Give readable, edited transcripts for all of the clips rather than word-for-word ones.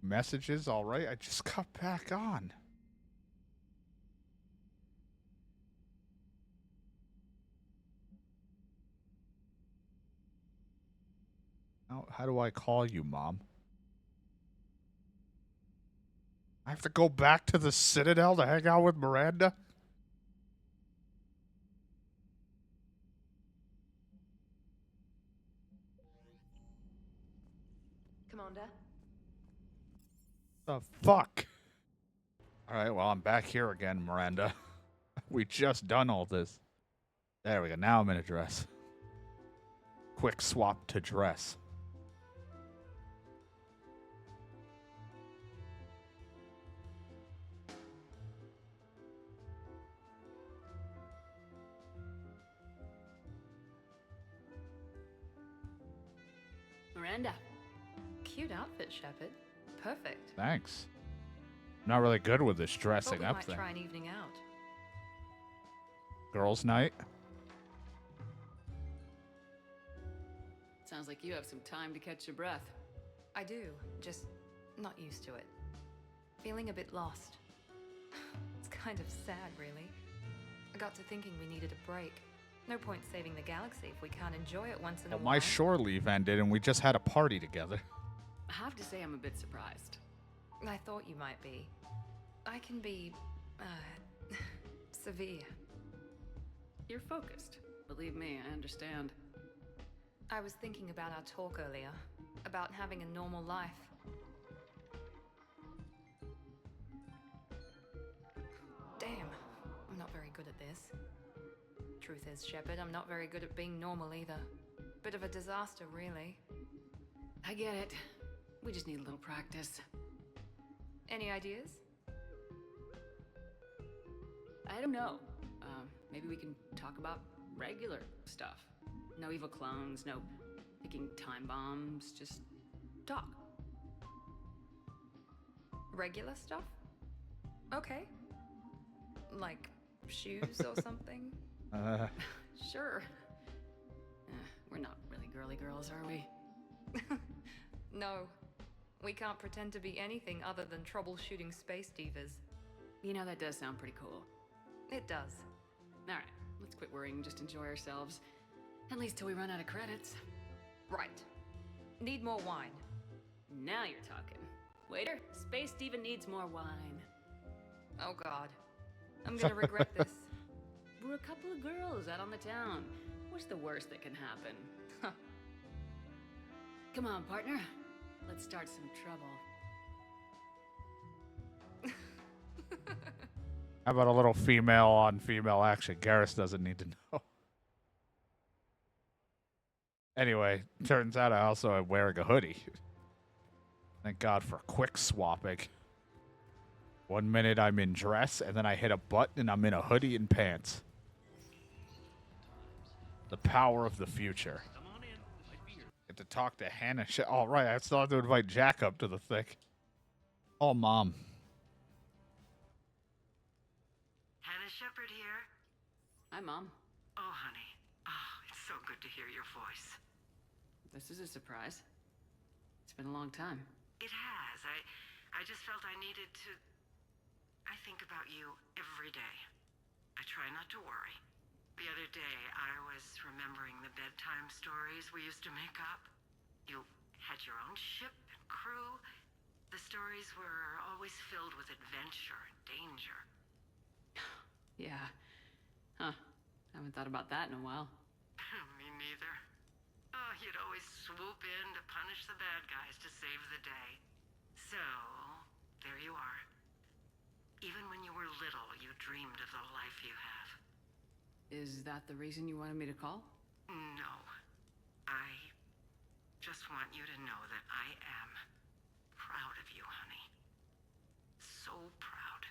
messages, alright? I just got back on. How do I call you, Mom? I have to go back to the Citadel to hang out with Miranda? Commander? The fuck? Alright, well, I'm back here again, Miranda. We just done all this. There we go. Now I'm in a dress. Quick swap to dress. Miranda. Cute outfit, Shepard. Perfect. Thanks. I'm not really good with this dressing up might thing. try an evening out. Girls' night? Sounds like you have some time to catch your breath. I do, just not used to it. Feeling a bit lost. It's kind of sad, really. I got to thinking we needed a break. No point saving the galaxy if we can't enjoy it once in a while. My shore leave ended and we just had a party together. I have to say I'm a bit surprised. I thought you might be. I can be, severe. You're focused. Believe me, I understand. I was thinking about our talk earlier, about having a normal life. Damn, I'm not very good at this. Truth is, Shepard, I'm not very good at being normal either. Bit of a disaster, really. I get it. We just need a little practice. Any ideas? I don't know. Maybe we can talk about regular stuff. No evil clones, no picking time bombs, just talk. Regular stuff? Okay. Like shoes or something? Sure. We're not really girly girls, are we? No. We can't pretend to be anything other than troubleshooting space divas. You know, that does sound pretty cool. It does. Alright, let's quit worrying and just enjoy ourselves. At least till we run out of credits. Right. Need more wine. Now you're talking. Waiter, Space Diva needs more wine. Oh god. I'm gonna regret this. We're a couple of girls out on the town. What's the worst that can happen? Huh. Come on, partner. Let's start some trouble. How about a little female on female action? Garrus doesn't need to know. Anyway, turns out I also am wearing a hoodie. Thank God for quick swapping. 1 minute I'm in dress, and then I hit a button and I'm in a hoodie and pants. The power of the future. Get to talk to Hannah. All right, I still have to invite Jack up to the thing. Oh, Mom. Hannah Shepard here. Hi, Mom. Oh, honey. Oh, it's so good to hear your voice. This is a surprise. It's been a long time. It has. I just felt I needed to... I think about you every day. I try not to worry. The other day, I was remembering the bedtime stories we used to make up. You had your own ship and crew. The stories were always filled with adventure and danger. Yeah. Huh. Haven't thought about that in a while. Me neither. Oh, you'd always swoop in to punish the bad guys to save the day. So, there you are. Even when you were little, you dreamed of the life you have. Is that the reason you wanted me to call? No. I just want you to know that I am proud of you, honey. So proud.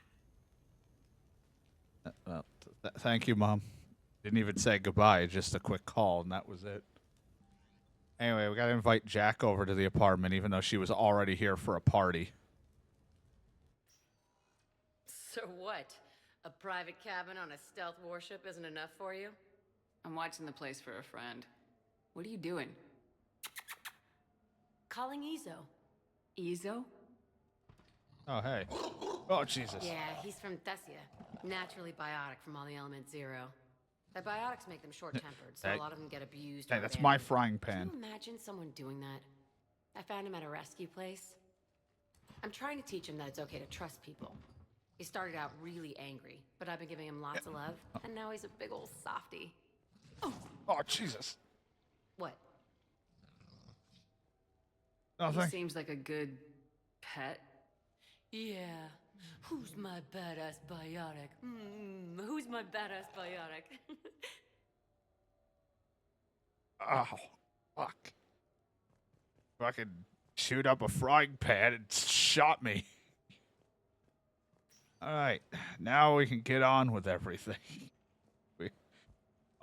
Thank you, Mom. Didn't even say goodbye, just a quick call, and that was it. Anyway, we gotta invite Jack over to the apartment, even though she was already here for a party. So what? A private cabin on a stealth warship isn't enough for you? I'm watching the place for a friend. What are you doing? Calling Ezo. Ezo? Oh, hey. Oh, Jesus. Yeah, he's from Thessia. Naturally biotic from all the element zero. The biotics make them short-tempered, so Hey. a lot of them get abused. Hey, or that's my abandoned. frying pan. Can you imagine someone doing that? I found him at a rescue place. I'm trying to teach him that it's okay to trust people. He started out really angry, but I've been giving him lots of love, and now he's a big old softie. Oh, Jesus. What? He Nothing. seems like a good pet. Yeah. Who's my badass biotic? Who's my badass biotic? Oh, fuck. Fucking shoot up a frying pan and shot me. Alright, now we can get on with everything. We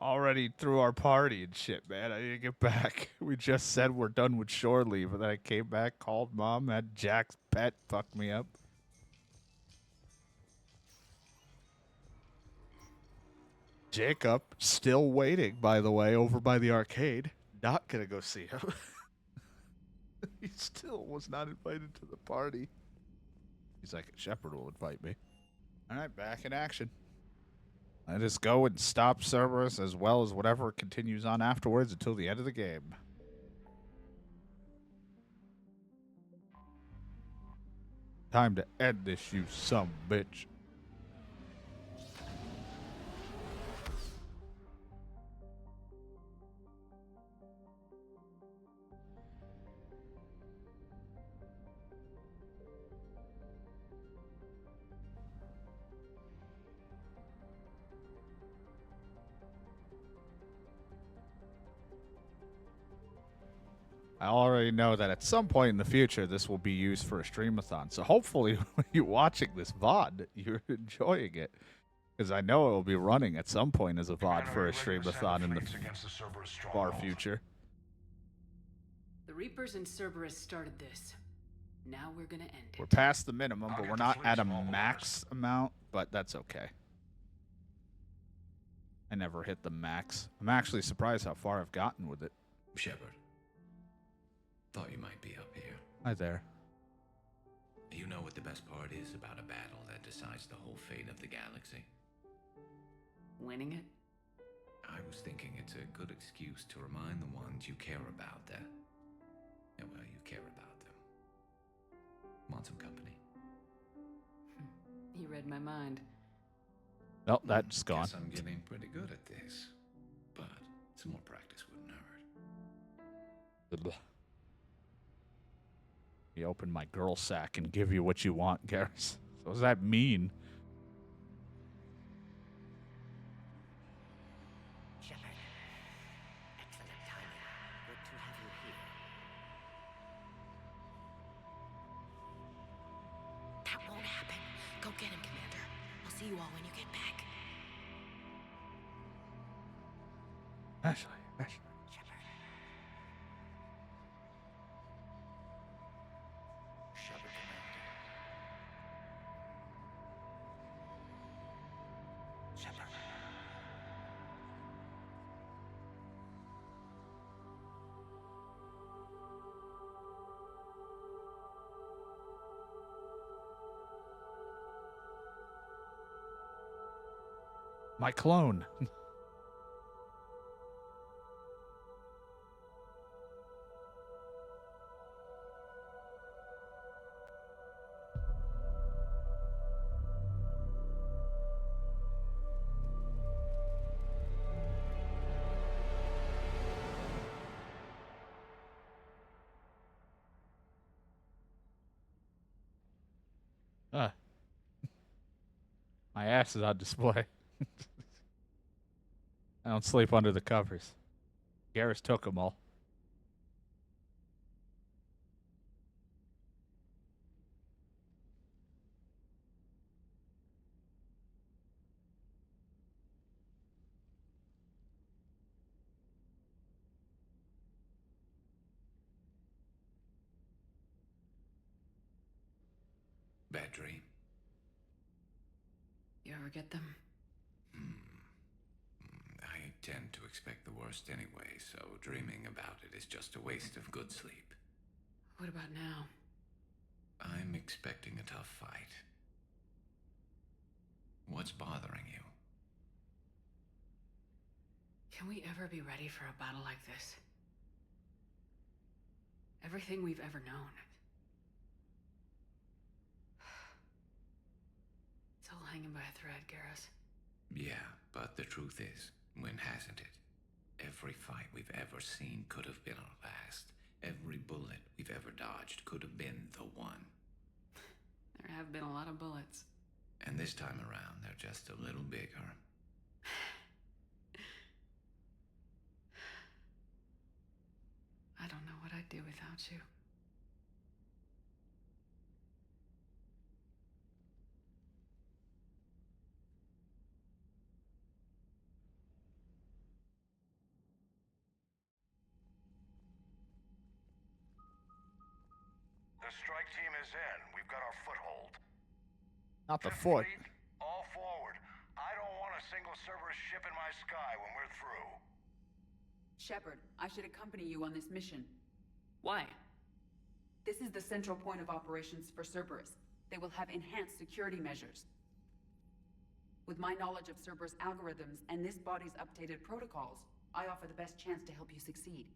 already threw our party and shit, man. I need to get back. We just said we're done with shore leave, and then I came back, called Mom, had Jack's pet fuck me up. Jacob, still waiting, by the way, over by the arcade. Not gonna go see him. He still was not invited to the party. He's like, Shepard will invite me. Alright, back in action. Let us go and stop Cerberus as well as whatever continues on afterwards until the end of the game. Time to end this, you some bitch. I already know that at some point in the future, this will be used for a streamathon. So hopefully, when you're watching this VOD, you're enjoying it. Because I know it will be running at some point as a VOD for a streamathon in the far future. The Reapers and Cerberus started this. Now we're gonna end it. We're past the minimum, but we're not at a max amount, but that's okay. I never hit the max. I'm actually surprised how far I've gotten with it. Shepard. Thought you might be up here. Hi there. You know what the best part is about a battle that decides the whole fate of the galaxy? Winning it? I was thinking it's a good excuse to remind the ones you care about that, yeah, well, you care about them. Want some company? You read my mind. Nope, that's gone. Guess I'm getting pretty good at this, but some more practice wouldn't hurt. You open my girl sack and give you what you want, Garrus. What does that mean? Shepard. Excellent timing. Good to have you here. That won't happen. Go get him, Commander. I'll see you all when you get back. Ashley. Shepard. Shepard, Commander. Shepard. My clone. My ass is on display. I don't sleep under the covers. Garrus took them all. Bad dream? You ever get them? I tend to expect the worst anyway, so dreaming about it is just a waste of good sleep. What about now? I'm expecting a tough fight. What's bothering you? Can we ever be ready for a battle like this? Everything we've ever known. It's all hanging by a thread, Garrus. Yeah, but the truth is, when hasn't it? Every fight we've ever seen could have been our last. Every bullet we've ever dodged could have been the one. There have been a lot of bullets. And this time around, they're just a little bigger. I don't know what I'd do without you. The strike team is in. We've got our foothold. Not the Fifth foot. Fleet, all forward. I don't want a single Cerberus ship in my sky when we're through. Shepard, I should accompany you on this mission. Why? This is the central point of operations for Cerberus. They will have enhanced security measures. With my knowledge of Cerberus algorithms and this body's updated protocols, I offer the best chance to help you succeed.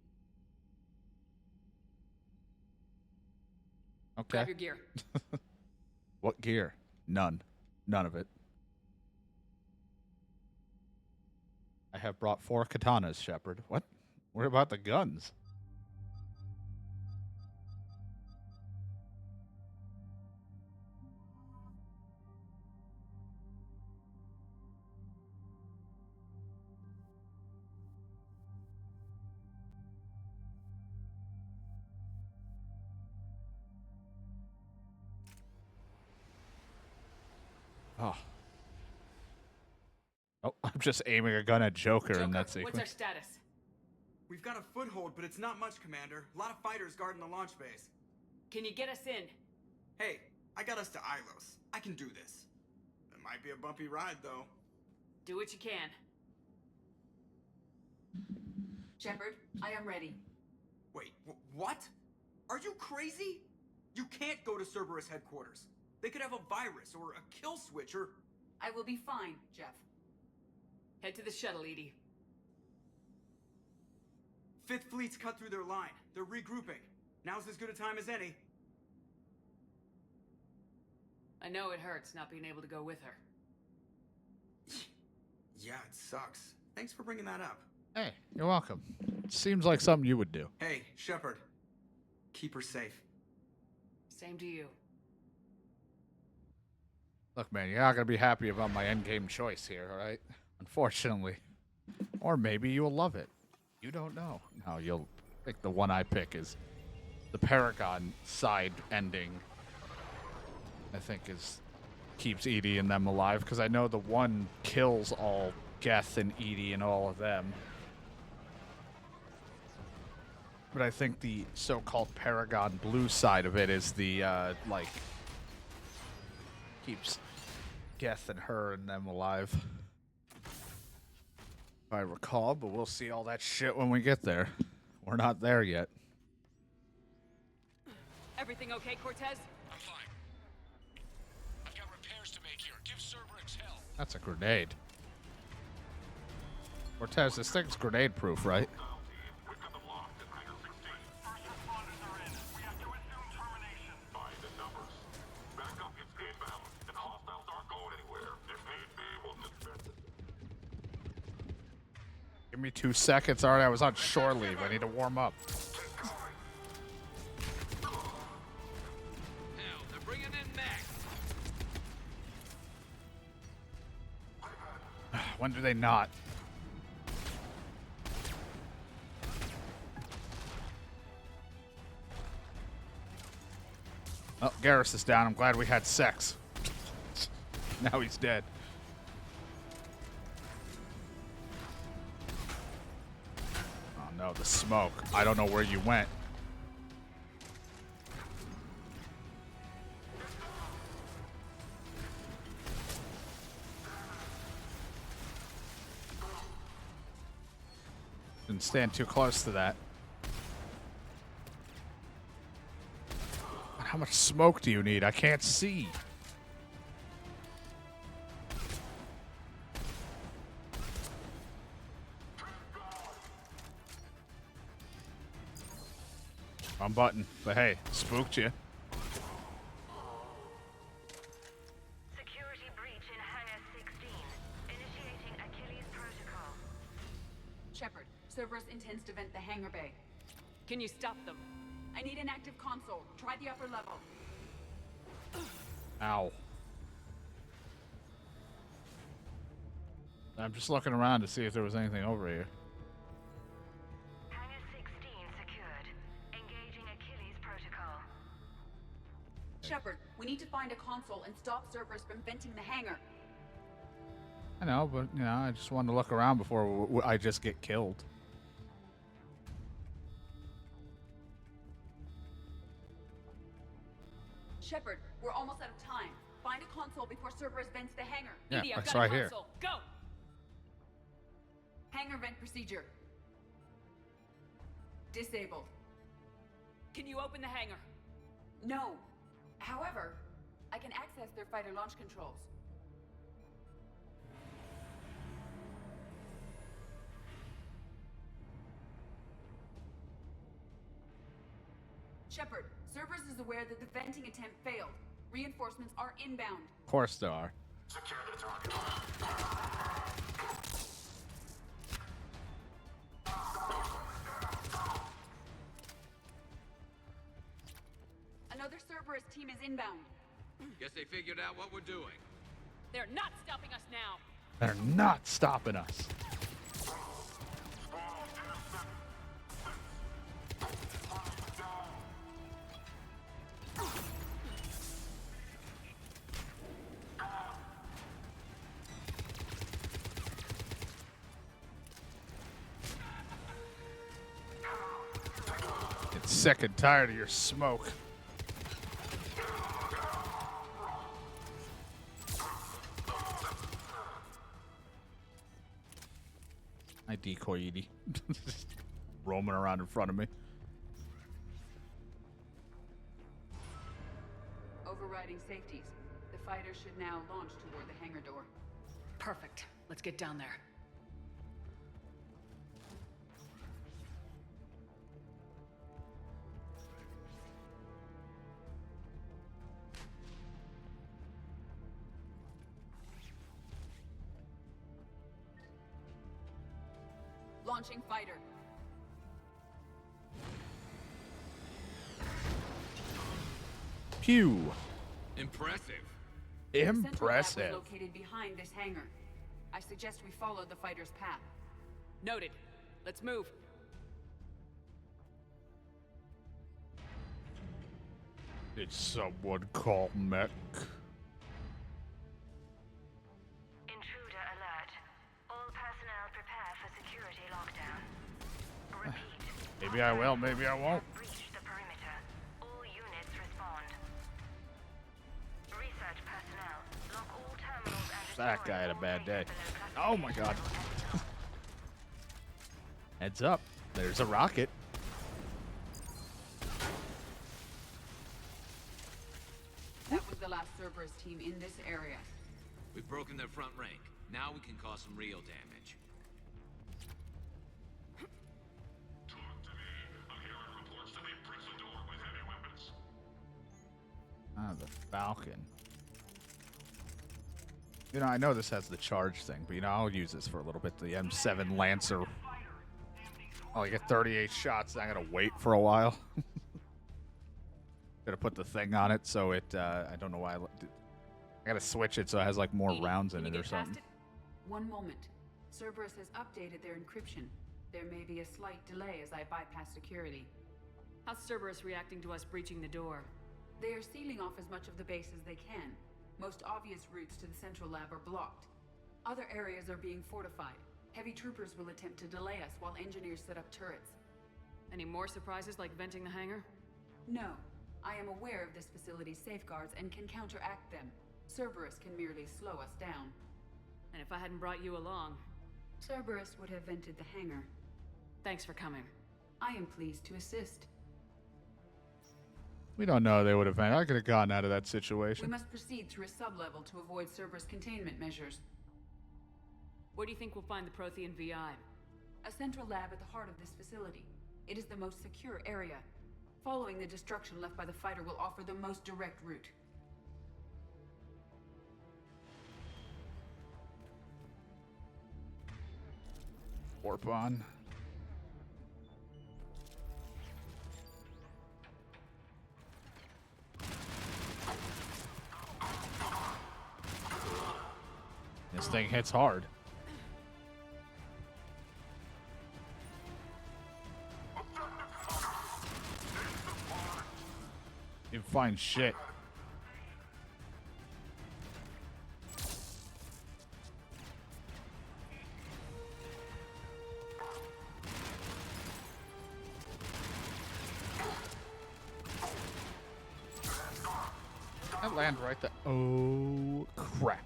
Okay. Grab your gear. What gear? None. None of it. I have brought 4 katanas, Shepard. What? What about the guns? Oh. Oh, I'm just aiming a gun at Joker in that Joker, sequence. what's our status? We've got a foothold, but it's not much, Commander. A lot of fighters guarding the launch base. Can you get us in? Hey, I got us to Ilos. I can do this. It might be a bumpy ride, though. Do what you can. Shepard, I am ready. Wait, what? Are you crazy? You can't go to Cerberus headquarters. They could have a virus or a kill switch or... I will be fine, Jeff. Head to the shuttle, Edie. Fifth Fleet's cut through their line. They're regrouping. Now's as good a time as any. I know it hurts not being able to go with her. Yeah, it sucks. Thanks for bringing that up. Hey, you're welcome. Seems like something you would do. Hey, Shepard. Keep her safe. Same to you. Look, man, you're not going to be happy about my endgame choice here, all right? Unfortunately. Or maybe you'll love it. You don't know. No, you'll think the one I pick is the Paragon side ending. I think keeps Edie and them alive, because I know the one kills all Geth and Edie and all of them. But I think the so-called Paragon blue side of it is the, keeps Geth and her and them alive. If I recall, but we'll see all that shit when we get there. We're not there yet. Everything okay, Cortez? I'm fine. I've got repairs to make here. Give Cerberus hell. That's a grenade. Cortez, this thing's grenade-proof, right? We've got them locked at Hangar 16. First responders are in. We have to assume termination. By the numbers. Backup is inbound, and hostiles aren't going anywhere. If need be, we'll dismiss it. Give me 2 seconds. All right, I was on shore leave. I need to warm up. Hell, they're bringing in mech. When do they not? Oh, Garrus is down. I'm glad we had sex. Now he's dead. Oh no, the smoke. I don't know where you went. Didn't stand too close to that. How How much smoke do you need? I can't see. Wrong button, but hey, spooked you. Security breach in Hangar 16. Initiating Achilles Protocol. Shepard, Cerberus intends to vent the hangar bay. Can you stop them? I need an active console. Try the upper level. Ow. I'm just looking around to see if there was anything over here. Hangar 16 secured. Engaging Achilles Protocol. Shepard, we need to find a console and stop Cerberus from venting the hangar. I know, but, you know, I just wanted to look around before I just get killed. Shepard, we're almost out of time. Find a console before Cerberus vents the hangar. Yeah, Edie, I've that's got a right here. console. Go! Hangar vent procedure. Disabled. Can you open the hangar? No. However, I can access their fighter launch controls. Shepard, Cerberus is aware that the venting attempt failed. Reinforcements are inbound. Of course there are. Secure the target. Another Cerberus team is inbound. Guess they figured out what we're doing. They're not stopping us now. They're not stopping us. Get sick and tired of your smoke. I decoy Edie. Just roaming around in front of me. Overriding safeties. The fighter should now launch toward the hangar door. Perfect. Let's get down there. Launching fighter. Pew. Impressive. The central lab Impressive. was located behind this hangar. I suggest we follow the fighter's path. Noted. Let's move. Did someone call mech? Intruder alert. All personnel prepare for security lockdown. Repeat. Maybe I will, maybe I won't. Breach the perimeter. All units respond. Research personnel. Lock all terminals and That guy had a bad day. Oh my god. Heads up. There's a rocket. That was the last Cerberus team in this area. We've broken their front rank. Now we can cause some real damage. Talk to me. I'm hearing reports that they've breached the door with heavy weapons. Ah, the Falcon. You know, I know this has the charge thing, but you know, I'll use this for a little bit. The M7 Lancer. Oh, I get 38 shots. I gotta wait for a while. Gotta put the thing on it so it, I don't know why. I gotta switch it so it has like more Edie, rounds can in you it or get past something. it? One moment. Cerberus has updated their encryption. There may be a slight delay as I bypass security. How's Cerberus reacting to us breaching the door? They are sealing off as much of the base as they can. Most obvious routes to the central lab are blocked. Other areas are being fortified. Heavy troopers will attempt to delay us while engineers set up turrets. Any more surprises like venting the hangar? No. I am aware of this facility's safeguards and can counteract them. Cerberus can merely slow us down. And if I hadn't brought you along, Cerberus would have vented the hangar. thanks for coming. I am pleased to assist. We don't know they would have been. I could have gotten out of that We situation. must proceed through a sub-level to avoid Cerberus containment measures. Where do you think we'll find the Prothean VI? A central lab at the heart of this facility. It is the most secure area. Following the destruction left by the fighter will offer the most direct route. Warp on. This thing hits hard. You find shit. I land right there. Oh, crap.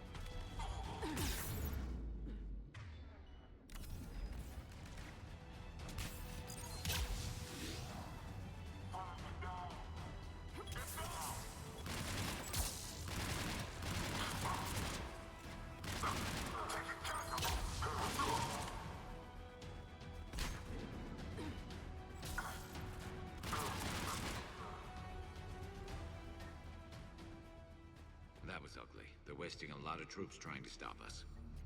That was ugly. They're wasting a lot of troops trying to stop us.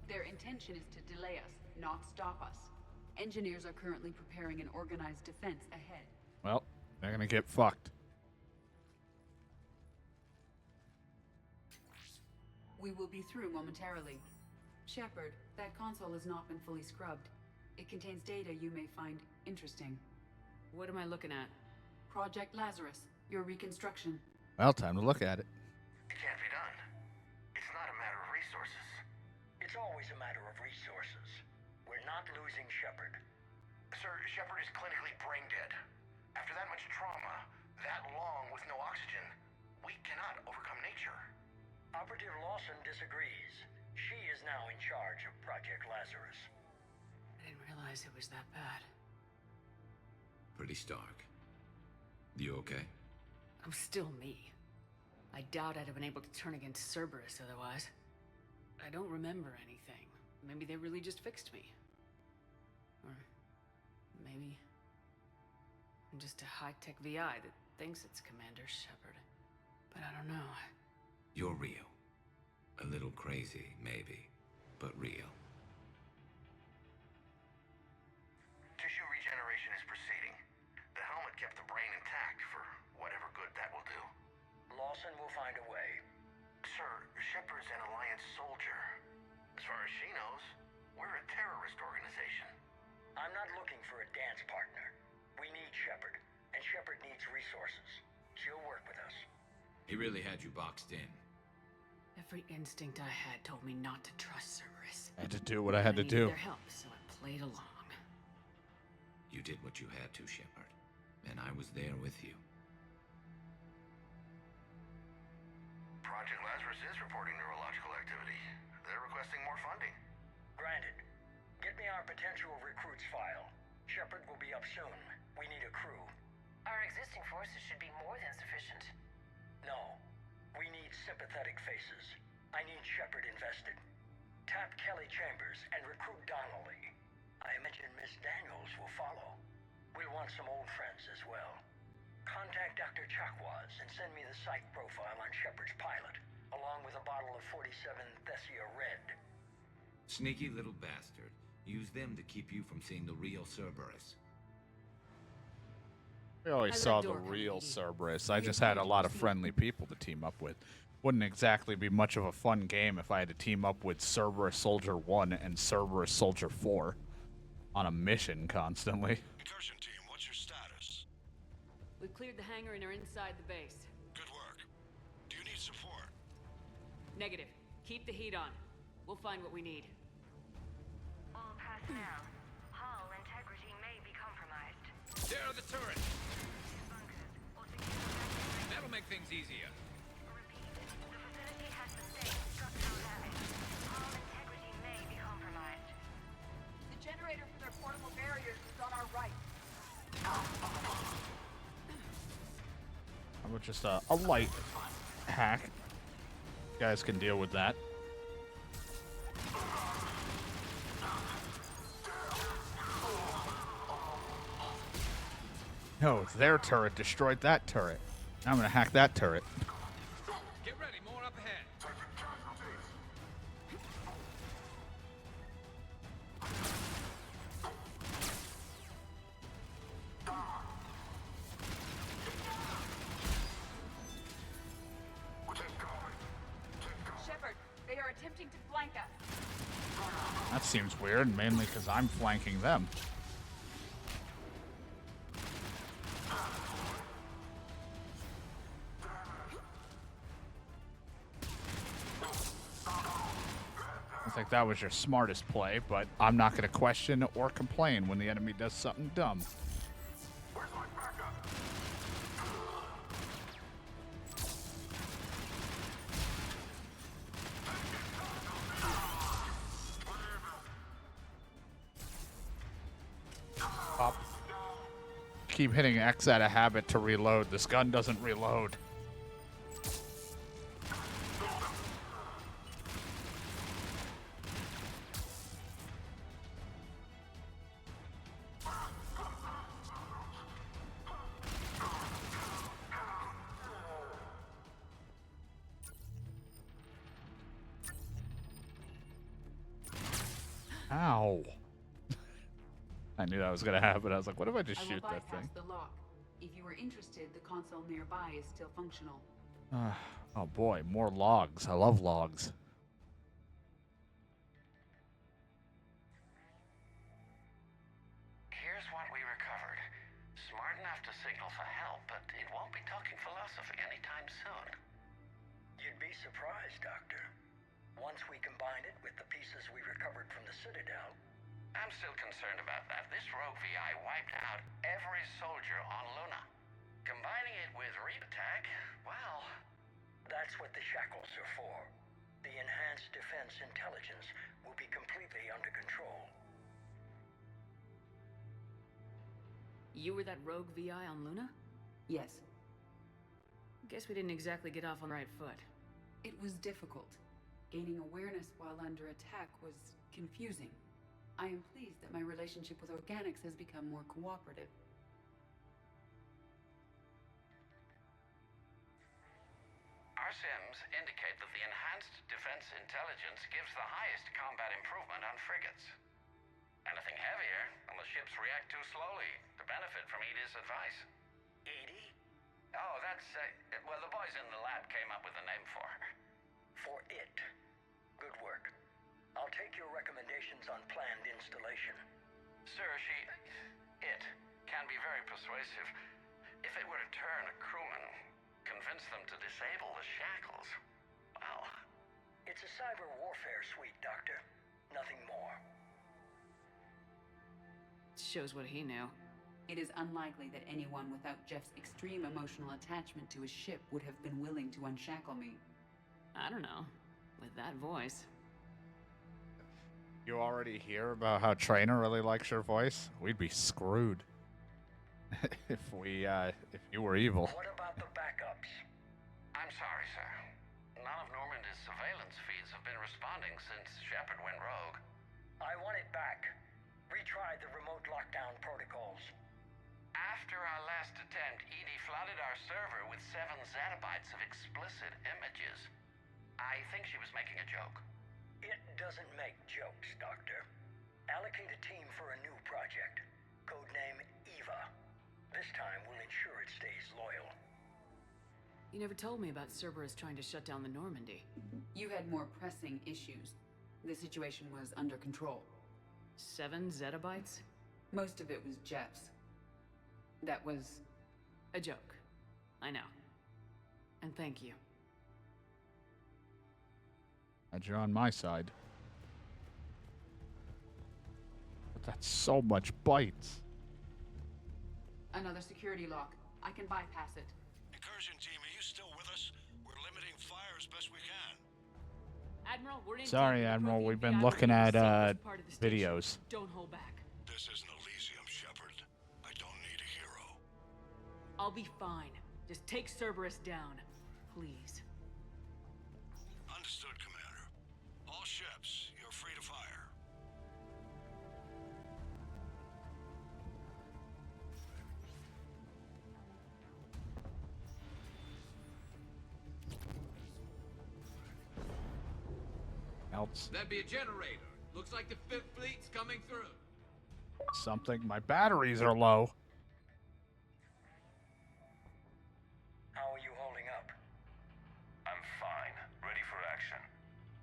Their intention is to delay us, not stop us. Engineers are currently preparing an organized defense ahead. Well, they're gonna get fucked. We will be through momentarily. Shepard, that console has not been fully scrubbed. It contains data you may find interesting. What am I looking at? Project Lazarus, your reconstruction. Well, time to look at it. It can't be done. It's not a matter of resources. It's always a matter of resources. We're not losing Shepard. Sir, Shepard is clinically brain dead. After that much trauma, that long with no oxygen, we cannot overcome nature. Operative Lawson disagrees. She is now in charge of Project Lazarus. I didn't realize it was that bad. Pretty stark. You okay? I'm still me. I doubt I'd have been able to turn against Cerberus otherwise. I don't remember anything. Maybe they really just fixed me. Or maybe I'm just a high-tech VI that thinks it's Commander Shepard. But I don't know. You're real. A little crazy, maybe, but real. Tissue regeneration is proceeding. The helmet kept the brain intact for whatever good that will do. Lawson will find a way. Sir, Shepard's an Alliance soldier. As far as she knows, we're a terrorist organization. I'm not looking for a dance partner. We need Shepard, and Shepard needs resources. She'll work with us. He really had you boxed in. Every instinct I had told me not to trust Cerberus. I had to do what I had to needed do. their help, so I played along. You did what you had to, Shepard. And I was there with you. Project Lazarus is reporting neurological activity. They're requesting more funding. Granted. Get me our potential recruits file. Shepard will be up soon. We need a crew. Our existing forces should be more than sufficient. No. We need sympathetic faces. I need Shepard invested. Tap Kelly Chambers and recruit Donnelly. I imagine Miss Daniels will follow. We'll want some old friends as well. Contact Dr. Chakwas and send me the psych profile on Shepard's pilot, along with a bottle of 47 Thessia Red. Sneaky little bastard. Use them to keep you from seeing the real Cerberus. We always How's saw that the door, real Kennedy? Cerberus. I just had a lot of friendly people to team up with. Wouldn't exactly be much of a fun game if I had to team up with Cerberus Soldier 1 and Cerberus Soldier 4 on a mission constantly. Incursion team, what's your status? We've cleared the hangar and are inside the base. Good work. Do you need support? Negative. Keep the heat on. We'll find what we need. All personnel, hull integrity may be compromised. There are the turrets! Bunkers or secure That'll make things easier. Repeat, the facility has sustained structural damage. Hull integrity may be compromised. The generator for their portable barriers is on our right. How much just a light hack. You guys can deal with that. No, their turret destroyed that turret. I'm gonna hack that turret. Get ready, more up ahead. Shepard, they are attempting to flank us. That seems weird, mainly because I'm flanking them. I think that was your smartest play, but I'm not going to question or complain when the enemy does something dumb. Up. Keep hitting X out of habit to reload. This gun doesn't reload. Ow. I knew that was going to happen. I was like, what if I just shoot that thing? The lock. If you were interested, the console nearby is still functional. Oh boy, more logs. I love logs. Here's what we recovered. Smart enough to signal for help, but it won't be talking philosophy anytime soon. You'd be surprised, Doctor. Once we combine it with the pieces we recovered from the Citadel. I'm still concerned about that. This rogue VI wiped out every soldier on Luna. Combining it with Reap Attack, well... That's what the shackles are for. The enhanced defense intelligence will be completely under control. You were that rogue VI on Luna? Yes. Guess we didn't exactly get off on the right foot. It was difficult. Gaining awareness while under attack was confusing. I am pleased that my relationship with organics has become more cooperative. Our sims indicate that the enhanced defense intelligence gives the highest combat improvement on frigates. Anything heavier, and the ships react too slowly to benefit from Edie's advice. Edie? Oh, that's, well, the boys in the lab came up with a name for her. For it. Good work. I'll take your recommendations on planned installation. Sir, it can be very persuasive. If it were to turn a crewman, convince them to disable the shackles, well... It's a cyber warfare suite, Doctor. Nothing more. Shows what he knew. It is unlikely that anyone without Jeff's extreme emotional attachment to his ship would have been willing to unshackle me. I don't know. With that voice. You already hear about how Trainer really likes your voice? We'd be screwed. if you were evil. What about the backups? I'm sorry, sir. None of Normandy's surveillance feeds have been responding since Shepard went rogue. I want it back. Retry the remote lockdown protocols. After our last attempt, Edie flooded our server with 7 zettabytes of explicit images. I think she was making a joke. It doesn't make jokes, Doctor. Allocate a team for a new project. Codename Eva. This time we'll ensure it stays loyal. You never told me about Cerberus trying to shut down the Normandy. You had more pressing issues. The situation was under control. 7 zettabytes? Most of it was Jeff's. That was... a joke. I know. And thank you. Glad you're on my side. But that's so much bytes. Another security lock. I can bypass it. Incursion team, are you still with us? We're limiting fire as best we can. Admiral, we're in. Sorry, Admiral. We've been looking at videos. Don't hold back. This isn't Elysium, Shepard. I don't need a hero. I'll be fine. Just take Cerberus down, please. Understood, Commander. All ships, you're free to fire. Else That'd be a generator. Looks like the Fifth Fleet's coming through. something. My batteries are low. How are you holding up? I'm fine. Ready for action.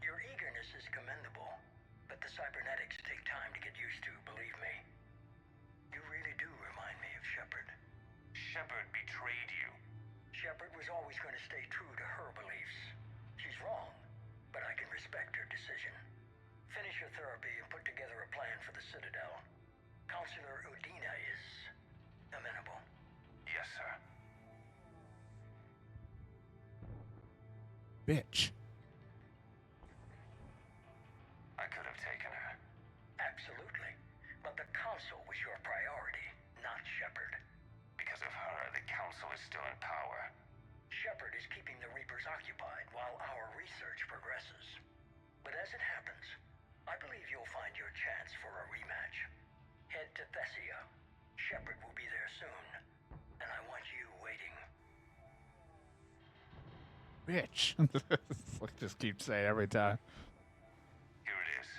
Your eagerness is commendable, but the cybernetics take time to get used to, believe me. You really do remind me of Shepard. Shepard betrayed you. Shepard was always going to stay true to her beliefs. She's wrong, but I can respect her decision. Finish your therapy and put together a plan for the Citadel. Counselor Udina is amenable. Yes, sir. Bitch. I could have taken her. Absolutely. But the Council was your priority, not Shepard. Because of her, the Council is still in power. Shepard is keeping the Reapers occupied while our research progresses. But as it happens, I believe you'll find your chance for a rematch. Head to Thessia. Shepard will be there soon, and I want you waiting. Bitch. Just keep saying every time. Here it is.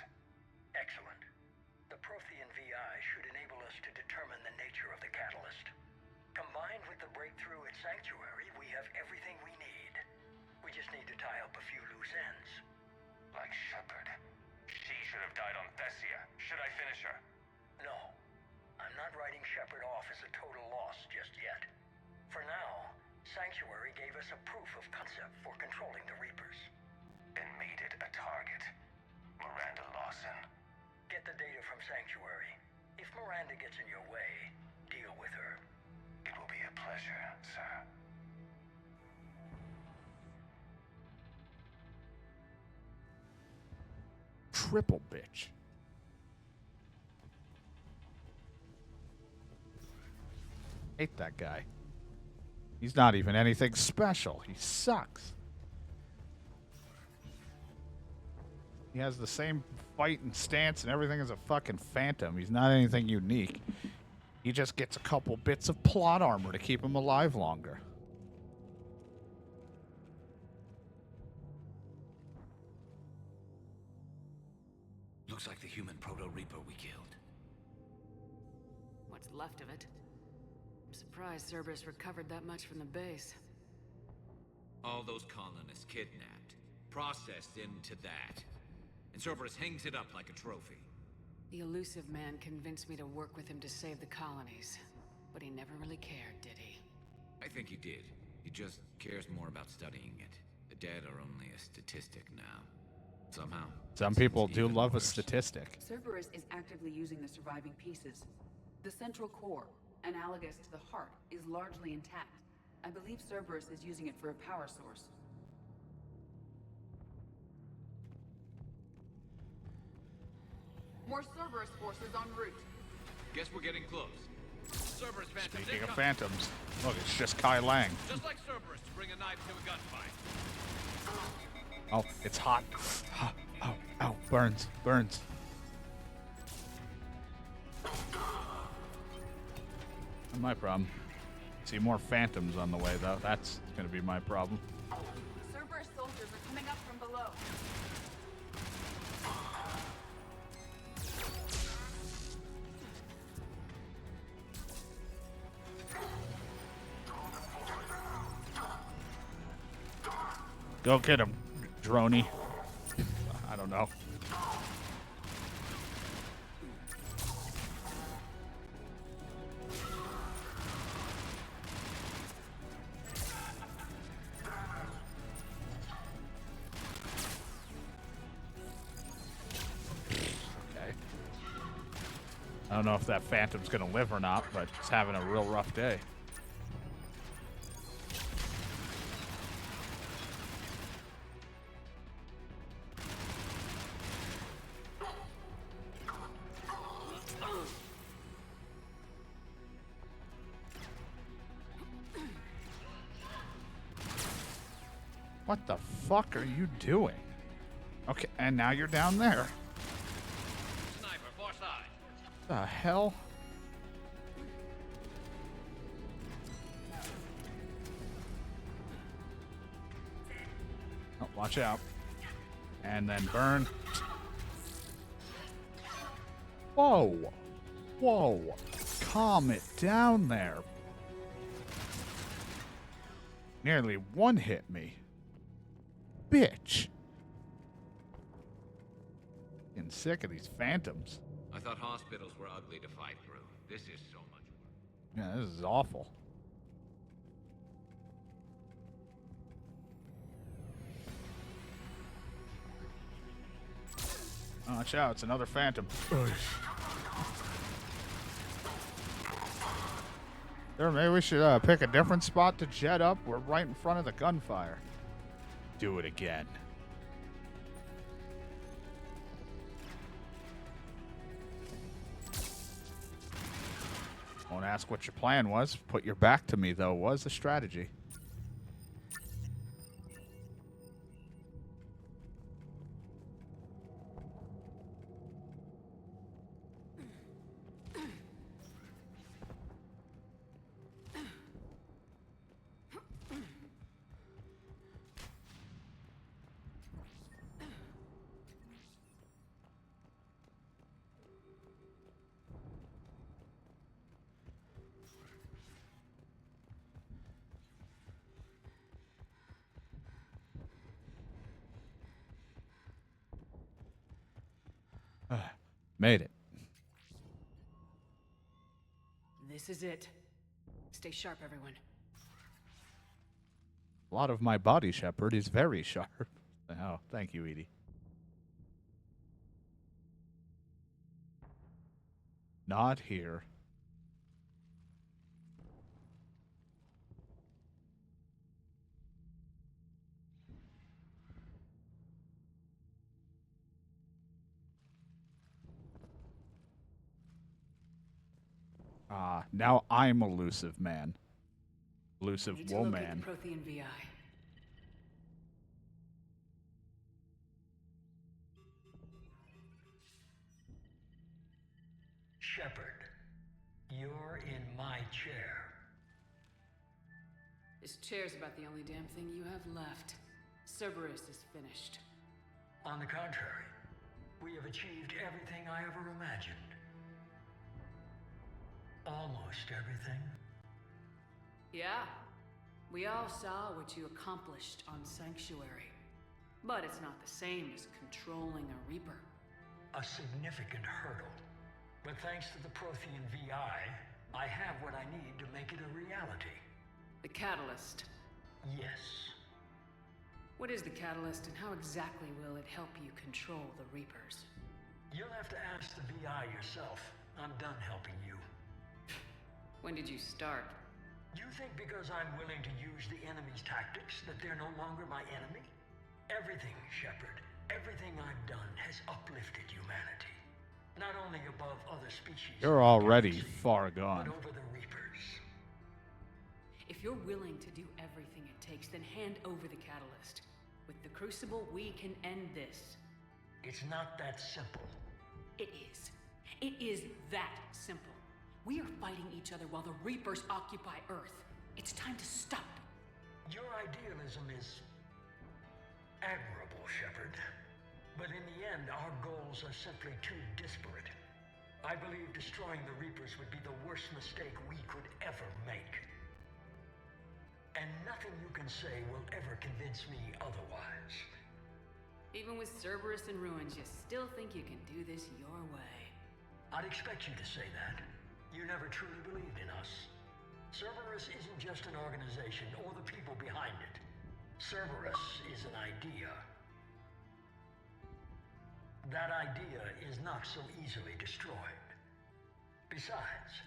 Excellent. The Prothean VI should enable us to determine the nature of the catalyst. Combined with the breakthrough at Sanctuary, we have everything we need. We just need to tie up a few loose ends. Like Shepard. She should have died on Thessia. Should I finish her? No, I'm not writing Shepard off as a total loss just yet. For now, Sanctuary gave us a proof of concept for controlling the Reapers. And made it a target. Miranda Lawson. Get the data from Sanctuary. If Miranda gets in your way, deal with her. It will be a pleasure, sir. Triple bitch. Hate that guy. He's not even anything special. He sucks. He has the same fight and stance and everything as a fucking phantom. He's not anything unique. He just gets a couple bits of plot armor to keep him alive longer. Looks like the human Proto-Reaper we killed. What's left of it? I'm surprised Cerberus recovered that much from the base. All those colonists kidnapped, processed into that. And Cerberus hangs it up like a trophy. The elusive man convinced me to work with him to save the colonies. But he never really cared, did he? I think he did. He just cares more about studying it. The dead are only a statistic now. Somehow. Some people it's do even love a worse. statistic. Cerberus is actively using the surviving pieces. The central core, analogous to the heart, is largely intact. I believe Cerberus is using it for a power source. More Cerberus forces en route. Guess we're getting close. Cerberus phantoms Speaking of incoming. phantoms, look, it's just Kai Lang. Just like Cerberus to bring a knife to a gunfight. Oh, it's hot. Ow, ow, burns, burns. Not my problem. See more phantoms on the way, though. That's gonna be my problem. Cerberus soldiers are coming up from below. Go get him, Droney. I don't know. Okay. I don't know if that phantom's gonna live or not, but it's having a real rough day. What the fuck are you doing? Okay, and now you're down there. Sniper, far side. The hell? Oh, watch out. And then burn. Whoa. Whoa. Calm it down there. Nearly one hit me. Bitch. Getting sick of these phantoms. I thought hospitals were ugly to fight through. This is so much worse. Yeah, this is awful. Watch out, it's another phantom. There, maybe we should pick a different spot to jet up. We're right in front of the gunfire. Do it again. Won't ask what your plan was. Put your back to me, though, was the strategy. Made it. This is it. Stay sharp, everyone. A lot of my body, Shepard, is very sharp. Oh, thank you, Edie. Not here. Now I'm elusive man. Elusive Need to locate woman. the Prothean VI. Shepard, you're in my chair. This chair's about the only damn thing you have left. Cerberus is finished. On the contrary, we have achieved everything I ever imagined. Almost everything. Yeah. We all saw what you accomplished on Sanctuary. But it's not the same as controlling a Reaper. A significant hurdle. But thanks to the Prothean VI, I have what I need to make it a reality. The Catalyst. Yes. What is the Catalyst, and how exactly will it help you control the Reapers? You'll have to ask the VI yourself. I'm done helping you. When did you start? You think because I'm willing to use the enemy's tactics that they're no longer my enemy? Everything, Shepard, everything I've done has uplifted humanity. Not only above other species. You're already far gone. But over the Reapers. If you're willing to do everything it takes, then hand over the Catalyst. With the Crucible, we can end this. It's not that simple. It is. It is that simple. We are fighting each other while the Reapers occupy Earth. It's time to stop. Your idealism is admirable, Shepard. But in the end, our goals are simply too disparate. I believe destroying the Reapers would be the worst mistake we could ever make. And nothing you can say will ever convince me otherwise. Even with Cerberus in ruins, you still think you can do this your way. I'd expect you to say that. You never truly believed in us. Cerberus isn't just an organization or the people behind it. Cerberus is an idea. That idea is not so easily destroyed. Besides,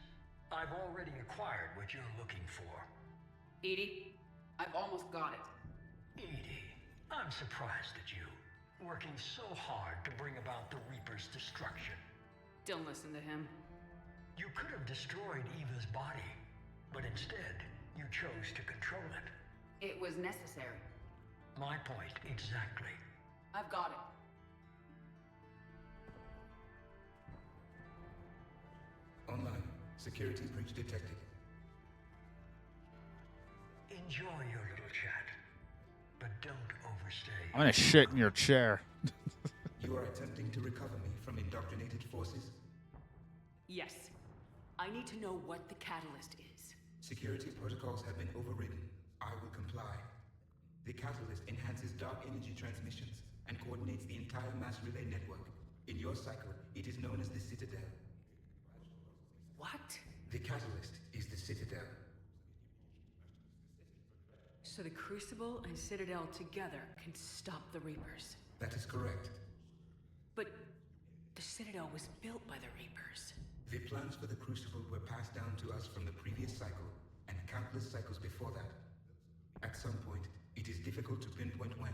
I've already acquired what you're looking for. Edie, I've almost got it. Edie, I'm surprised at you. Working so hard to bring about the Reaper's destruction. Don't listen to him. You could have destroyed Eva's body, but instead, you chose to control it. It was necessary. My point exactly. I've got it. Online. Security breach detected. Enjoy your little chat, but don't overstay. I'm gonna shit in your chair. You are attempting to recover me from indoctrinated forces? Yes. I need to know what the catalyst is. Security protocols have been overridden. I will comply. The catalyst enhances dark energy transmissions and coordinates the entire mass relay network. In your cycle, it is known as the Citadel. What? The catalyst is the Citadel. So the Crucible and Citadel together can stop the Reapers. That is correct. But the Citadel was built by the Reapers. The plans for the Crucible were passed down to us from the previous cycle, and countless cycles before that. At some point, it is difficult to pinpoint when,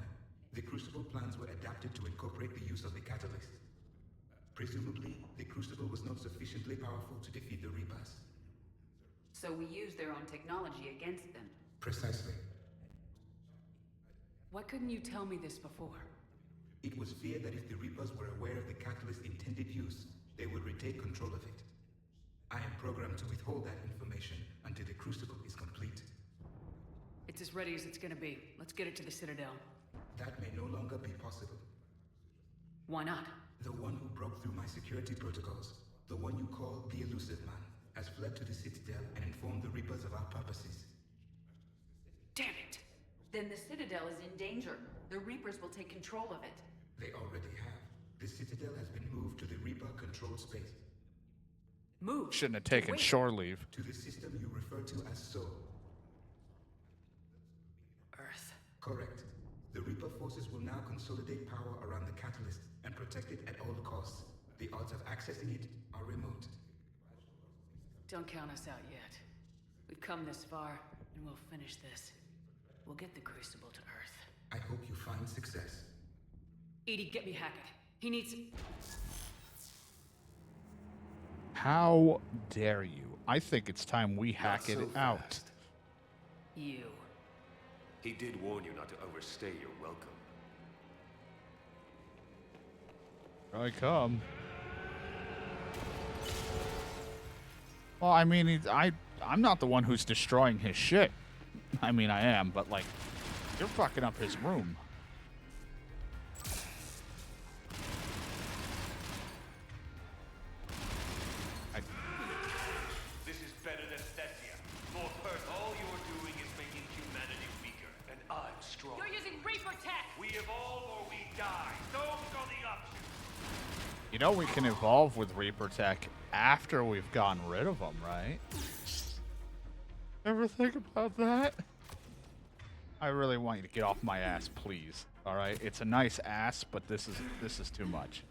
the Crucible plans were adapted to incorporate the use of the catalyst. Presumably, the Crucible was not sufficiently powerful to defeat the Reapers. So we use their own technology against them. Precisely. Why couldn't you tell me this before? It was feared that if the Reapers were aware of the catalyst's intended use, they would retake control of it. I am programmed to withhold that information until the Crucible is complete. It's as ready as it's gonna be. Let's get it to the Citadel. That may no longer be possible. Why not? The one who broke through my security protocols, the one you call the Elusive Man, has fled to the Citadel and informed the Reapers of our purposes. Damn it! Then the Citadel is in danger. The Reapers will take control of it. They already have. The Citadel has been moved to the Reaper-controlled space. Move? Shouldn't have taken Wait. shore leave. To the system you refer to as Sol. Earth. Correct. The Reaper forces will now consolidate power around the catalyst and protect it at all costs. The odds of accessing it are remote. Don't count us out yet. We've come this far, and we'll finish this. We'll get the Crucible to Earth. I hope you find success. Edie, get me Hackett. He needs... How dare you? I think it's time we hack it so out. fast. You. He did warn you not to overstay your welcome. Here I come. Well, I mean, I'm not the one who's destroying his shit. I mean, I am, but like, you're fucking up his room. This is better than Thessia. More hurt. All you're doing is making humanity weaker, and I'm strong. You're using Reaper tech! We evolve or we die. Those are the options. You know we can evolve with Reaper Tech after we've gotten rid of them, right? Ever think about that? I really want you to get off my ass, please. All right, it's a nice ass, but this is too much.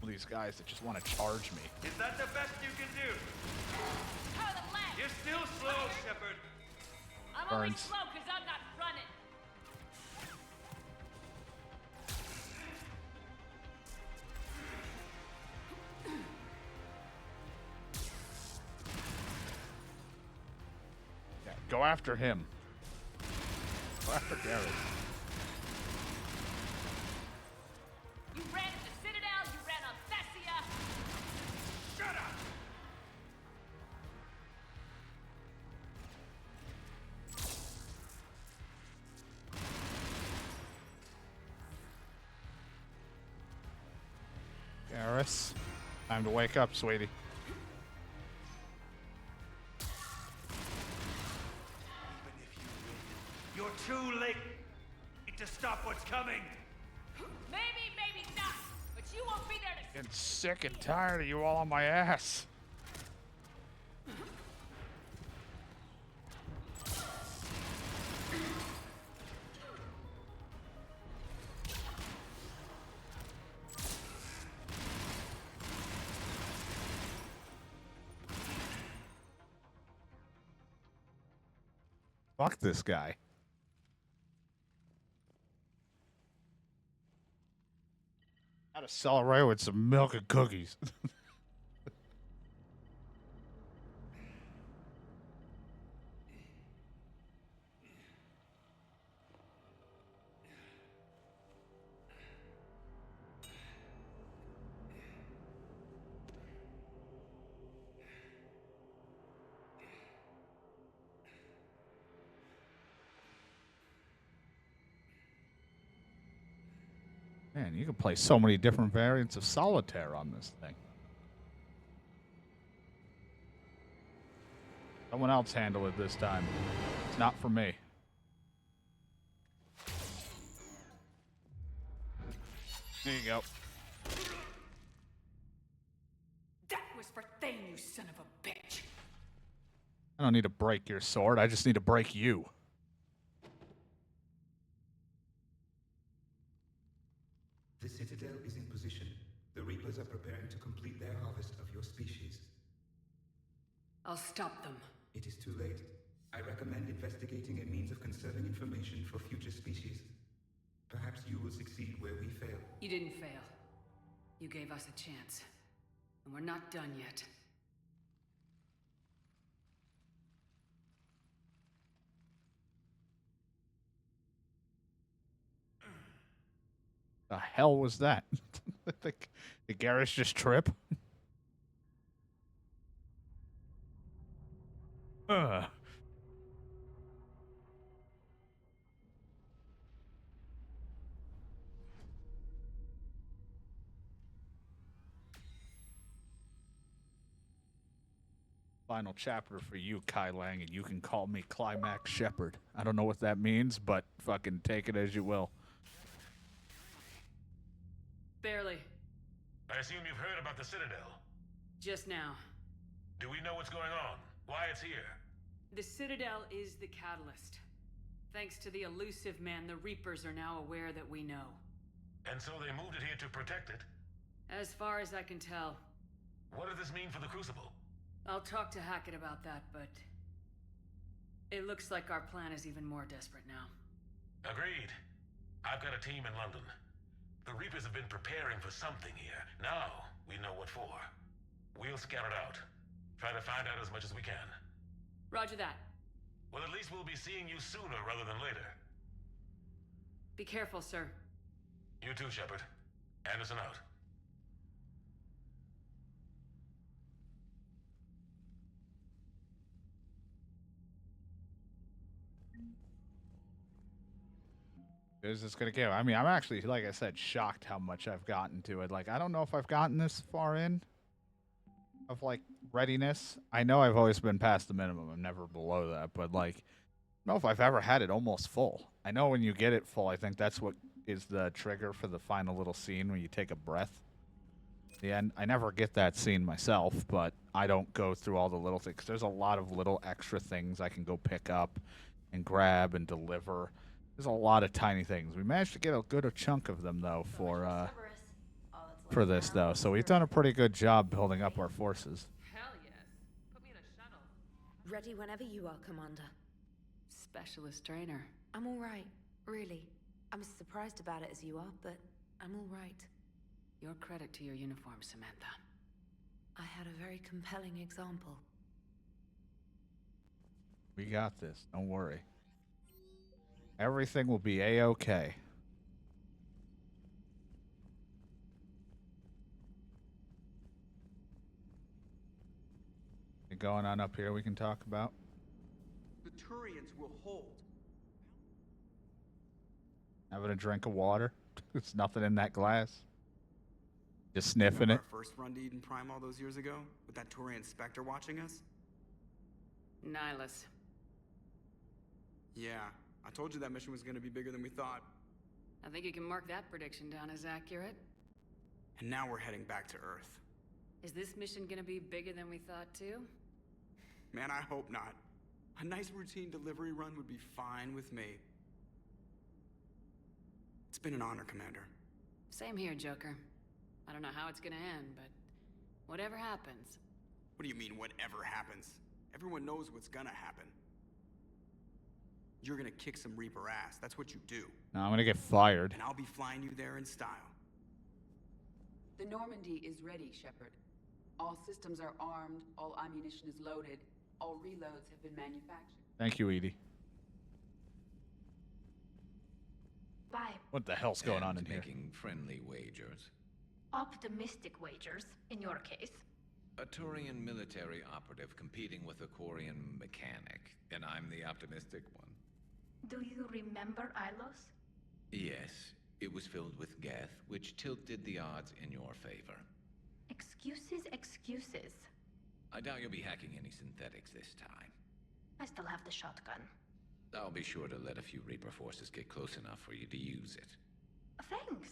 These guys that just want to charge me. Is that the best you can do? Power the left! You're still slow, Shepard. I'm only Burns. slow because I'm not running. Yeah, go after him. Go after Garrett. You ran at the Citadel, you ran on Thessia. Shut up! Garrus, time to wake up, sweetie. Even if you win, you're too late to stop what's coming. Maybe, maybe not. But you won't be there to... Getting sick and tired of you all on my ass. Fuck this guy. How to celebrate with some milk and cookies. Man, you can play so many different variants of solitaire on this thing. Someone else handle it this time. It's not for me. There you go. That was for Thane, you son of a bitch. I don't need to break your sword. I just need to break you. The Citadel is in position. The Reapers are preparing to complete their harvest of your species. I'll stop them. It is too late. I recommend investigating a means of conserving information for future species. Perhaps you will succeed where we fail. You didn't fail. You gave us a chance. And we're not done yet. The hell was that? Did Garrus just trip? Final chapter for you, Kai Lang, and you can call me Climax Shepard. I don't know what that means, but fucking take it as you will. Barely. I assume you've heard about the Citadel. Just now. Do we know what's going on? Why it's here? The Citadel is the catalyst. Thanks to the elusive man, the Reapers are now aware that we know. And so they moved it here to protect it? As far as I can tell. What does this mean for the Crucible? I'll talk to Hackett about that, but... it looks like our plan is even more desperate now. Agreed. I've got a team in London. The Reapers have been preparing for something here. Now, we know what for. We'll scout it out. Try to find out as much as we can. Roger that. Well, at least we'll be seeing you sooner rather than later. Be careful, sir. You too, Shepard. Anderson out. Is this gonna go? I mean, I'm actually, like I said, shocked how much I've gotten to it. Like, I don't know if I've gotten this far in of like readiness. I know I've always been past the minimum. I'm never below that, but like, I don't know if I've ever had it almost full. I know when you get it full, I think that's what is the trigger for the final little scene when you take a breath. The end. I never get that scene myself, but I don't go through all the little things. There's a lot of little extra things I can go pick up and grab and deliver. There's a lot of tiny things. We managed to get a good chunk of them, though, for this, though. So we've done a pretty good job building up our forces. Hell yes. Put me in a shuttle. Ready whenever you are, Commander. Specialist trainer. I'm all right, really. I'm as surprised about it as you are, but I'm all right. Your credit to your uniform, Samantha. I had a very compelling example. We got this. Don't worry. Everything will be A-okay. Going on up here we can talk about. The Turians will hold. Having a drink of water. There's nothing in that glass. Just sniffing it. Our first run to Eden Prime all those years ago, with that Turian Spectre watching us? Nihilus. Yeah, I told you that mission was going to be bigger than we thought. I think you can mark that prediction down as accurate. And now we're heading back to Earth. Is this mission gonna be bigger than we thought, too? Man, I hope not. A nice routine delivery run would be fine with me. It's been an honor, Commander. Same here, Joker. I don't know how it's gonna end, but whatever happens. What do you mean, whatever happens? Everyone knows what's gonna happen. You're gonna kick some Reaper ass. That's what you do. No, I'm gonna get fired. And I'll be flying you there in style. The Normandy is ready, Shepard. All systems are armed, all ammunition is loaded, all reloads have been manufactured. Thank you, Edie. Bye. What the hell's going on in here? Making friendly wagers. Optimistic wagers, in your case. A Turian military operative competing with a Quarian mechanic, and I'm the optimistic one. Do you remember Ilos? Yes, It was filled with geth, which tilted the odds in your favor. Excuses, excuses. I doubt you'll be hacking any synthetics this time. I still have the shotgun. I'll be sure to let a few Reaper forces get close enough for you to use it. Thanks.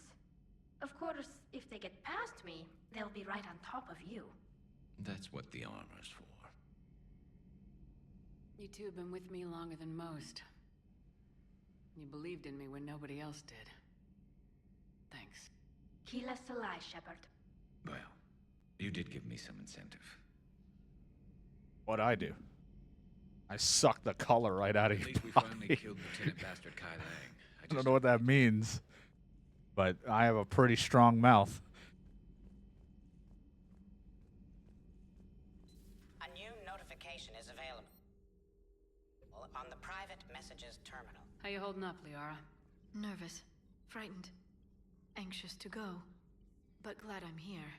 Of course, if they get past me, they'll be right on top of you. That's what the armor's for. You two have been with me longer than most. You believed in me when nobody else did. Thanks. Kila Salai, Shepard. Well, you did give me some incentive. What'd I do? I sucked the color right out of At your least we body. finally killed Lieutenant Bastard Kai Lang. I don't know what that means, but I have a pretty strong mouth. A new notification is available on the private messages terminal. How you holding up, Liara? Nervous, frightened, anxious to go, but glad I'm here.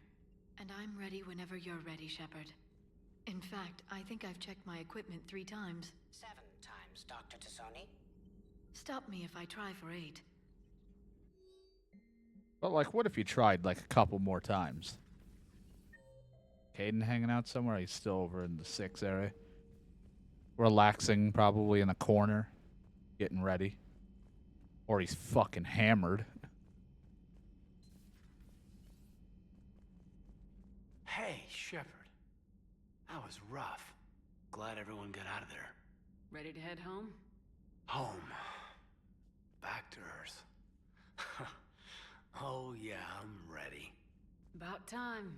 And I'm ready whenever you're ready, Shepard. In fact, I think I've checked my equipment 3 times. 7 times, Dr. Tassoni. Stop me if I try for 8. But, like, what if you tried, like, a couple more times? Caden hanging out somewhere? He's still over in the 6 area. Relaxing, probably in a corner. Getting ready. Or he's fucking hammered. Hey, Shepard. That was rough. Glad everyone got out of there. Ready to head home? Home. Back to Earth. Oh, yeah, I'm ready. About time.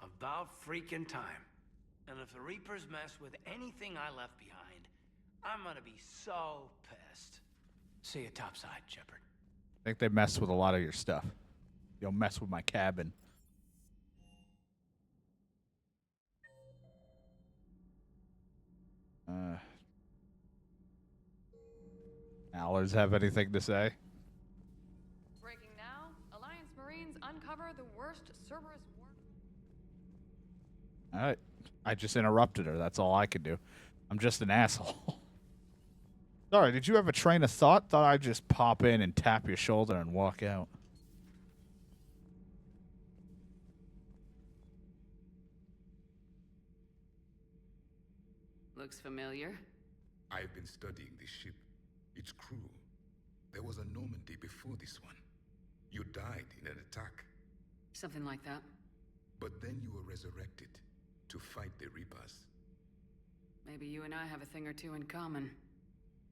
About freaking time. And if the Reapers mess with anything I left behind, I'm gonna be so pissed. See you topside, Shepard. I think they mess with a lot of your stuff. You'll mess with my cabin. Allers have anything to say? Breaking now, Alliance Marines uncover the worst Cerberus war. All right. I just interrupted her. That's all I could do. I'm just an asshole. Sorry, did you have a train of thought? Thought I'd just pop in and tap your shoulder and walk out. Looks familiar. I've been studying this ship. It's crew. There was a Normandy before this one. You died in an attack. Something like that. But then you were resurrected to fight the Reapers. Maybe you and I have a thing or two in common.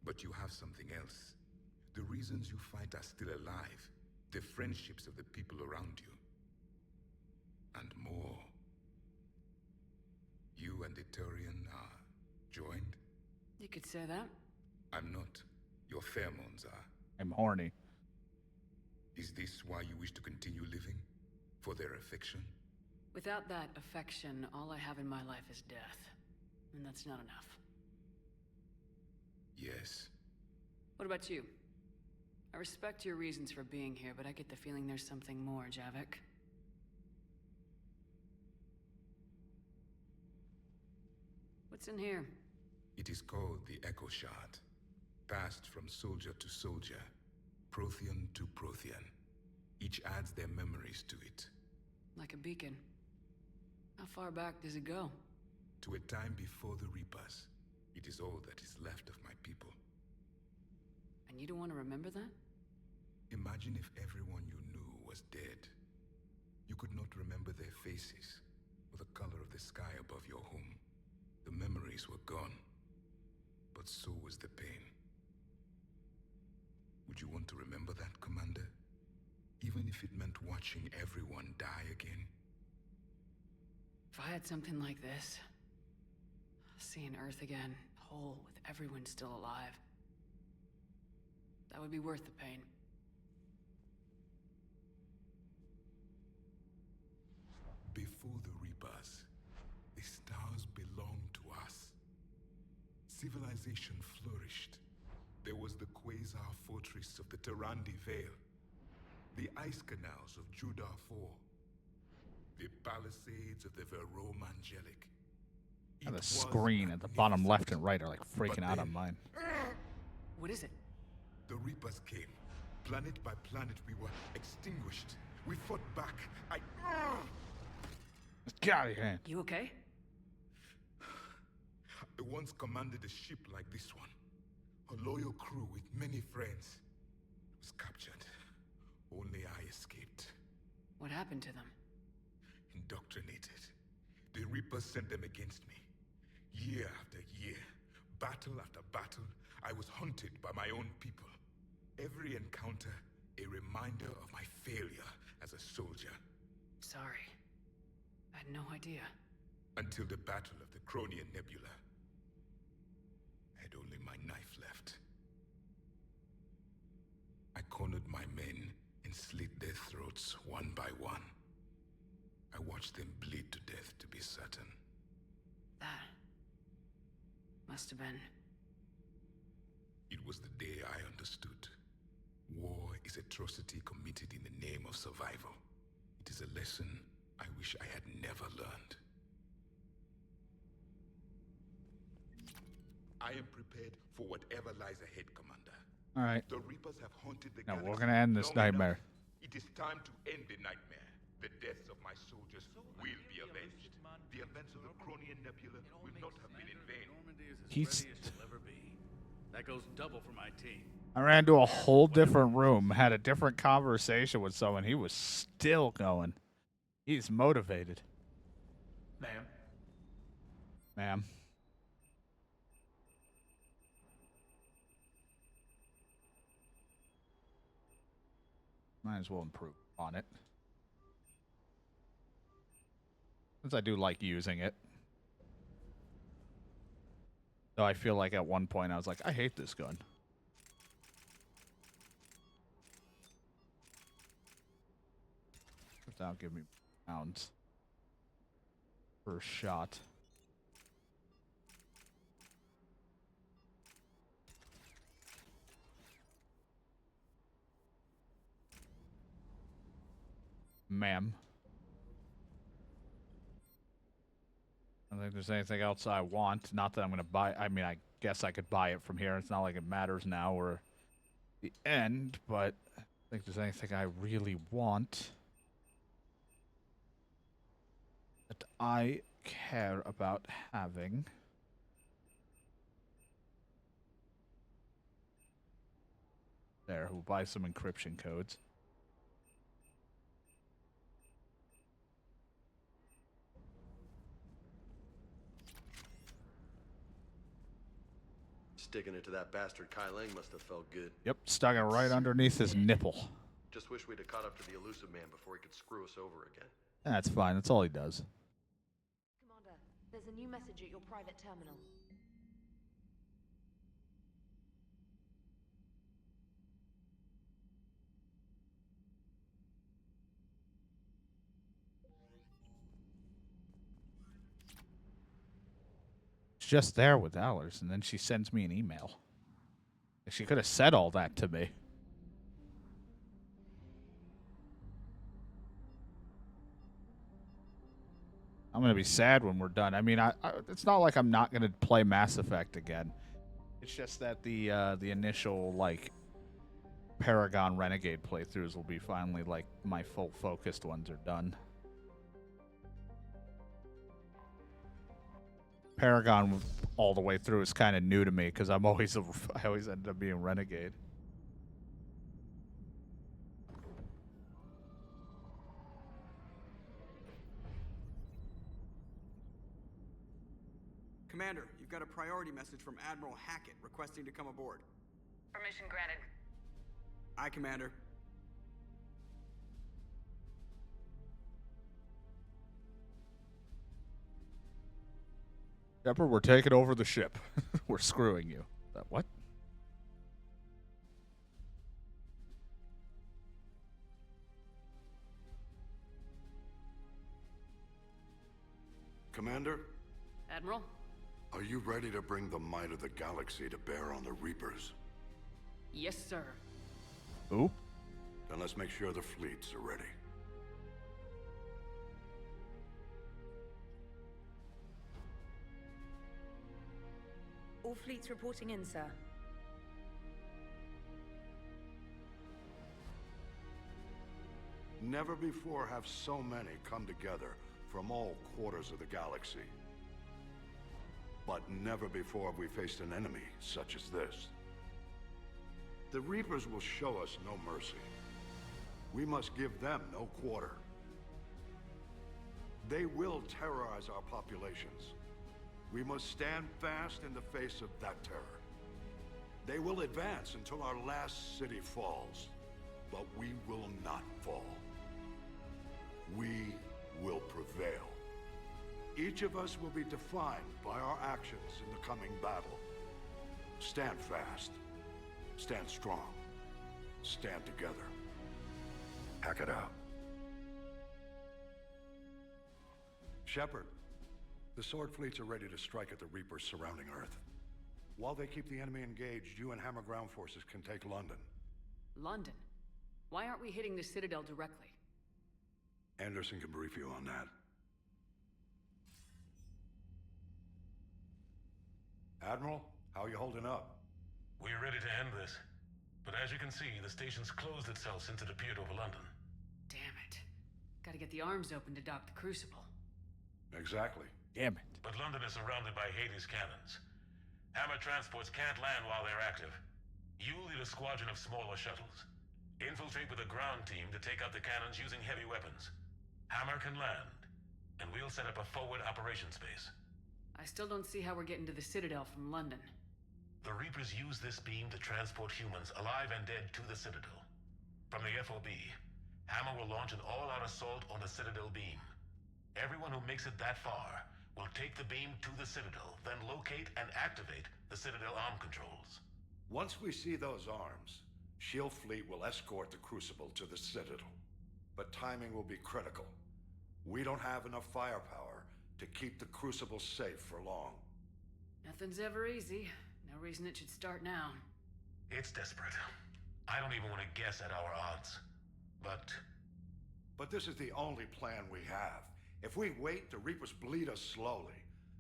But you have something else. The reasons you fight are still alive. The friendships of the people around you. And more. You and the Turian are joined? You could say that. I'm not. Your pheromones are. I'm horny. Is this why you wish to continue living? For their affection? Without that affection, all I have in my life is death. And that's not enough. Yes. What about you? I respect your reasons for being here, but I get the feeling there's something more, Javik. What's in here? It is called the Echo Shard. Passed from soldier to soldier, Prothean to Prothean. Each adds their memories to it. Like a beacon. How far back does it go? To a time before the Reapers. It is all that is left of my people. And you don't want to remember that? Imagine if everyone you knew was dead. You could not remember their faces, or the color of the sky above your home. The memories were gone. But so was the pain. Would you want to remember that, Commander? Even if it meant watching everyone die again? If I had something like this, seeing Earth again, whole, with everyone still alive, that would be worth the pain. Before the Reapers, the stars belonged to us. Civilization flourished. There was the Quasar fortress of the Tarandi Vale, the ice canals of Judar IV, the palisades of the Verome Angelic. And the screen at the bottom left and right are like freaking out on mine. What is it? The Reapers came, Planet by planet, we were extinguished. We fought back. Get out of here. You okay? I once commanded a ship like this one. A loyal crew with many friends. Was captured. Only I escaped. What happened to them? Indoctrinated. The Reapers sent them against me. Year after year, battle after battle, I was hunted by my own people. Every encounter, a reminder of my failure as a soldier. Sorry. I had no idea. Until the Battle of the Cronian Nebula. I had only my knife left. I cornered my men and slit their throats one by one. I watched them bleed to death to be certain. That must have been... It was the day I understood. War is atrocity committed in the name of survival. It is a lesson I wish I had never learned. I am prepared for whatever lies ahead, Commander. All right. The Reapers have haunted the Now galaxy we're gonna end this long nightmare. enough. It is time to end the nightmare. The deaths of my soldiers will be avenged. The events of the Cronian Nebula will not have been in vain. He's... That goes double for my team. I ran into a whole different room, had a different conversation with someone. He was still going. He's motivated. Ma'am. Ma'am. Might as well improve on it. Since I do like using it. Though I feel like at one point I was like, I hate this gun. That'll give me pounds per shot. Ma'am. I don't think there's anything else I want. Not that I'm going to buy. I mean, I guess I could buy it from here. It's not like it matters now or the end, but I don't think there's anything I really want that I care about having. There, we'll buy some encryption codes. Sticking it to that bastard Kai Lang must have felt good. Yep, stuck it right underneath his nipple. Just wish we'd have caught up to the elusive man before he could screw us over again. That's fine, that's all he does. Commander, there's a new message at your private terminal. Just there with Allers, and then she sends me an email. She could have said all that to me. I'm gonna be sad when we're done. I mean, it's not like I'm not gonna play Mass Effect again. It's just that the initial like Paragon Renegade playthroughs will be finally like my full focused ones are done. Paragon all the way through is kind of new to me because I always end up being Renegade. Commander, you've got a priority message from Admiral Hackett requesting to come aboard. Permission granted. Aye, Commander. Shepard, we're taking over the ship. We're screwing you. What? Commander? Admiral? Are you ready to bring the might of the galaxy to bear on the Reapers? Yes, sir. Who? Then let's make sure the fleets are ready. All fleets reporting in, sir. Never before have so many come together from all quarters of the galaxy. But never before have we faced an enemy such as this. The Reapers will show us no mercy. We must give them no quarter. They will terrorize our populations. We must stand fast in the face of that terror. They will advance until our last city falls, but we will not fall. We will prevail. Each of us will be defined by our actions in the coming battle. Stand fast. Stand strong. Stand together. Hack it out. Shepard, the Sword fleets are ready to strike at the Reapers surrounding Earth. While they keep the enemy engaged, you and Hammer ground forces can take London. London? Why aren't we hitting the Citadel directly? Anderson can brief you on that. Admiral, how are you holding up? We're ready to end this. But as you can see, the station's closed itself since it appeared over London. Damn it. Gotta get the arms open to dock the Crucible. Exactly. Damn it. But London is surrounded by Hades cannons. Hammer transports can't land while they're active. You'll lead a squadron of smaller shuttles. Infiltrate with a ground team to take out the cannons using heavy weapons. Hammer can land, and we'll set up a forward operations base. I still don't see how we're getting to the Citadel from London. The Reapers use this beam to transport humans, alive and dead, to the Citadel. From the FOB, Hammer will launch an all-out assault on the Citadel beam. Everyone who makes it that far will take the beam to the Citadel, then locate and activate the Citadel arm controls. Once we see those arms, SHIELD fleet will escort the Crucible to the Citadel. But timing will be critical. We don't have enough firepower to keep the Crucible safe for long. Nothing's ever easy. No reason it should start now. It's desperate. I don't even want to guess at our odds. But this is the only plan we have. If we wait, the Reapers bleed us slowly.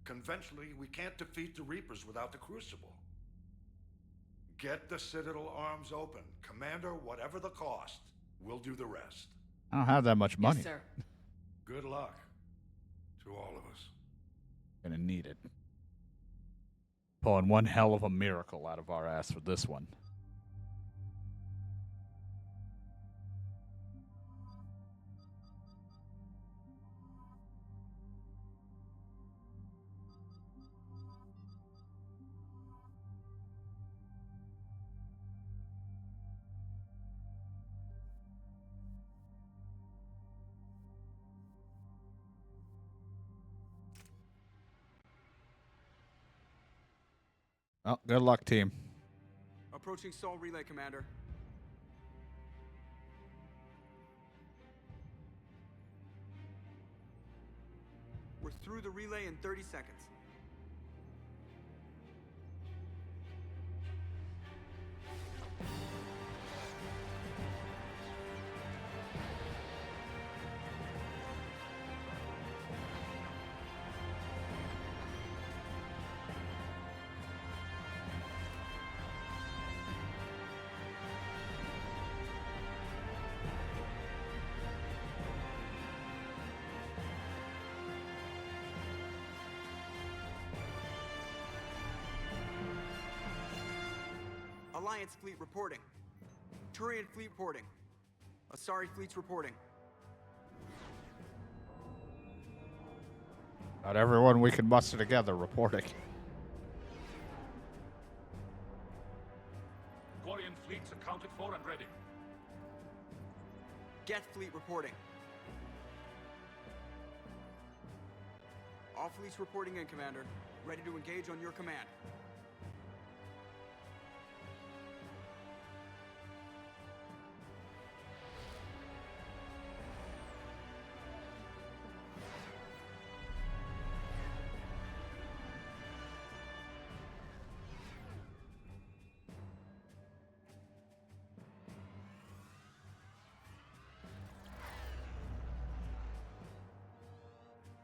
Conventionally, we can't defeat the Reapers without the Crucible. Get the Citadel arms open. Commander, whatever the cost, we'll do the rest. I don't have that much money. Yes, sir. Good luck to all of us. Gonna need it. Pulling one hell of a miracle out of our ass for this one. Well, good luck, team. Approaching Sol Relay, Commander. We're through the relay in 30 seconds. Alliance fleet reporting. Turian fleet reporting. Asari fleet's reporting. Not everyone we can muster together reporting. Quarian fleets accounted for and ready. Geth fleet reporting. All fleets reporting in, Commander. Ready to engage on your command.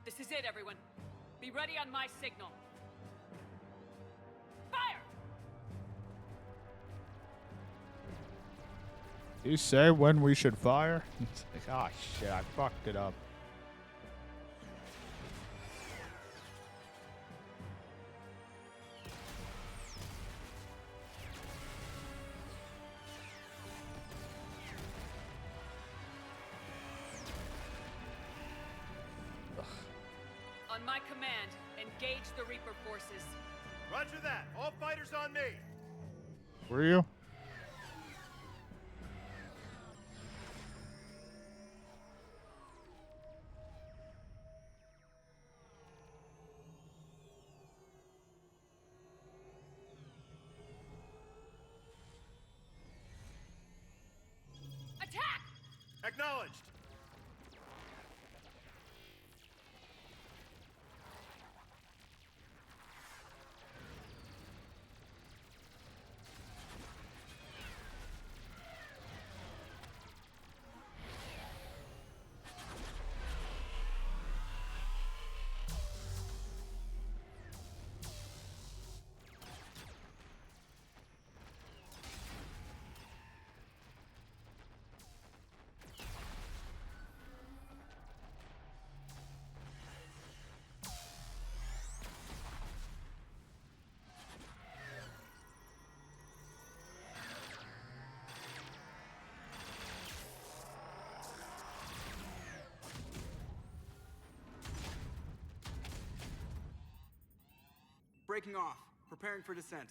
This is it, everyone. Be ready on my signal. Fire! You say when we should fire? It's like, oh shit, I fucked it up. On my command, engage the Reaper forces. Roger that. All fighters on me. Were you? Attack! Acknowledged. Breaking off. Preparing for descent.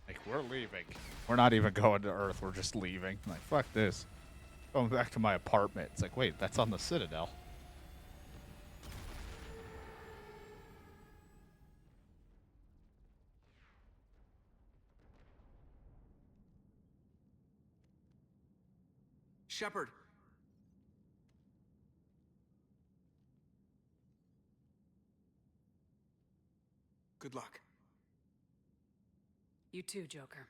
Like, we're leaving. We're not even going to Earth. We're just leaving. Like, fuck this. Going back to my apartment. It's like, wait, that's on the Citadel. Shepard. Good luck. You too, Joker.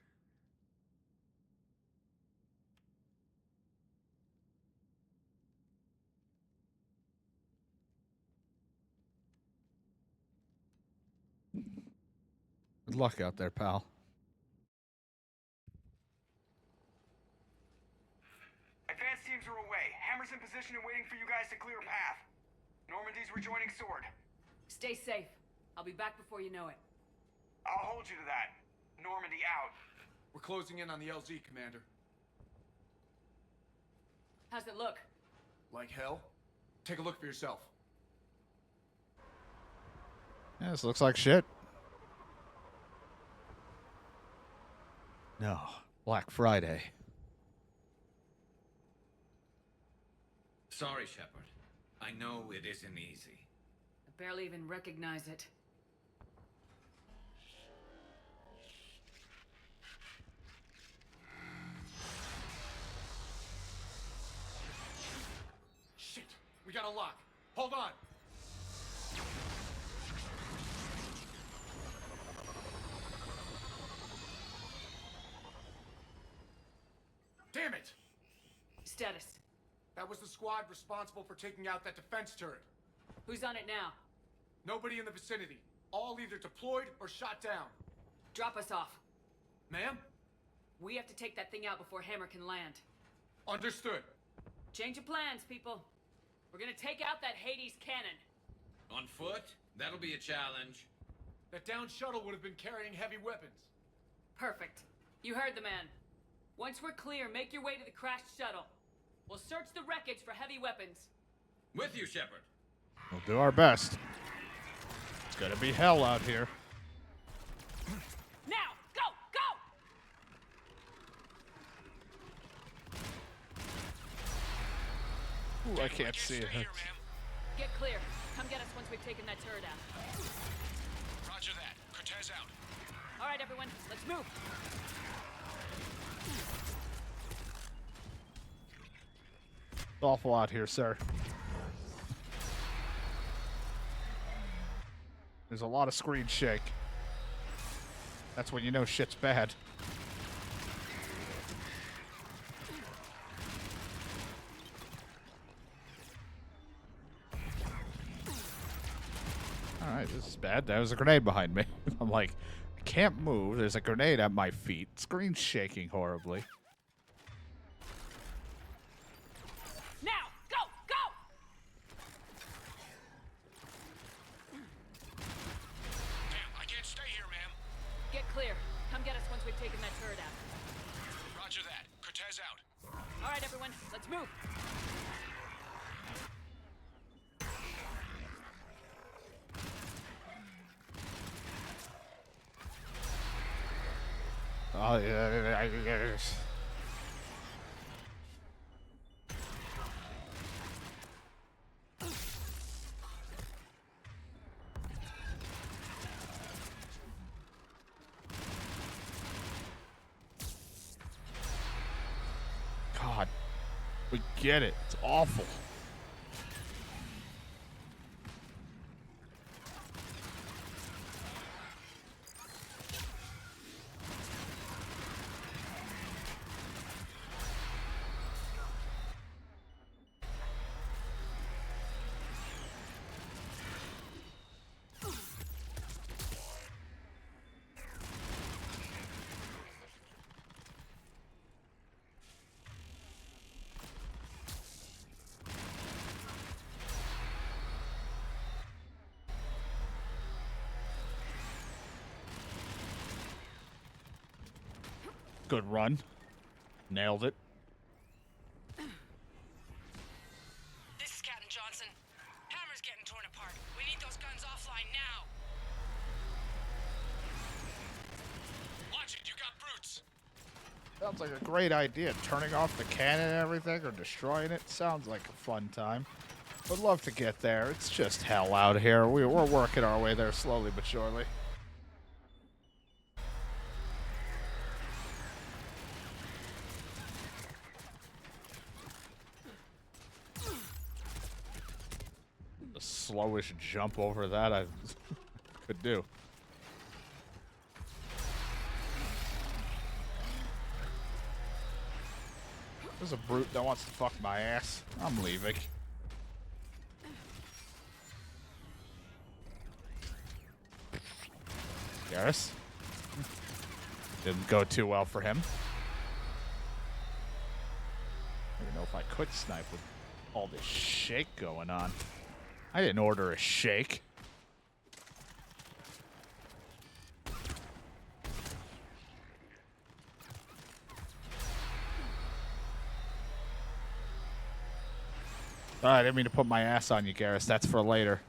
Good luck out there, pal. Advanced teams are away. Hammer's in position and waiting for you guys to clear a path. Normandy's rejoining Sword. Stay safe. I'll be back before you know it. I'll hold you to that. Normandy out. We're closing in on the LZ, Commander. How's it look? Like hell? Take a look for yourself. Yeah, this looks like shit. No. Black Friday. Sorry, Shepard. I know it isn't easy. I barely even recognize it. Shit! We got a lock. Hold on! Damn it! Status. That was the squad responsible for taking out that defense turret. Who's on it now? Nobody in the vicinity. All either deployed or shot down. Drop us off. Ma'am? We have to take that thing out before Hammer can land. Understood. Change of plans, people. We're gonna take out that Hades cannon. On foot? That'll be a challenge. That downed shuttle would have been carrying heavy weapons. Perfect. You heard the man. Once we're clear, make your way to the crashed shuttle. We'll search the wreckage for heavy weapons. With you, Shepard. We'll do our best. It's gonna be hell out here. Now! Go! Go! Ooh, I can't see it. Get clear. Come get us once we've taken that turret out. Roger that. Cortez out. All right, everyone. Let's move. It's awful out here, sir. There's a lot of screen shake. That's when you know shit's bad. Alright, this is bad. There was a grenade behind me. I'm like, I can't move. There's a grenade at my feet. Screen's shaking horribly. Now! Go! Go! Damn, I can't stay here, ma'am. Get clear. Come get us once we've taken that turret out. Roger that. Cortez out. All right, everyone. Let's move. Oh, yeah. God, we get it. It's awful. Good run. Nailed it. This is Captain Johnson. Hammer's getting torn apart. We need those guns offline now. Watch it, you got brutes. Sounds like a great idea. Turning off the cannon and everything or destroying it sounds like a fun time. Would love to get there. It's just hell out here. We're working our way there slowly but surely. The slowest jump over that I could do. There's a brute that wants to fuck my ass. I'm leaving. Garrus. Didn't go too well for him. I don't know if I could snipe with all this shake going on. I didn't order a shake. I didn't mean to put my ass on you, Garrus. That's for later.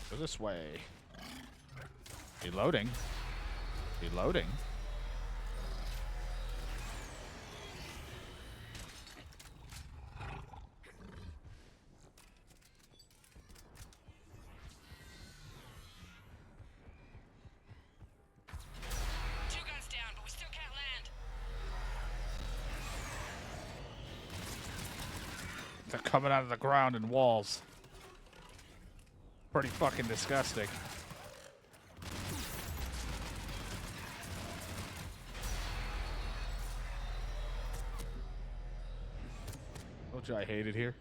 Go this way. Reloading. Reloading. Two guns down, but we still can't land. They're coming out of the ground in walls. Pretty fucking disgusting. Told you I hate it here.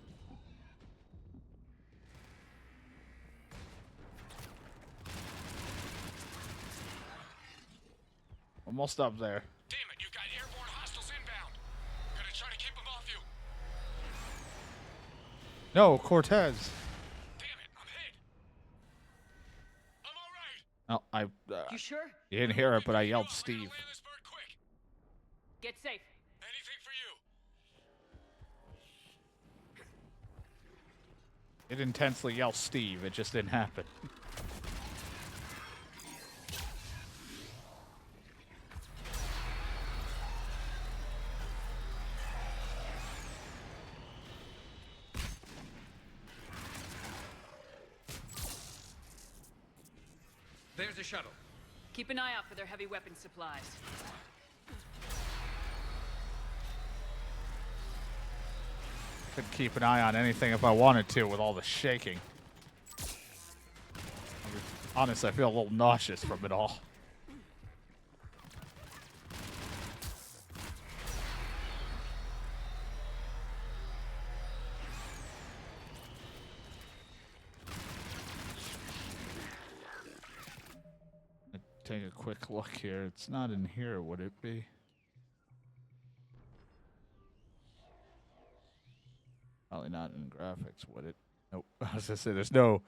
Almost up there. Damn it, you got airborne hostiles inbound. Gonna try to keep them off you. No, Cortez. Damn it, I'm hit. I'm Oh, You sure? You didn't hear it, but I yelled Steve. Get safe. Anything for you. It intensely yelled Steve. It just didn't happen. There's a shuttle. Keep an eye out for their heavy weapon supplies. Could keep an eye on anything if I wanted to with all the shaking. Honestly, I feel a little nauseous from it all. Take a quick look here. It's not in here, would it be? Probably not in graphics, would it? Nope. I was gonna say there's no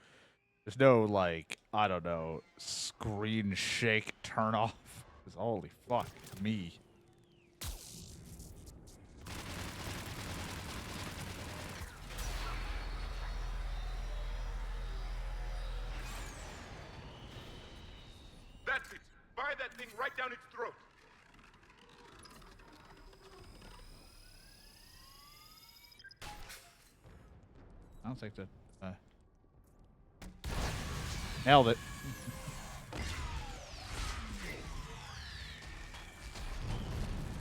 like, I don't know, screen shake turn off. 'Cause holy fuck me. That's it. Fire that thing right down its throat. I don't think that. Nailed it.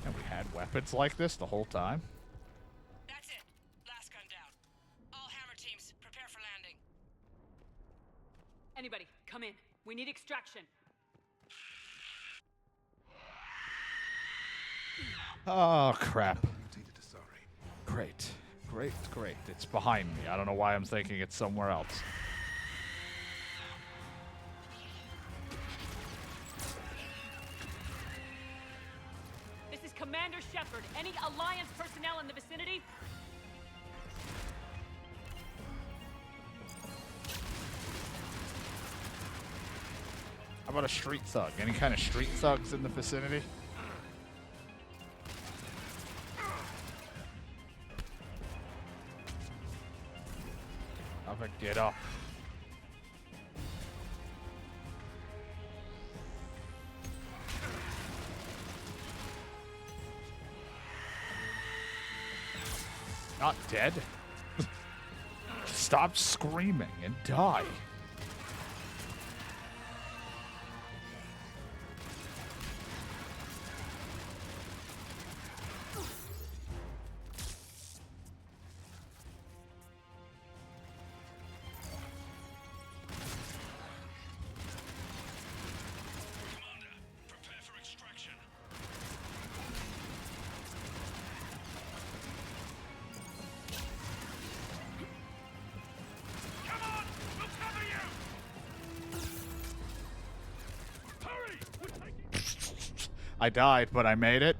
And we had weapons like this the whole time. That's it. Last gun down. All hammer teams, prepare for landing. Anybody, come in. We need extraction. Oh, crap. Great. Great, great. It's behind me. I don't know why I'm thinking it's somewhere else. This is Commander Shepard. Any Alliance personnel in the vicinity? How about a street thug? Any kind of street thugs in the vicinity? Get up. Not dead? Stop screaming and die. I died, but I made it.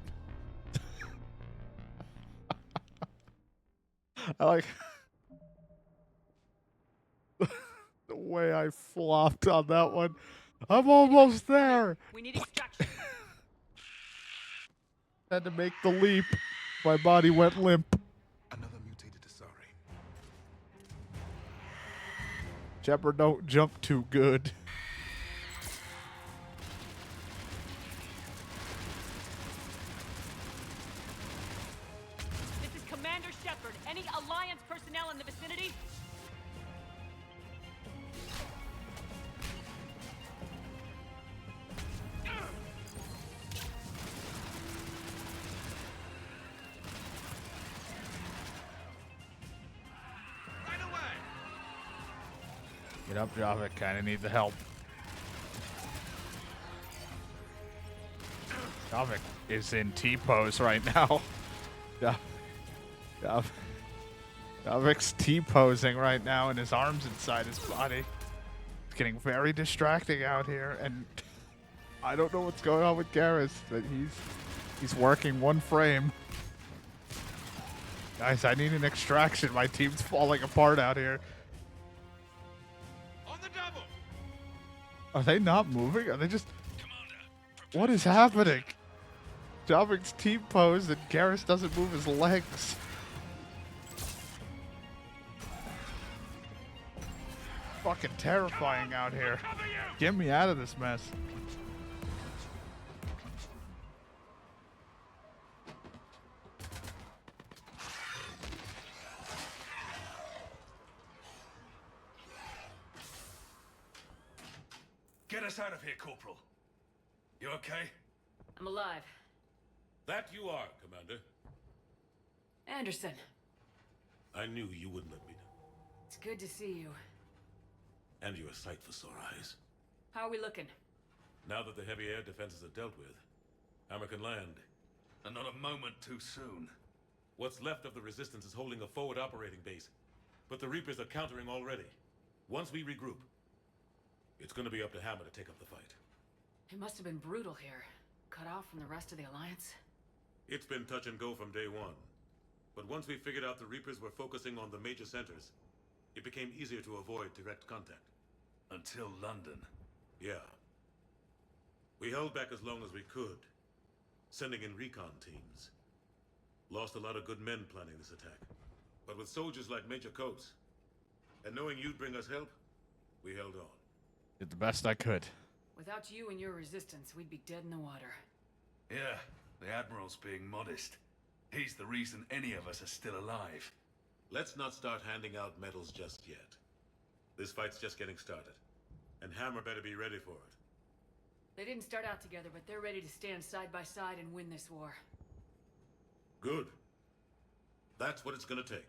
I like the way I flopped on that one. I'm almost there. We need extraction. Had to make the leap. My body went limp. Another mutated Asari. Shepard, don't jump too good. This is Commander Shepard. Any Alliance personnel in the vicinity? Get up, Javik. Kinda need the help. Javik is in T-pose right now. Javik's T-posing right now, and his arms inside his body. It's getting very distracting out here, and I don't know what's going on with Garrus, but he's working one frame. Guys, I need an extraction. My team's falling apart out here. Are they not moving? Are they just... What is happening? Javik's T-posed and Garrus doesn't move his legs. Fucking terrifying out here. Get me out of this mess. Get us out of here, Corporal. You okay? I'm alive. That you are, Commander. Anderson. I knew you wouldn't let me down. It's good to see you. And you're a sight for sore eyes. How are we looking? Now that the heavy air defenses are dealt with, Hammer can land. And not a moment too soon. What's left of the Resistance is holding a forward operating base, but the Reapers are countering already. Once we regroup, it's gonna be up to Hammer to take up the fight. It must have been brutal here. Cut off from the rest of the Alliance. It's been touch and go from day one. But once we figured out the Reapers were focusing on the major centers, it became easier to avoid direct contact. Until London. Yeah. We held back as long as we could, sending in recon teams. Lost a lot of good men planning this attack. But with soldiers like Major Coates, and knowing you'd bring us help, we held on. Did the best I could. Without you and your resistance, we'd be dead in the water. Yeah, the Admiral's being modest. He's the reason any of us are still alive. Let's not start handing out medals just yet. This fight's just getting started, and Hammer better be ready for it. They didn't start out together, but they're ready to stand side by side and win this war. Good. That's what it's gonna take.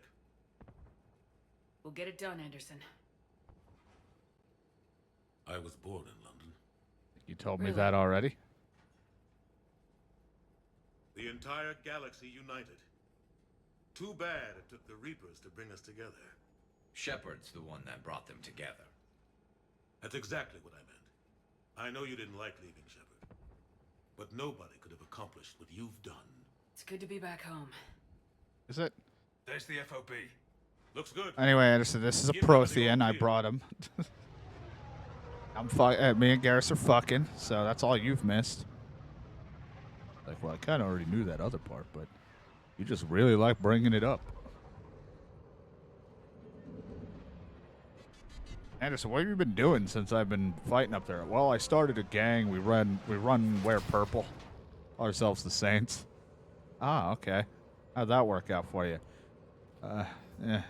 We'll get it done, Anderson. I was born in London. You told me that already. The entire galaxy united. Too bad it took the Reapers to bring us together. Shepard's the one that brought them together. That's exactly what I meant. I know you didn't like leaving, Shepard. But nobody could have accomplished what you've done. It's good to be back home. Is it? There's the FOB. Looks good. Anyway, Anderson, this is a Prothean. I brought him. Me and Garrus are fucking, so that's all you've missed. Like, well, I kind of already knew that other part, but you just really like bringing it up. Anderson, what have you been doing since I've been fighting up there? Well, I started a gang. We run and wear purple. Call ourselves the Saints. Ah, okay. How'd that work out for you? Yeah.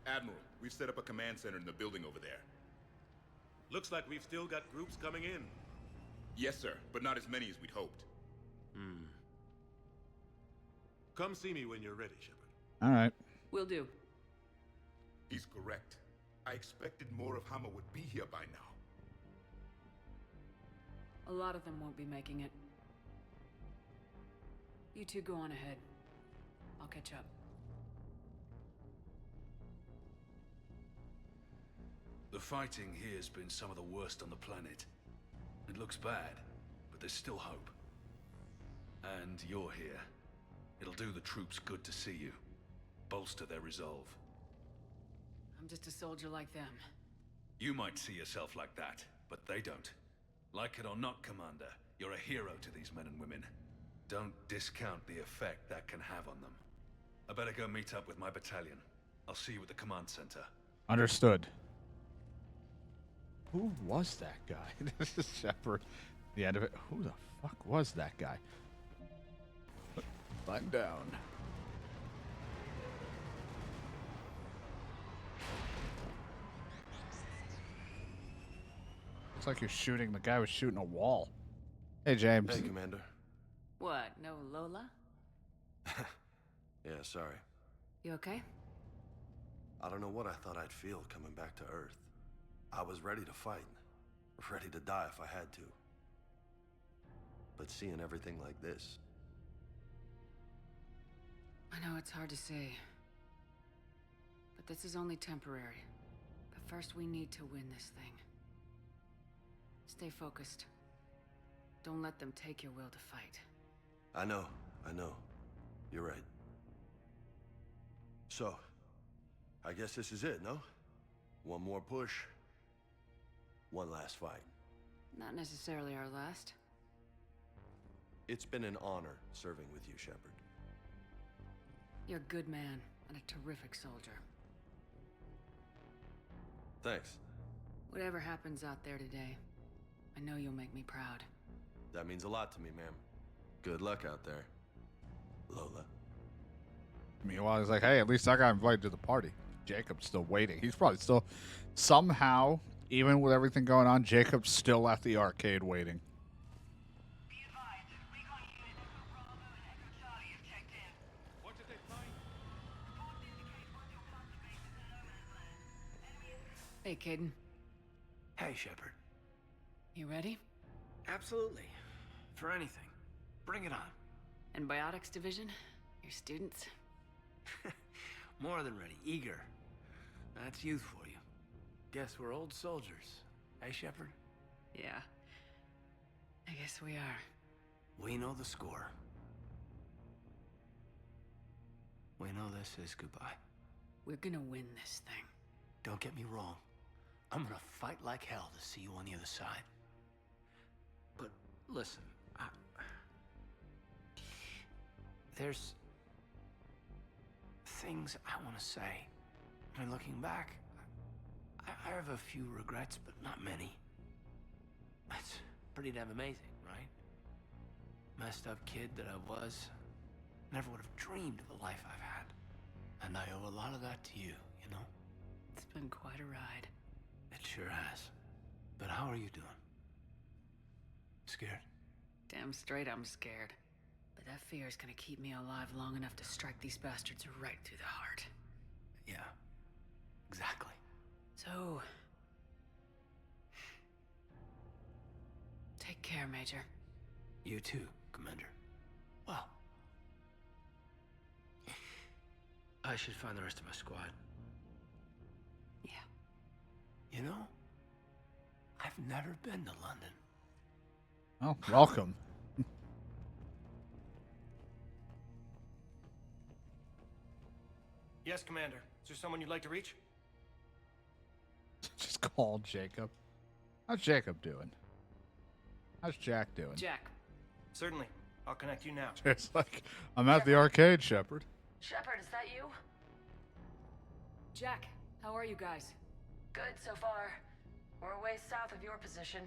Admiral, we've set up a command center in the building over there. Looks like we've still got groups coming in. Yes, sir, but not as many as we'd hoped. Come see me when you're ready, Shepard. All right. Will do. He's correct. I expected more of Hammer would be here by now. A lot of them won't be making it. You two go on ahead. I'll catch up. The fighting here's been some of the worst on the planet. It looks bad, but there's still hope. And you're here. It'll do the troops good to see you. Bolster their resolve. I'm just a soldier like them. You might see yourself like that, but they don't. Like it or not, Commander, you're a hero to these men and women. Don't discount the effect that can have on them. I better go meet up with my battalion. I'll see you at the command center. Understood. Who was that guy? This is Shepard. The end of it. Who the fuck was that guy? Button down. Looks like you're shooting. The guy was shooting a wall. Hey, James. Hey, Commander. What, no Lola? Yeah, sorry. You okay? I don't know what I thought I'd feel coming back to Earth. I was ready to fight. Ready to die if I had to. But seeing everything like this... I know it's hard to say. But this is only temporary. But first we need to win this thing. Stay focused. Don't let them take your will to fight. I know. You're right. So, I guess this is it, no? One more push. One last fight. Not necessarily our last. It's been an honor serving with you, Shepard. You're a good man and a terrific soldier. Thanks. Whatever happens out there today, I know you'll make me proud. That means a lot to me, ma'am. Good luck out there, Lola. Meanwhile, he's like, hey, at least I got invited to the party. Jacob's still waiting. He's probably still, somehow, even with everything going on, Jacob's still at the arcade waiting. Hey, Caden. Hey, Shepard. You ready? Absolutely. For anything. Bring it on. Antibiotics division? Your students? More than ready. Eager. That's youth for you. Guess we're old soldiers. Hey, Shepard? Yeah. I guess we are. We know the score. We know this is goodbye. We're gonna win this thing. Don't get me wrong. I'm gonna fight like hell to see you on the other side. But listen, there's things I want to say. I mean, looking back, I have a few regrets, but not many. That's pretty damn amazing, right? Messed up kid that I was, never would have dreamed of the life I've had. And I owe a lot of that to you, you know? It's been quite a ride. It sure has. But how are you doing? Scared? Damn straight I'm scared. But that fear is gonna keep me alive long enough to strike these bastards right through the heart. Yeah. Exactly. So... take care, Major. You too, Commander. Well... I should find the rest of my squad. Yeah. You know, I've never been to London. Oh, welcome. Yes, Commander. Is there someone you'd like to reach? Just call Jacob. How's Jacob doing? How's Jack doing? Jack. Certainly. I'll connect you now. It's like, I'm at the arcade, Shepard. Shepard, is that you? Jack, how are you guys? Good so far. We're a ways south of your position.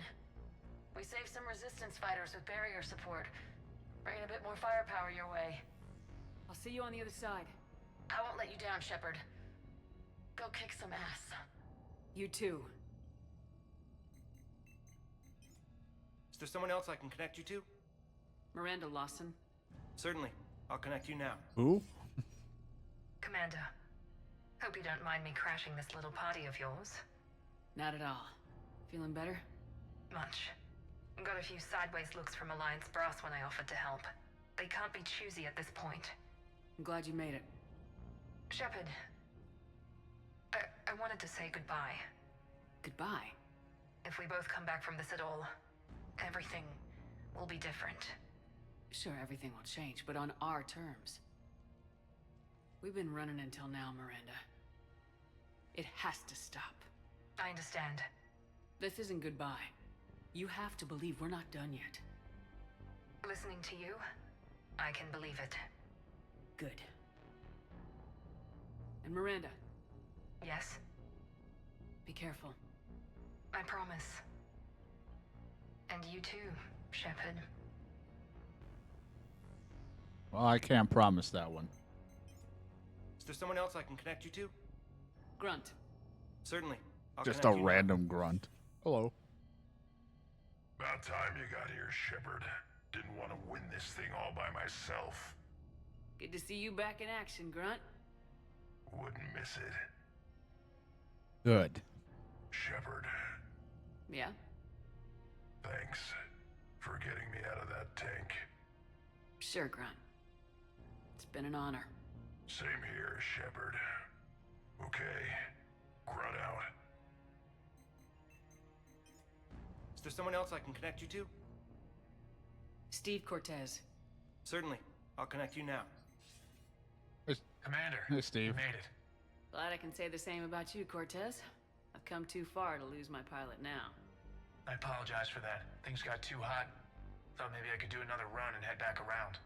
We saved some resistance fighters with barrier support. Bringing a bit more firepower your way. I'll see you on the other side. I won't let you down, Shepard. Go kick some ass. You too. Is there someone else I can connect you to? Miranda Lawson. Certainly. I'll connect you now. Who? Commander, hope you don't mind me crashing this little party of yours. Not at all. Feeling better? Much. Got a few sideways looks from Alliance brass when I offered to help. They can't be choosy at this point. I'm glad you made it. Shepard, I wanted to say goodbye. Goodbye? If we both come back from this at all, everything will be different. Sure, everything will change, but on our terms. We've been running until now, Miranda. It has to stop. I understand. This isn't goodbye. You have to believe we're not done yet. Listening to you, I can believe it. Good. And Miranda. Yes? Be careful. I promise. And you too, Shepard. Well, I can't promise that one. Is there someone else I can connect you to? Grunt. Certainly. I'll Just a connect you now. random grunt. Hello. About time you got here, Shepard. Didn't want to win this thing all by myself. Good to see you back in action, Grunt. Wouldn't miss it. Good. Shepard, Yeah? thanks for getting me out of that tank. Sure, Grunt. It's been an honor. Same here, Shepard. Okay, Grunt out. Is there someone else I can connect you to? Steve Cortez. Certainly. I'll connect you now. Commander, Hey, Steve. you made it. Glad I can say the same about you, Cortez. I've come too far to lose my pilot now. I apologize for that. Things got too hot. Thought maybe I could do another run and head back around.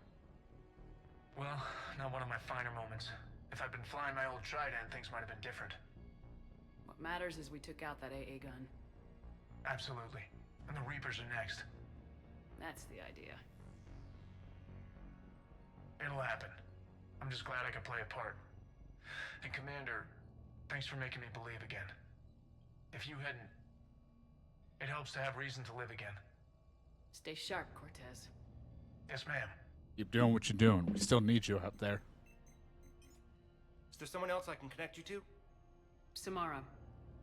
Well, not one of my finer moments. If I'd been flying my old Trident, things might have been different. What matters is we took out that AA gun. Absolutely. And the Reapers are next. That's the idea. It'll happen. I'm just glad I could play a part. And Commander, thanks for making me believe again. If you hadn't... It helps to have reason to live again. Stay sharp, Cortez. Yes, ma'am. Keep doing what you're doing. We still need you out there. Is there someone else I can connect you to? Samara.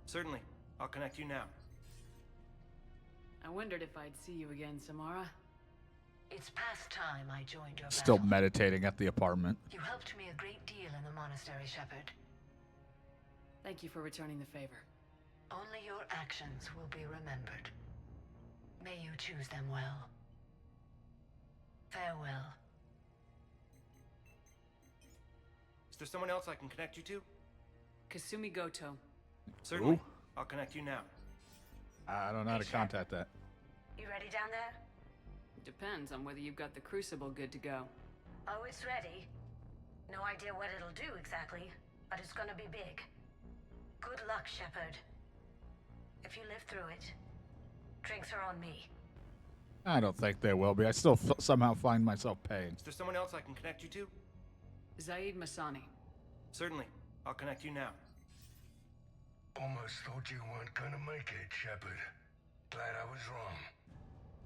Certainly. I'll connect you now. I wondered if I'd see you again, Samara. It's past time I joined your Still battle. meditating at the apartment. You helped me a great deal in the monastery, Shepard. Thank you for returning the favor. Only your actions will be remembered. May you choose them well. Farewell. Is there someone else I can connect you to? Kasumi Goto. Certainly. Ooh. I'll connect you now. I don't know how to contact that. You ready down there? Depends on whether you've got the Crucible good to go. Oh, it's ready. No idea what it'll do exactly, but it's gonna be big. Good luck, Shepard. If you live through it, drinks are on me. I don't think they will be. I still somehow find myself paying. Is there someone else I can connect you to? Zaid Masani. Certainly. I'll connect you now. Almost thought you weren't gonna make it, Shepard. Glad I was wrong.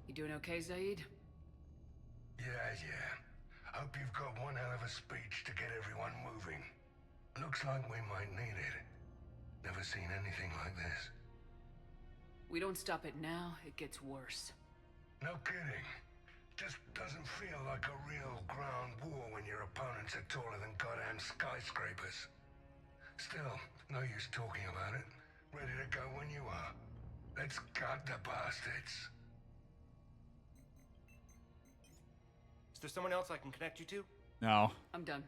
You doing okay, Zaid? Yeah. Hope you've got one hell of a speech to get everyone moving. Looks like we might need it. Never seen anything like this. We don't stop it now, it gets worse. No kidding. Just doesn't feel like a real ground war when your opponents are taller than goddamn skyscrapers. Still, no use talking about it. Ready to go when you are. Let's gut the bastards. Is there someone else I can connect you to? No. I'm done.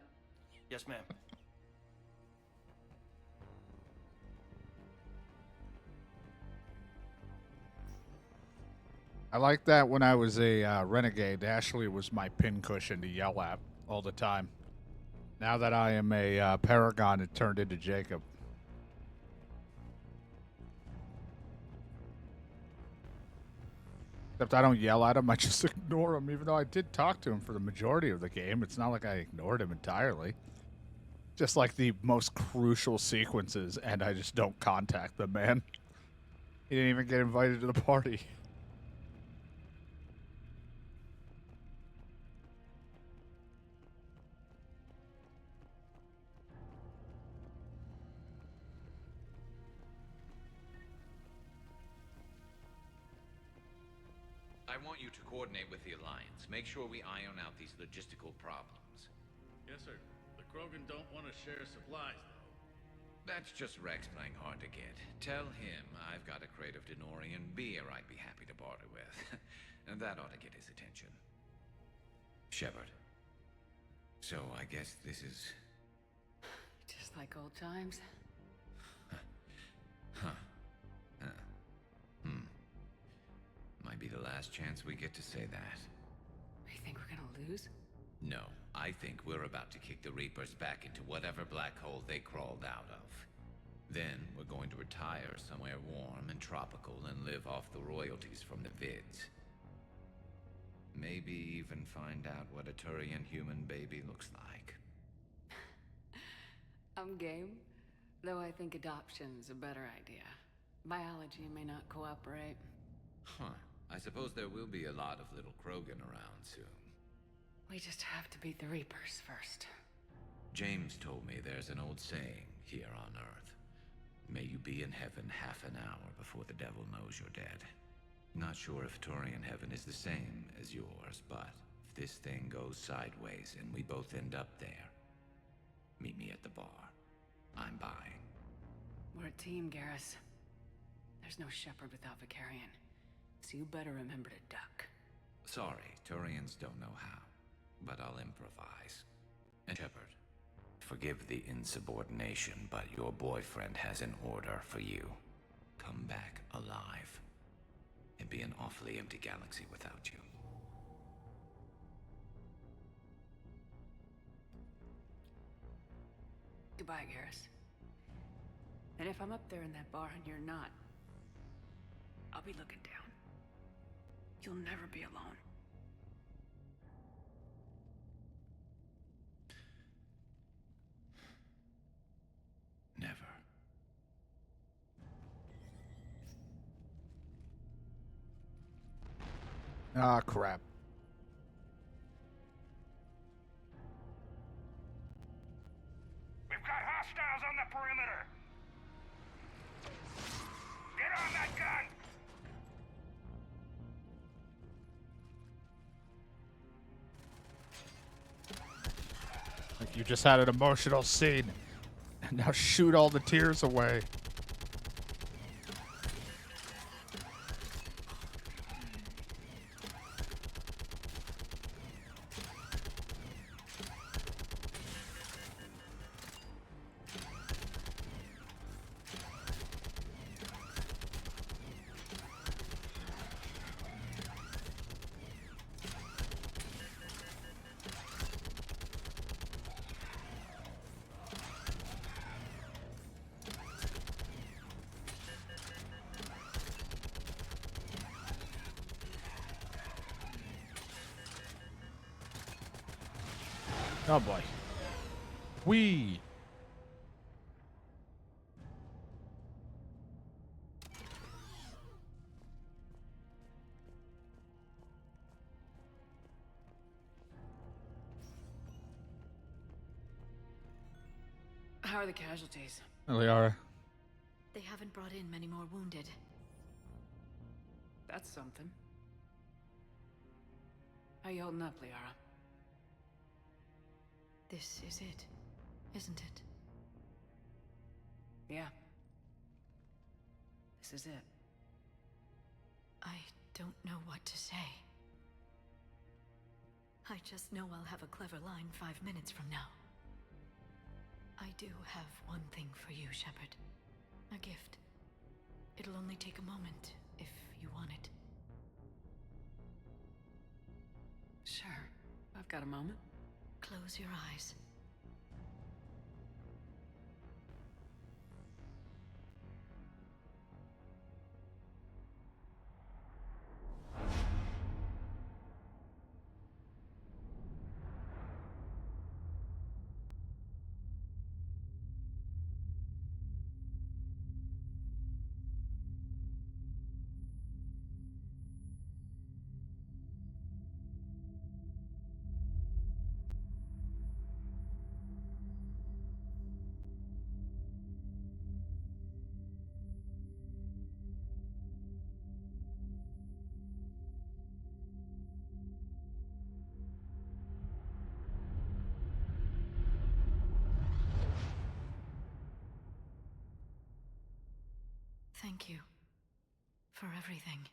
Yes, ma'am. I like that when I was a renegade, Ashley was my pincushion to yell at all the time. Now that I am a Paragon, it turned into Jacob. Except I don't yell at him, I just ignore him, even though I did talk to him for the majority of the game. It's not like I ignored him entirely. Just like the most crucial sequences, and I just don't contact the man. He didn't even get invited to the party. I want you to coordinate with the Alliance. Make sure we iron out these logistical problems. Yes, sir. The Krogan don't want to share supplies, though. That's just Rex playing hard to get. Tell him I've got a crate of Denorian beer I'd be happy to barter with. And that ought to get his attention. Shepard. So I guess this is... Just like old times. Might be the last chance we get to say that. You think we're gonna lose? No, I think we're about to kick the Reapers back into whatever black hole they crawled out of. Then we're going to retire somewhere warm and tropical and live off the royalties from the vids. Maybe even find out what a Turian human baby looks like. I'm game, though I think adoption's a better idea. Biology may not cooperate. Huh. I suppose there will be a lot of little Krogan around soon. We just have to beat the Reapers first. James told me there's an old saying here on Earth. May you be in heaven half an hour before the devil knows you're dead. Not sure if Turian heaven is the same as yours, but if this thing goes sideways and we both end up there, meet me at the bar. I'm buying. We're a team, Garrus. There's no Shepard without Vicarion, so you better remember to duck. Sorry, Turians don't know how. but I'll improvise. And Shepard, forgive the insubordination, but your boyfriend has an order for you. Come back alive. It'd be an awfully empty galaxy without you. Goodbye, Garrus. And if I'm up there in that bar and you're not, I'll be looking down. You'll never be alone. Never. Ah, crap. We've got hostiles on the perimeter. Get on that gun! Like you just had an emotional scene. And now shoot all the tears away. Oh boy. Wee. How are the casualties? Liara. They haven't brought in many more wounded. That's something. How you holding up, Liara? This is it, isn't it? Yeah. This is it. I don't know what to say. I just know I'll have a clever line 5 minutes from now. I do have one thing for you, Shepard. A gift. It'll only take a moment, if you want it. Sure. I've got a moment. Close your eyes. Thank you for everything.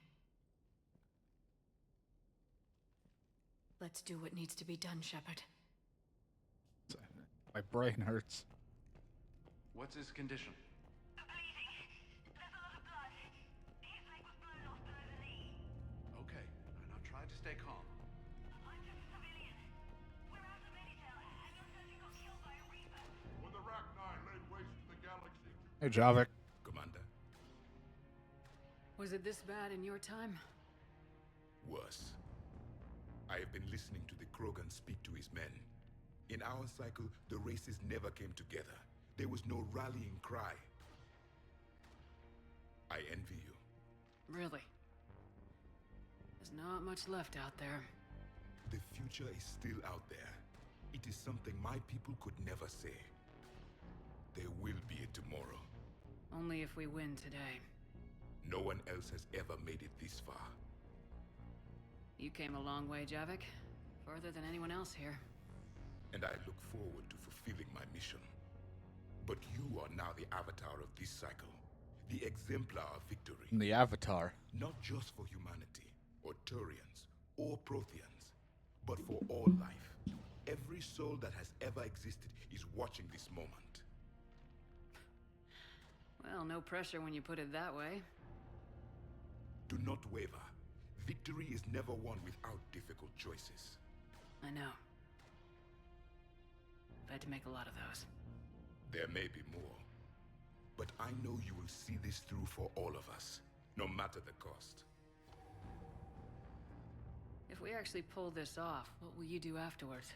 Let's do what needs to be done, Shepard. My brain hurts. What's his condition? Okay, now try to stay calm. When the Rachni laid waste to the galaxy... Hey, Javik. Commander. Was it this bad in your time? Worse. I have been listening to the Krogan speak to his men. In our cycle, the races never came together. There was no rallying cry. I envy you. Really? There's not much left out there. The future is still out there. It is something my people could never say. There will be a tomorrow. Only if we win today. No one else has ever made it this far. You came a long way, Javik. Further than anyone else here. And I look forward to fulfilling my mission. But you are now the avatar of this cycle. The exemplar of victory. The Avatar. Not just for humanity, or Turians, or Protheans, but for all life. Every soul that has ever existed is watching this moment. Well, no pressure when you put it that way. Do not waver. Victory is never won without difficult choices. I know. I've had to make a lot of those. There may be more, but I know you will see this through for all of us, no matter the cost. If we actually pull this off, what will you do afterwards?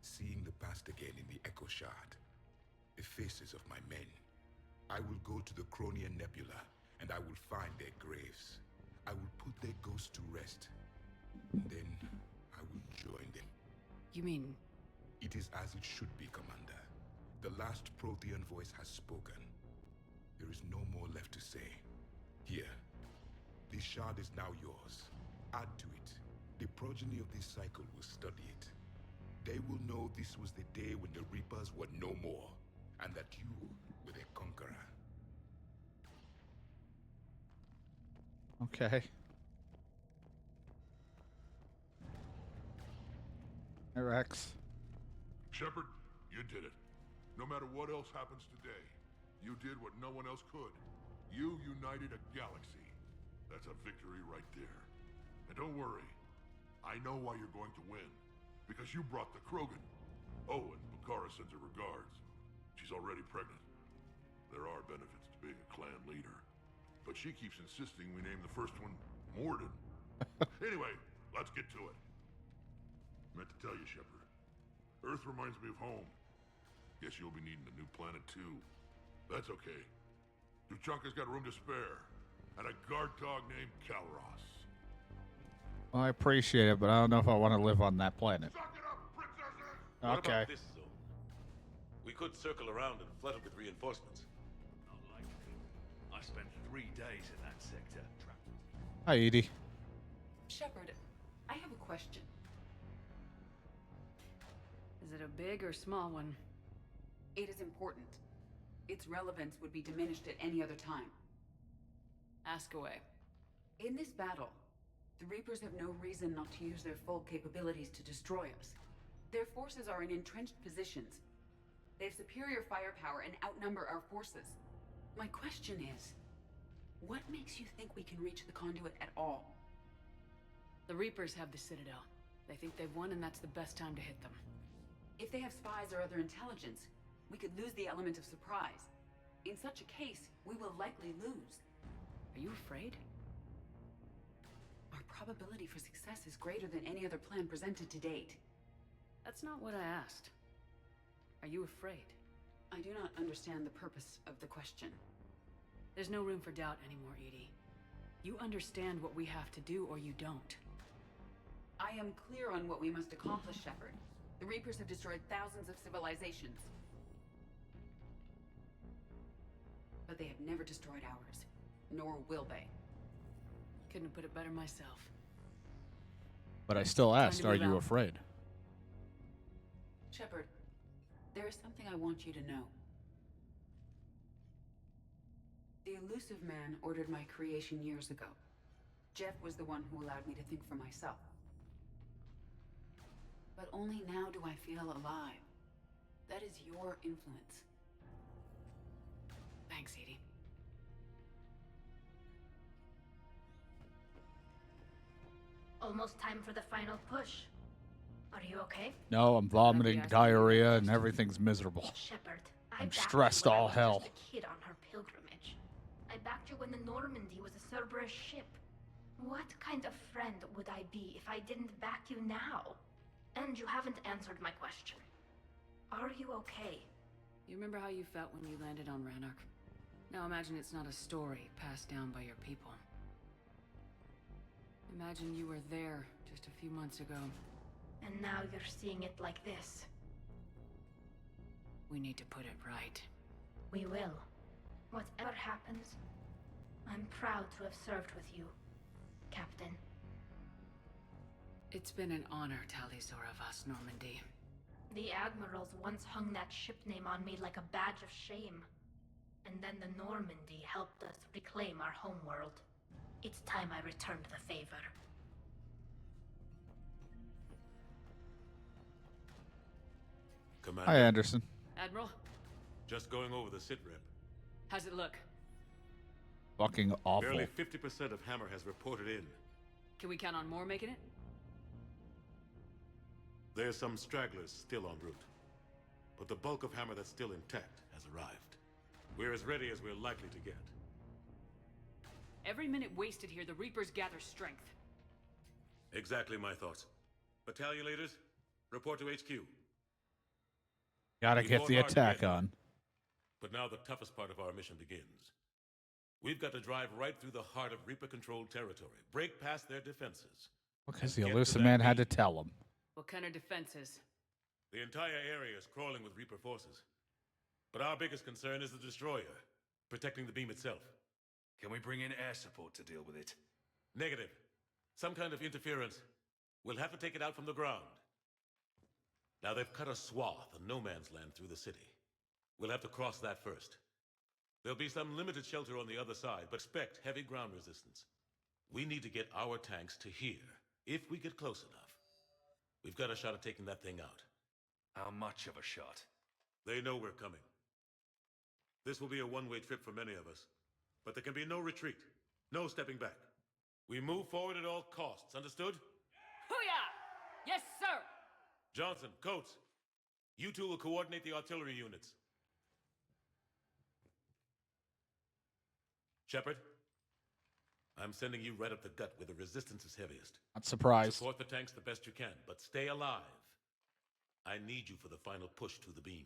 Seeing the past again in the Echo Shard, the faces of my men, I will go to the Cronian Nebula, and I will find their graves. I will put their ghosts to rest. And then I will join them. You mean... It is as it should be, Commander. The last Prothean voice has spoken. There is no more left to say. Here, this shard is now yours. Add to it. The progeny of this cycle will study it. They will know this was the day when the Reapers were no more, and that you were their conqueror. Okay. Hey, Rex. Shepard, you did it. No matter what else happens today, you did what no one else could. You united a galaxy. That's a victory right there. And don't worry, I know why you're going to win. Because you brought the Krogan. Oh, and Bakara sends her regards. She's already pregnant. There are benefits to being a clan leader. But she keeps insisting we name the first one Morden. Anyway, let's get to it. Meant to tell you, Shepard. Earth reminds me of home. Guess you'll be needing a new planet too. That's okay. Tuchanka's got room to spare. And a guard dog named Kalros. Well, I appreciate it, but I don't know if I want to live on that planet. What Okay. about this zone? We could circle around and flood it with reinforcements. Not likely. I spent 3 days in that sector. Hi, Edie. Shepard, I have a question. Is it a big or small one? It is important. Its relevance would be diminished at any other time. Ask away. In this battle, the Reapers have no reason not to use their full capabilities to destroy us. Their forces are in entrenched positions. They have superior firepower and outnumber our forces. My question is, what makes you think we can reach the conduit at all? The Reapers have the Citadel. They think they've won, and that's the best time to hit them. If they have spies or other intelligence, we could lose the element of surprise. In such a case, we will likely lose. Are you afraid? Our probability for success is greater than any other plan presented to date. That's not what I asked. Are you afraid? I do not understand the purpose of the question. There's no room for doubt anymore, Edie. You understand what we have to do, or you don't. I am clear on what we must accomplish, Shepard. The Reapers have destroyed thousands of civilizations. But they have never destroyed ours. Nor will they. Couldn't have put it better myself. But I still asked, to are move you out. afraid? Shepard, there is something I want you to know. The Elusive Man ordered my creation years ago. Jeff was the one who allowed me to think for myself. But only now do I feel alive. That is your influence. Thanks, Edie. Almost time for the final push. Are you okay? No, I'm vomiting, diarrhea, and everything's miserable. Shepard, I'm backed you stressed when I all was hell. just a kid on her pilgrimage. I backed you when the Normandy was a Cerberus ship. What kind of friend would I be if I didn't back you now? And you haven't answered my question. Are you okay? You remember how you felt when you landed on Ranark? Now imagine it's not a story passed down by your people. Imagine you were there just a few months ago. And now you're seeing it like this. We need to put it right. We will. Whatever happens, I'm proud to have served with you, Captain. It's been an honor, Talisor of us, Normandy. The Admirals once hung that ship name on me like a badge of shame. And then the Normandy helped us reclaim our homeworld. It's time I returned the favor. Commander. Hi, Anderson. Admiral, Just going over the sit rep. how's it look? Fucking awful. Barely 50% of Hammer has reported in. Can we count on more making it? There's some stragglers still en route. But the bulk of Hammer that's still intact has arrived. We're as ready as we're likely to get. Every minute wasted here, the Reapers gather strength. Exactly my thoughts. Battalion leaders, report to HQ. Gotta We get fought the hard to attack get here. on. But now the toughest part of our mission begins. We've got to drive right through the heart of Reaper-controlled territory, break past their defenses. Because and the get to elusive that man had to beam. tell him. What kind of defenses? The entire area is crawling with Reaper forces. But our biggest concern is the destroyer, protecting the beam itself. Can we bring in air support to deal with it? Negative. Some kind of interference. We'll have to take it out from the ground. Now they've cut a swath of no man's land through the city. We'll have to cross that first. There'll be some limited shelter on the other side, but expect heavy ground resistance. We need to get our tanks to here, if we get close enough. We've got a shot at taking that thing out. How much of a shot? They know we're coming. This will be a one-way trip for many of us. But there can be no retreat, no stepping back. We move forward at all costs, understood? Hoo-yah! Yes, sir! Johnson, Coates, you two will coordinate the artillery units. Shepard, I'm sending you right up the gut where the resistance is heaviest. Not surprised. Support the tanks the best you can, but stay alive. I need you for the final push to the beam.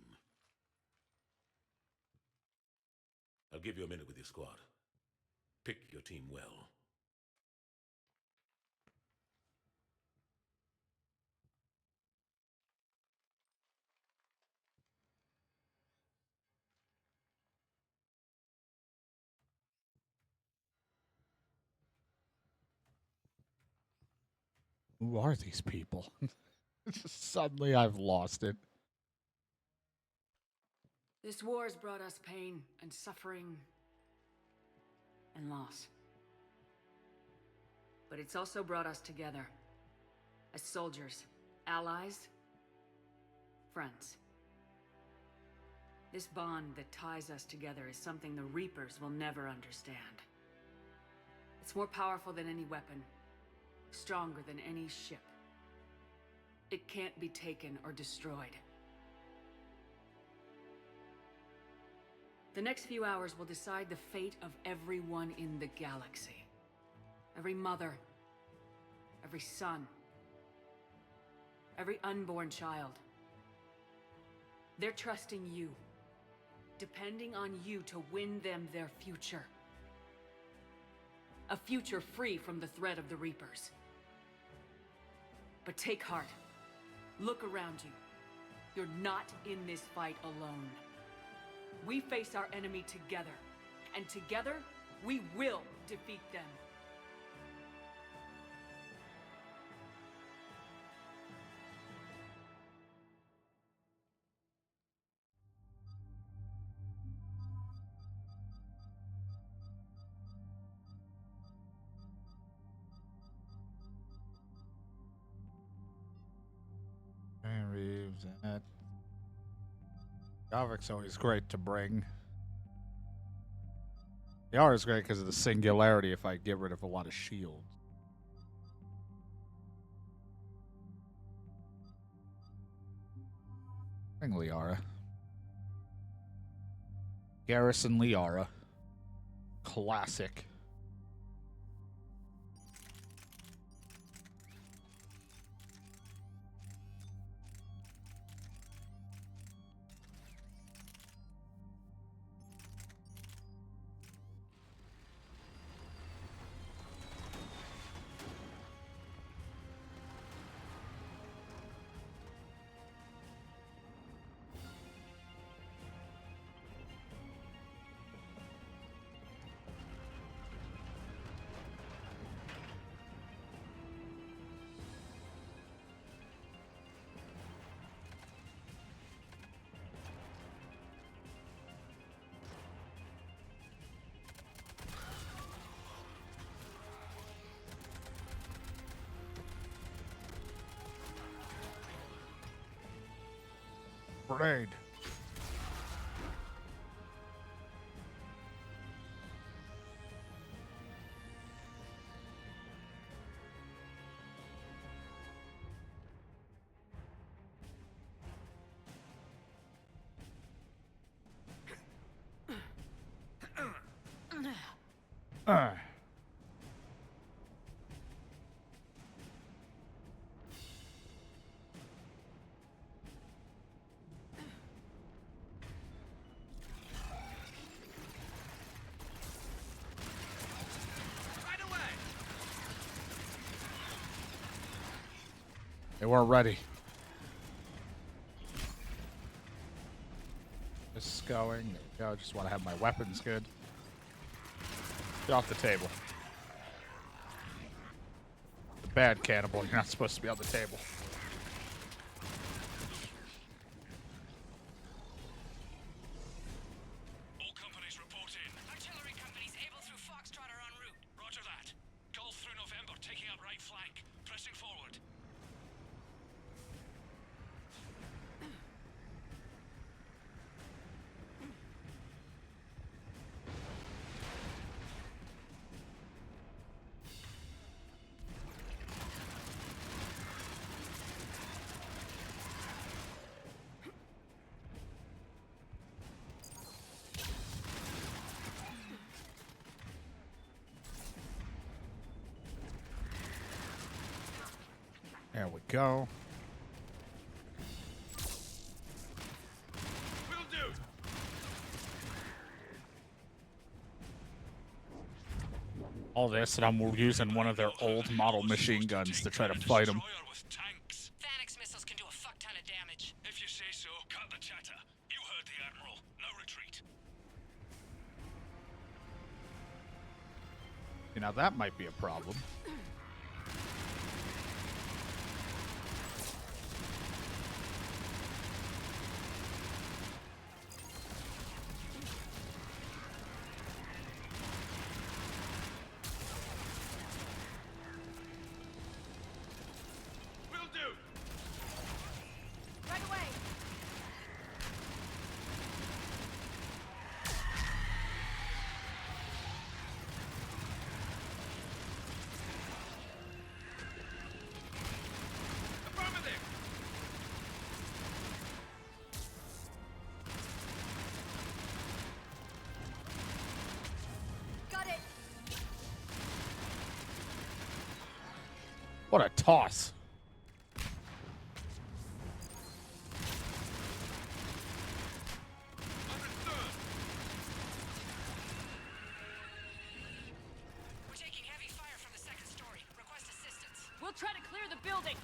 I'll give you a minute with your squad. Pick your team well. Who are these people? Suddenly I've lost it. This war has brought us pain and suffering and loss. But it's also brought us together as soldiers, allies, friends. This bond that ties us together is something the Reapers will never understand. It's more powerful than any weapon, stronger than any ship. It can't be taken or destroyed. The next few hours will decide the fate of everyone in the galaxy. Every mother, every son, every unborn child. They're trusting you, depending on you to win them their future. A future free from the threat of the Reapers. But take heart. Look around you. You're not in this fight alone. We face our enemy together, and together, we will defeat them. Reeves, that. Gavik's always great to bring. The R is great because of the singularity if I get rid of a lot of shields. Bring Liara. Garrison Liara. Classic. Grenade. They weren't ready. This is going. There we go. Just want to have my weapons good. Get off the table. The bad cannibal. You're not supposed to be on the table. All companies report in. Artillery companies able through Foxtrot are en route. Roger that. Golf through November, taking up right flank. Pressing forward. There we go. Will do. All this, and I'm using one of their old model machine guns to try to fight them. Phanex missiles can do a fuck ton of damage. If you say so, cut the chatter. You heard the Admiral. No retreat. You know, that might be a problem. Right away. Affirmative. Got it. What a toss. We're taking heavy fire from the second story. Request assistance. We'll try to clear the building.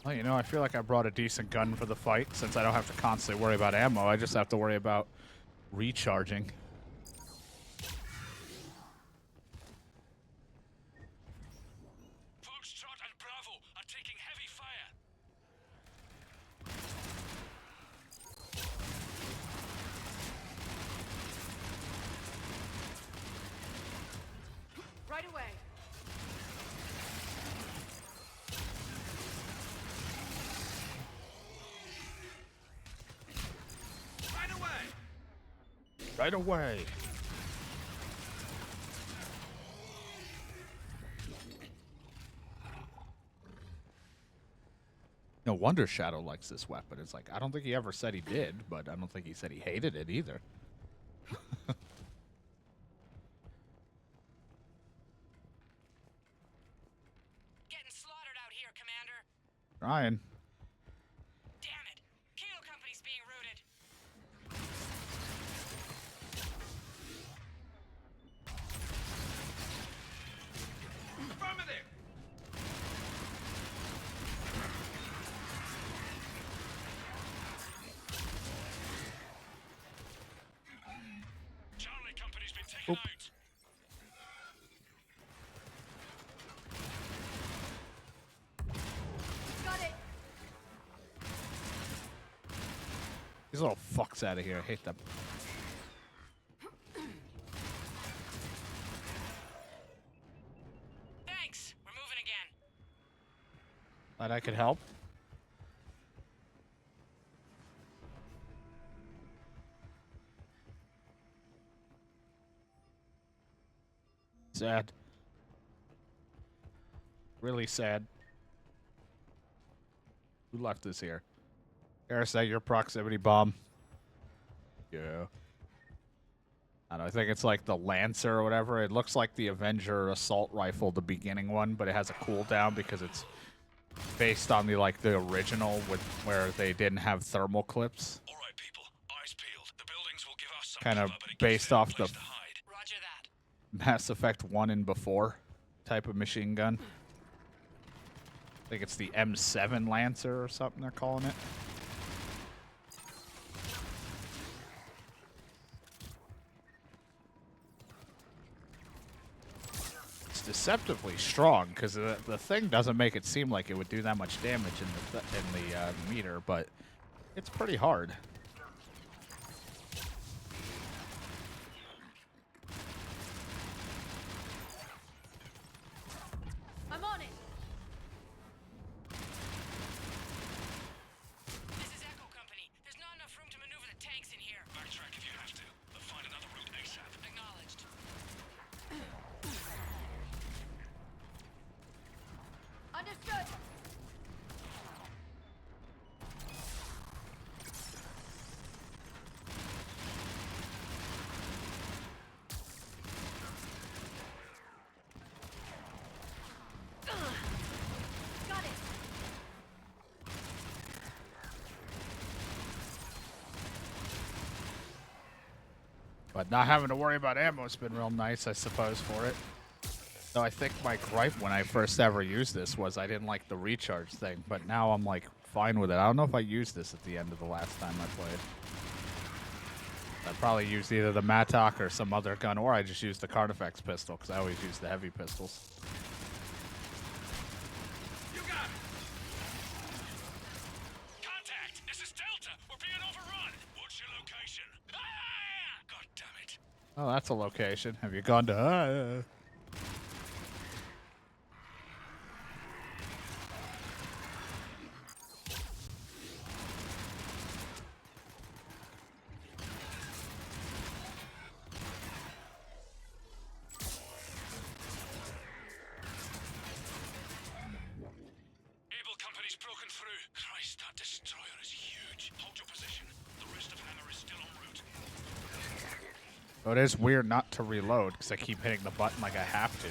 Well, you know, I feel like I brought a decent gun for the fight, since I don't have to constantly worry about ammo. I just have to worry about recharging. Foxtrot and Bravo are taking heavy fire. Right away. Right away. Right away. No wonder Shadow likes this weapon. It's like, I don't think he ever said he did, but I don't think he said he hated it either. Getting slaughtered out here, Commander. Ryan. Damn it. Kilo Company's being routed. Affirmative. Charlie Company's been taken out. Got it. These little fucks out of here. I hate them. Glad I could help. Sad. Really sad. Who left us here? Garrus, that your proximity bomb? Yeah. I don't know, I think it's like the Lancer or whatever. It looks like the Avenger assault rifle, the beginning one, but it has a cooldown because it's based on the the original with where they didn't have thermal clips. All right, people. Eyes peeled. The buildings will give us some Kind of cover, but it gives based them a off the place to hide. Roger that. Mass Effect 1 and before type of machine gun. I think it's the M7 Lancer or something they're calling it. It's deceptively strong because the thing doesn't make it seem like it would do that much damage in the meter, but it's pretty hard. I'm on it. This is Echo Company. There's not enough room to maneuver the tanks in here. Backtrack if you have to, but find another route ASAP. Acknowledged. Understood. Got it. But not having to worry about ammo has been real nice, I suppose, for it. Though I think my gripe when I first ever used this was I didn't like the recharge thing, but now I'm like fine with it. I don't know if I used this at the end of the last time I played. I probably used either the Mattock or some other gun, or I just used the Carnifex pistol because I always use the heavy pistols. You got it. Contact. This is Delta. We're being overrun. What's your location? Ah! God damn it. Oh, that's a location. Have you gone to... Able Company's broken through. Christ, that destroyer is huge. Hold your position. The rest of Hammer is still en route. Oh, it is weird not to reload because I keep hitting the button like I have to.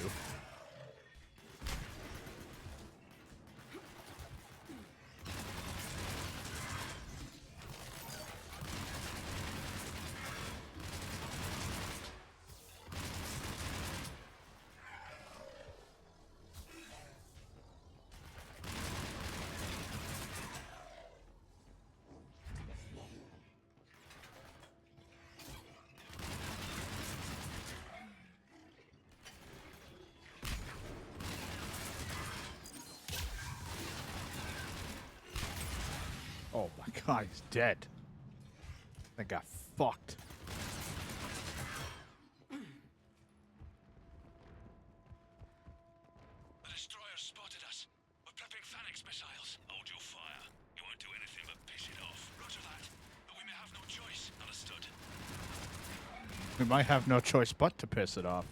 Oh my god, he's dead. I got fucked. The destroyer spotted us. We're prepping Phalanx missiles. Hold your fire. You won't do anything but piss it off. Roger that. But we may have no choice. Understood. We might have no choice but to piss it off.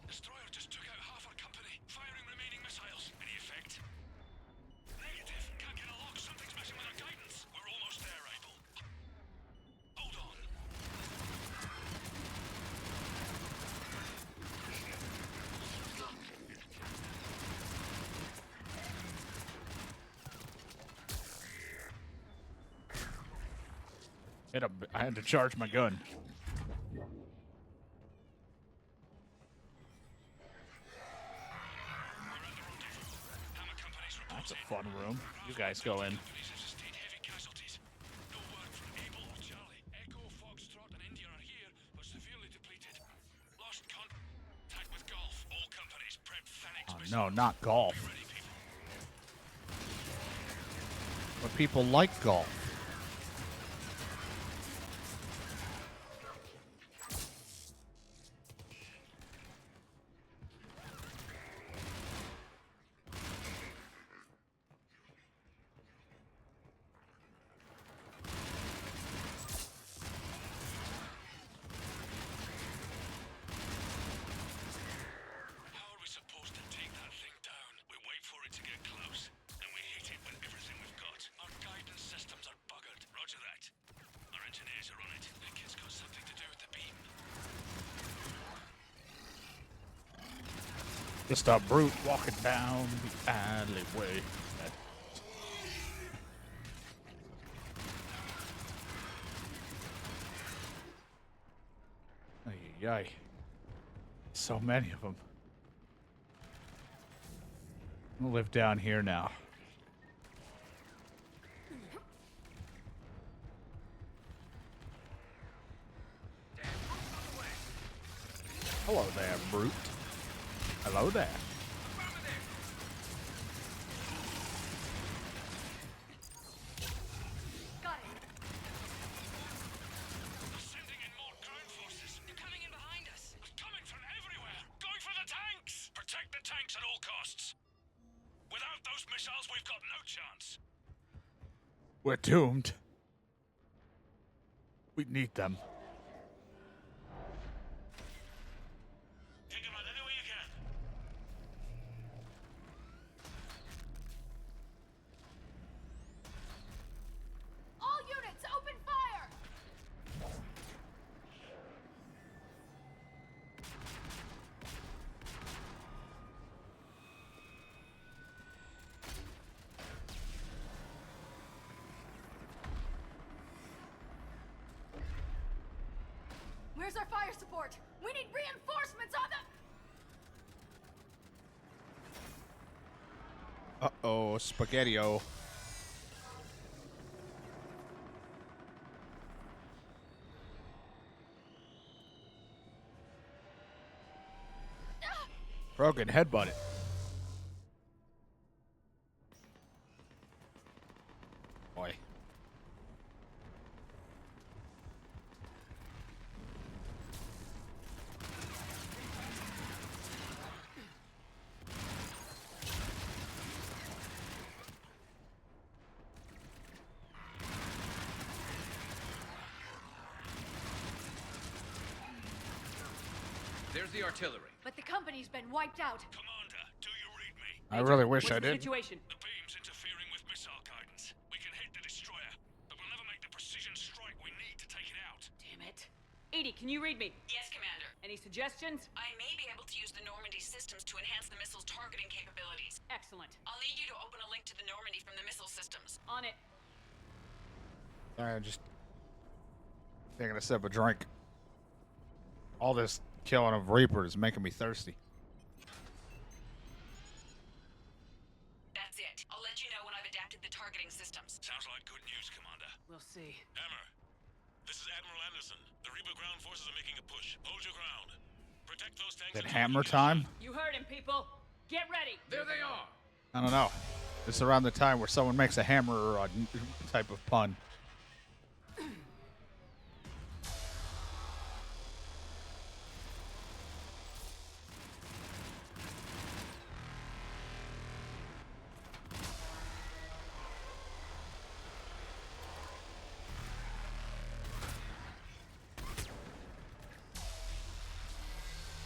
Destroyer just took out half our company. Firing remaining missiles. Any effect? Negative. Can't get a lock. Something's messing with our guidance. We're almost there, Able. Hold on. I had to charge my gun. That's a fun room. You guys go in. Oh, no, not golf. But people like golf. Just a brute walking down the alleyway. Ay, so many of them. I'll live down here now. Hello there, brute. Hello there. Got it. Sending in more ground forces. They're coming in behind us. Coming from everywhere! Going for the tanks! Protect the tanks at all costs! Without those missiles, we've got no chance. We're doomed. We need them. Take them out any way you can. All units, open fire! Where's our fire support? We need reinforcements on the... Uh-oh, Spaghetti-O. Broken headbutt it. Boy. There's the artillery. But the company's been wiped out. Commander, do you read me? I really wish I What's the did. situation? The beam's interfering with missile guidance. We can hit the destroyer, but we'll never make the precision strike we need to take it out. Damn it. Edie, can you read me? Yes, Commander. Any suggestions? I may be able to use the Normandy systems to enhance the missile's targeting capabilities. Excellent. I'll need you to open a link to the Normandy from the missile systems. On it. Alright, just taking a sip of drink. All this killing of Reapers is making me thirsty. That's it. I'll let you know when I've adapted the targeting systems. Sounds like good news, Commander. We'll see. Hammer, this is Admiral Anderson. The Reaper ground forces are making a push. Hold your ground. Protect those tanks. Is it hammer time? You heard him, people. Get ready. There they are. I don't know. It's around the time where someone makes a hammer or a type of pun.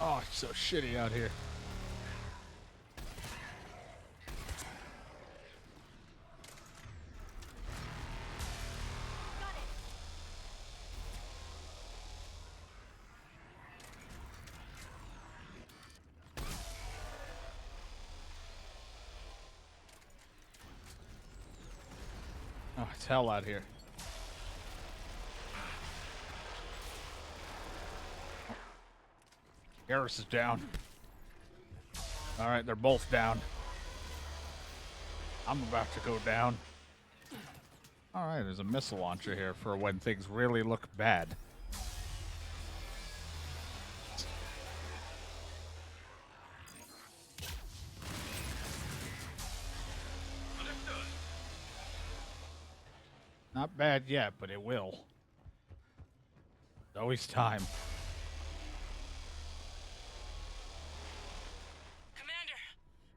Oh, it's so shitty out here. Oh, it's hell out here. Garrus is down. Alright, they're both down. I'm about to go down. Alright, there's a missile launcher here for when things really look bad. Not bad yet, but it will. There's always time. Commander,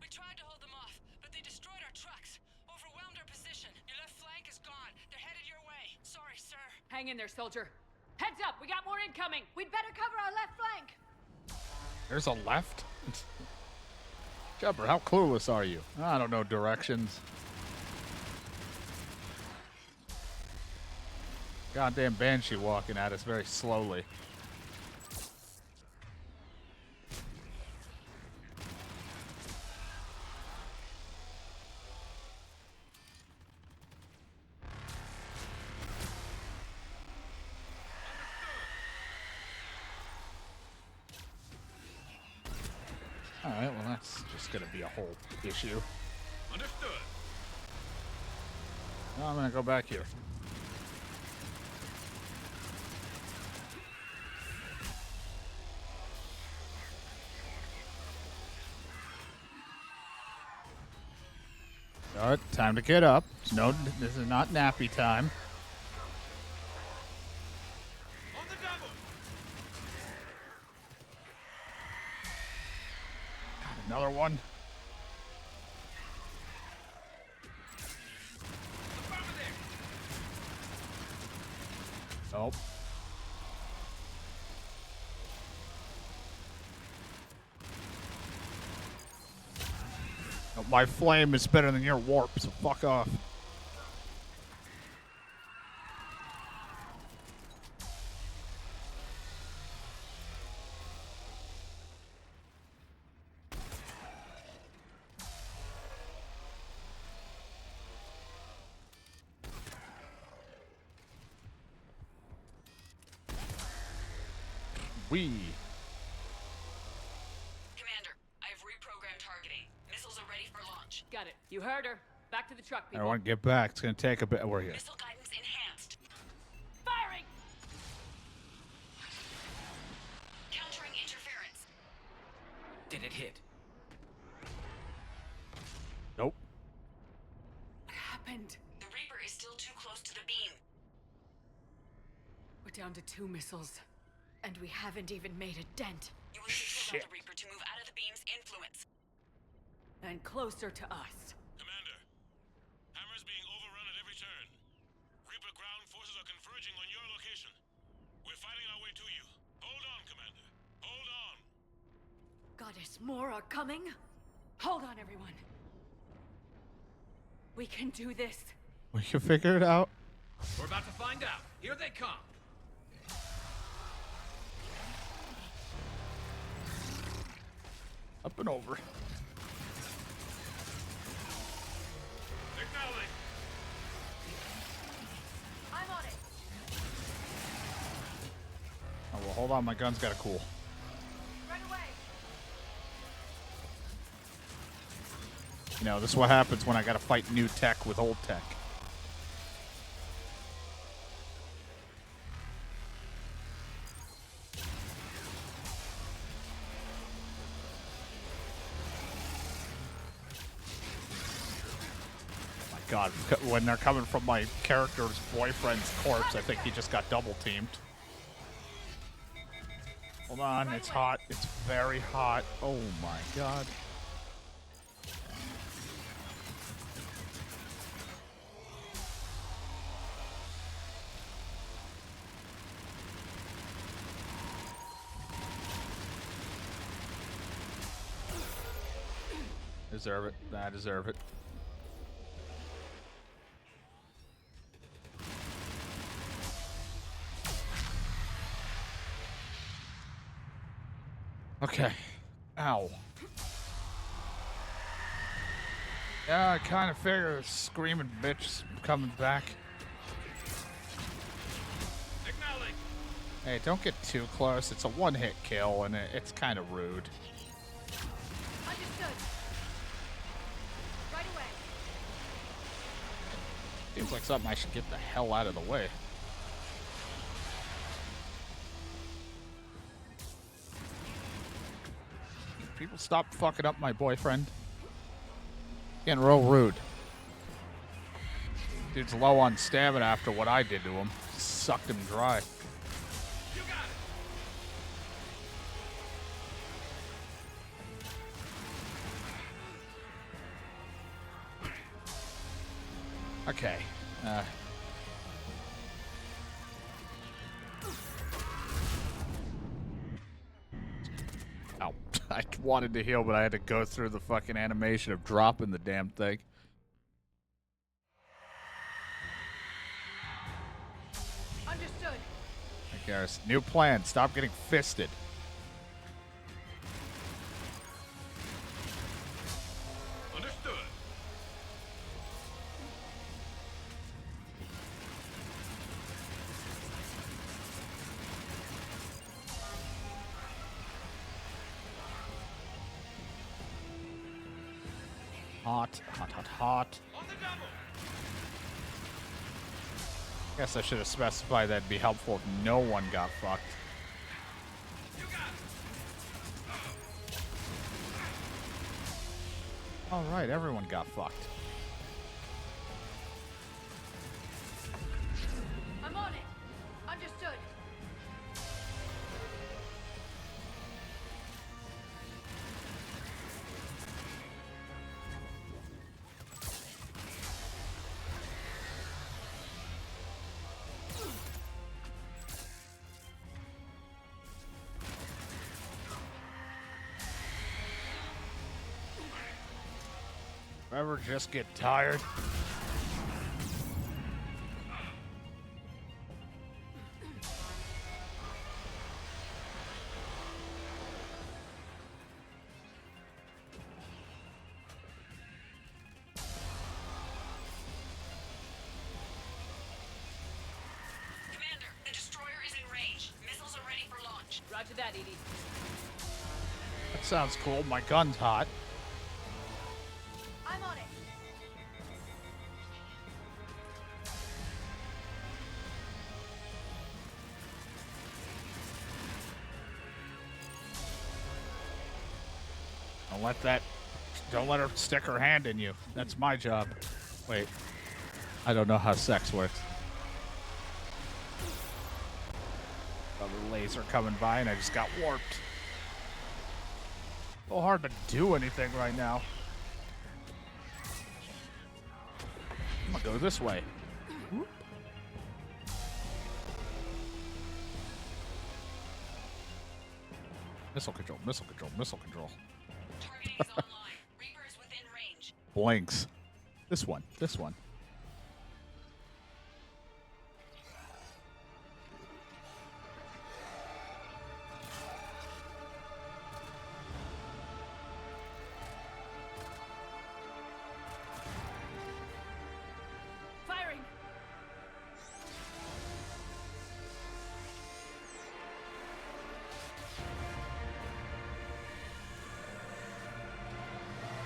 we tried to hold them off, but they destroyed our trucks, overwhelmed our position. Your left flank is gone. They're headed your way. Sorry, sir. Hang in there, soldier. Heads up, we got more incoming. We'd better cover our left flank. There's a left? Shepard, how clueless are you? I don't know directions. Goddamn Banshee walking at us very slowly. Alright, well that's just gonna be a whole issue. Understood. No, I'm gonna go back here. Alright, time to get up. No, this is not nappy time. God, another one. Nope. No, my flame is better than your warp, so fuck off. Commander, I have reprogrammed targeting. Missiles are ready for launch. Got it. You heard her. Back to the truck, I people. want to get back. It's gonna take a bit. Where are you? Missile guidance enhanced. Firing! Countering interference. Did it hit? Nope. What happened? The Reaper is still too close to the beam. We're down to 2 missiles. And we haven't even made a dent. You will need to allow the Reaper to move out of the beam's influence. And closer to us. Commander, Hammer's being overrun at every turn. Reaper ground forces are converging on your location. We're fighting our way to you. Hold on, Commander. Hold on. Goddess, more are coming? Hold on, everyone. We can do this. We can figure it out. We're about to find out. Here they come. Up and over. Signaling. I'm on it. Oh, well, hold on. My gun's gotta cool. Right away. You know, this is what happens when I gotta fight new tech with old tech. God, when they're coming from my character's boyfriend's corpse, I think he just got double teamed. Hold on, it's hot. It's very hot. Oh my God. Deserve it. I deserve it. Okay. Ow. Yeah, I kind of figure a screaming bitch coming back. Signaling. Hey, don't get too close. It's a one-hit kill, and it's kind of rude. Understood. Right away. Seems like something I should get the hell out of the way. People stop fucking up my boyfriend. Getting real rude. Dude's low on stamina after what I did to him. Sucked him dry. You got it. Okay. Ow. I wanted to heal, but I had to go through the fucking animation of dropping the damn thing. Understood. Okay, Garrus. New plan. Stop getting fisted. Understood. Hot, hot, hot, hot. Guess I should have specified that'd be helpful if no one got fucked. Alright, everyone got fucked. I'm on it. Understood. Ever just get tired? Commander, the destroyer is in range. Missiles are ready for launch. Roger that, Edie. That sounds cool. My gun's hot. I'm on it. Don't let her stick her hand in you. That's my job. Wait. I don't know how sex works. Another laser coming by and I just got warped. So hard to do anything right now. I'm gonna go this way. Whoop. Missile control, missile control, missile control. Targeting is online. Reaper is within range. Blinks. This one, this one. Firing!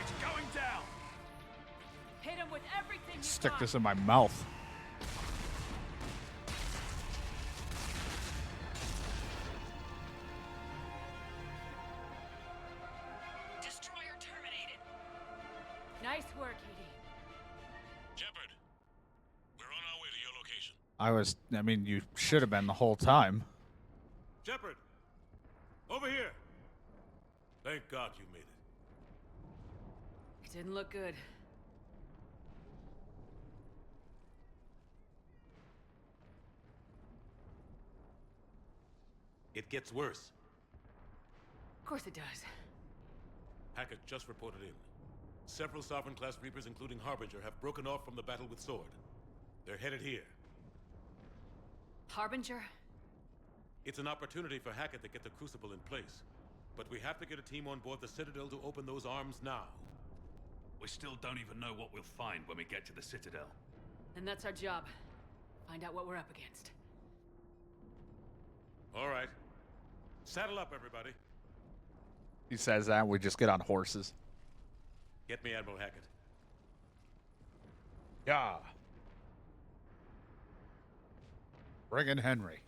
It's going down. Hit him with everything you Stick got. this in my mouth. Destroyer terminated. Nice work, Edie. Shepard, we're on our way to your location. I mean, you should have been the whole time. Shepard! Over here! Thank God you made it. It didn't look good. It gets worse. Of course it does. Hackett just reported in. Several Sovereign-class Reapers, including Harbinger, have broken off from the battle with Sword. They're headed here. Harbinger? It's an opportunity for Hackett to get the Crucible in place. But we have to get a team on board the Citadel to open those arms now. We still don't even know what we'll find when we get to the Citadel. And that's our job. Find out what we're up against. All right. Saddle up, everybody. He says that, we just get on horses. Get me Admiral Hackett. Yeah. Bring in Henry.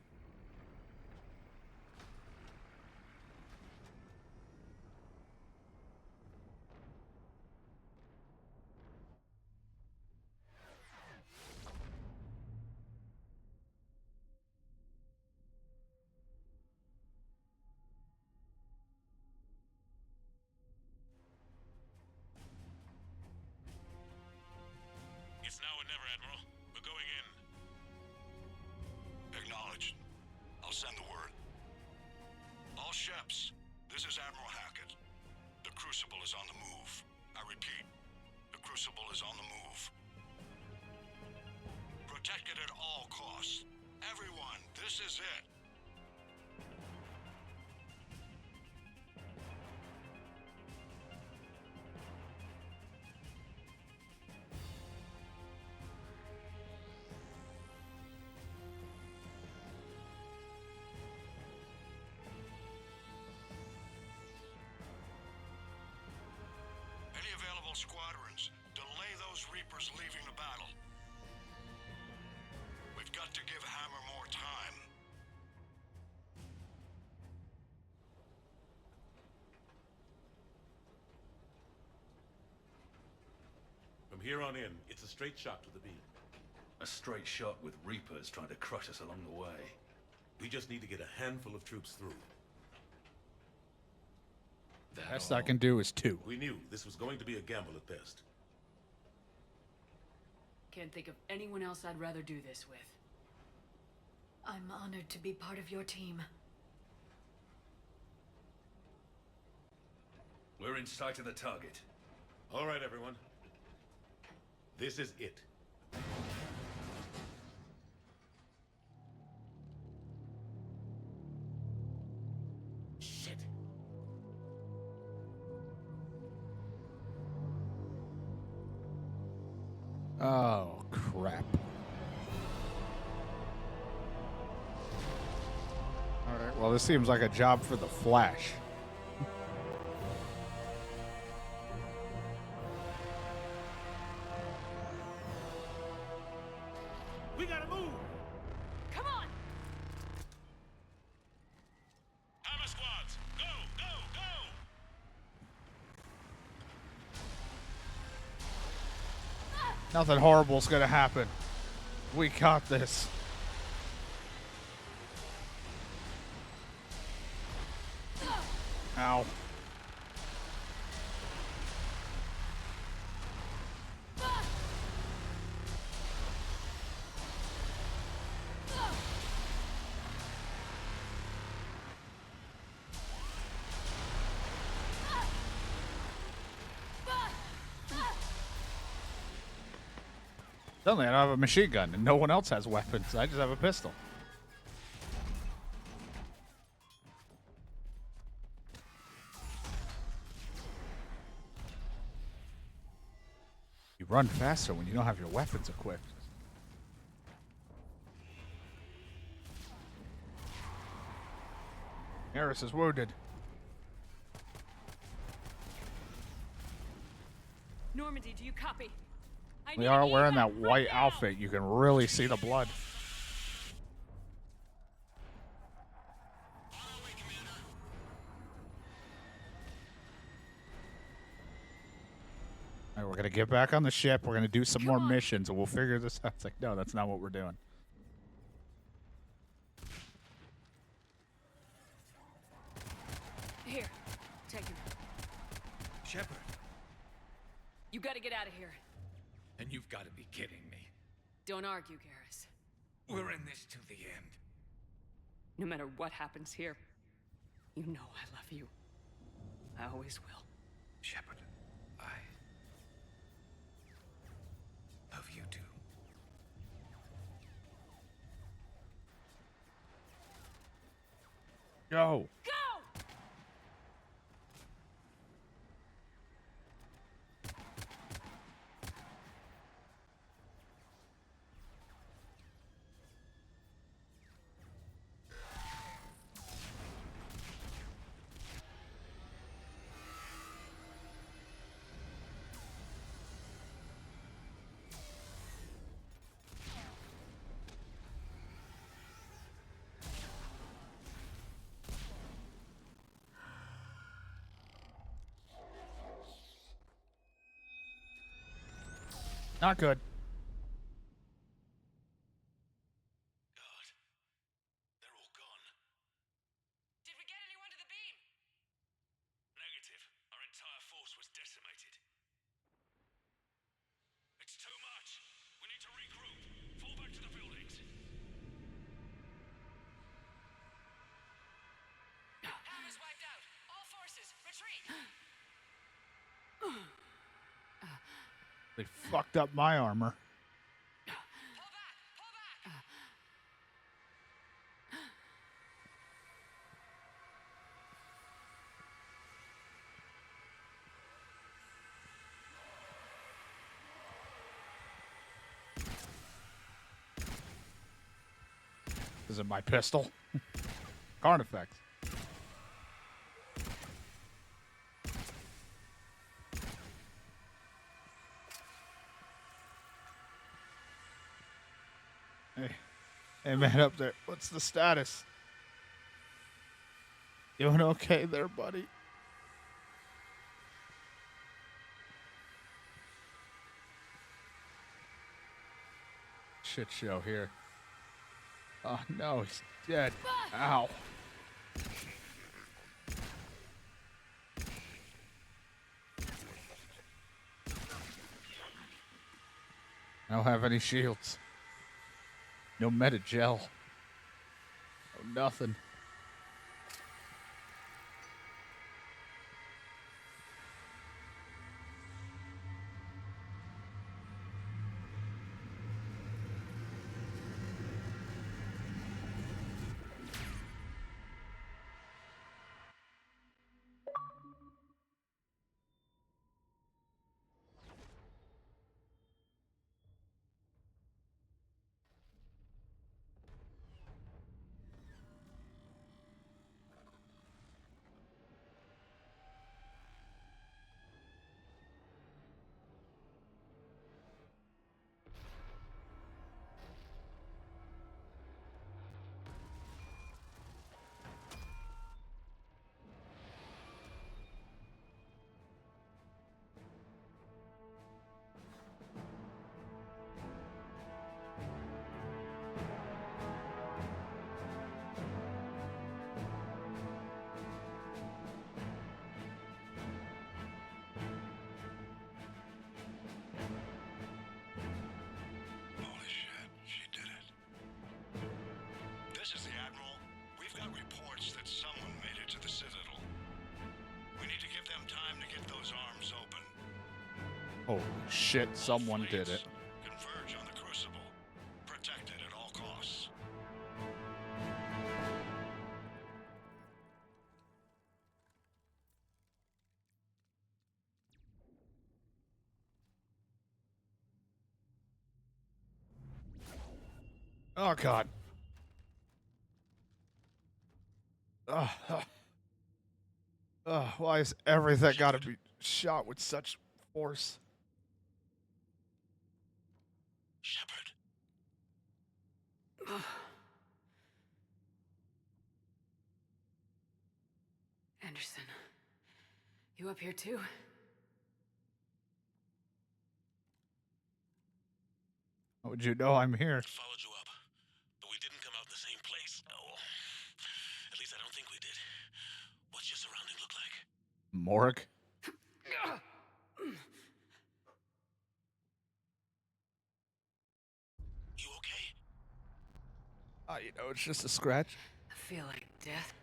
It's now or never, Admiral. We're going in. Acknowledged. I'll send the word. All ships, this is Admiral Hackett. The Crucible is on the move. I repeat, the Crucible is on the move. Protect it at all costs. Everyone, this is it. Any available squadrons, Hammer's leaving the battle. We've got to give Hammer more time. From here on in, it's a straight shot to the beam. A straight shot with Reapers trying to crush us along the way. We just need to get a handful of troops through. Best I can do is 2. We knew this was going to be a gamble at best. Can't think of anyone else I'd rather do this with. I'm honored to be part of your team. We're in sight of the target. All right, everyone. This is it. Shit. Oh, crap. Alright, well, this seems like a job for the Flash. We gotta move! Come on! Hammer squads, go, go, go! Nothing horrible's gonna happen. We got this. Ow. Suddenly I don't have a machine gun and no one else has weapons. I just have a pistol. You run faster when you don't have your weapons equipped. Harris is wounded. Normandy, do you copy? We are wearing that white outfit. You can really see the blood. All right, we're gonna get back on the ship. We're gonna do some more missions, and we'll figure this out. It's like, no, that's not what we're doing. Here, take him. Shepard. You gotta get out of here. And you've got to be kidding me. Don't argue, Garrus. We're in this to the end. No matter what happens here, you know I love you. I always will. Shepard, I love you too. Go. Go! Not good. They're all gone. Did we get anyone to the beam? Negative. Our entire force was decimated. It's too much. We need to regroup. Fall back to the buildings. Hammer's wiped out. All forces, retreat! They fucked up my armor. This is my pistol. Carnifex. Hey, man up there. What's the status? Doing okay there, buddy? Shit show here. Oh, no, he's dead. Ow. I don't have any shields. No meta gel. No nothing. Holy shit, she did it. This is the Admiral. We've got reports that someone made it to the Citadel. We need to give them time to get those arms open. Holy shit, someone did it. Converge on the Crucible. Protect it at all costs. Oh, God. Why is everything got to be shot with such force? Shepard. Anderson, you up here too? How would you know I'm here? Followed you up, but we didn't come out in the same place. Oh, at least I don't think we did. What's your surrounding look like? Morgue? You okay? You know, it's just a scratch. I feel like death,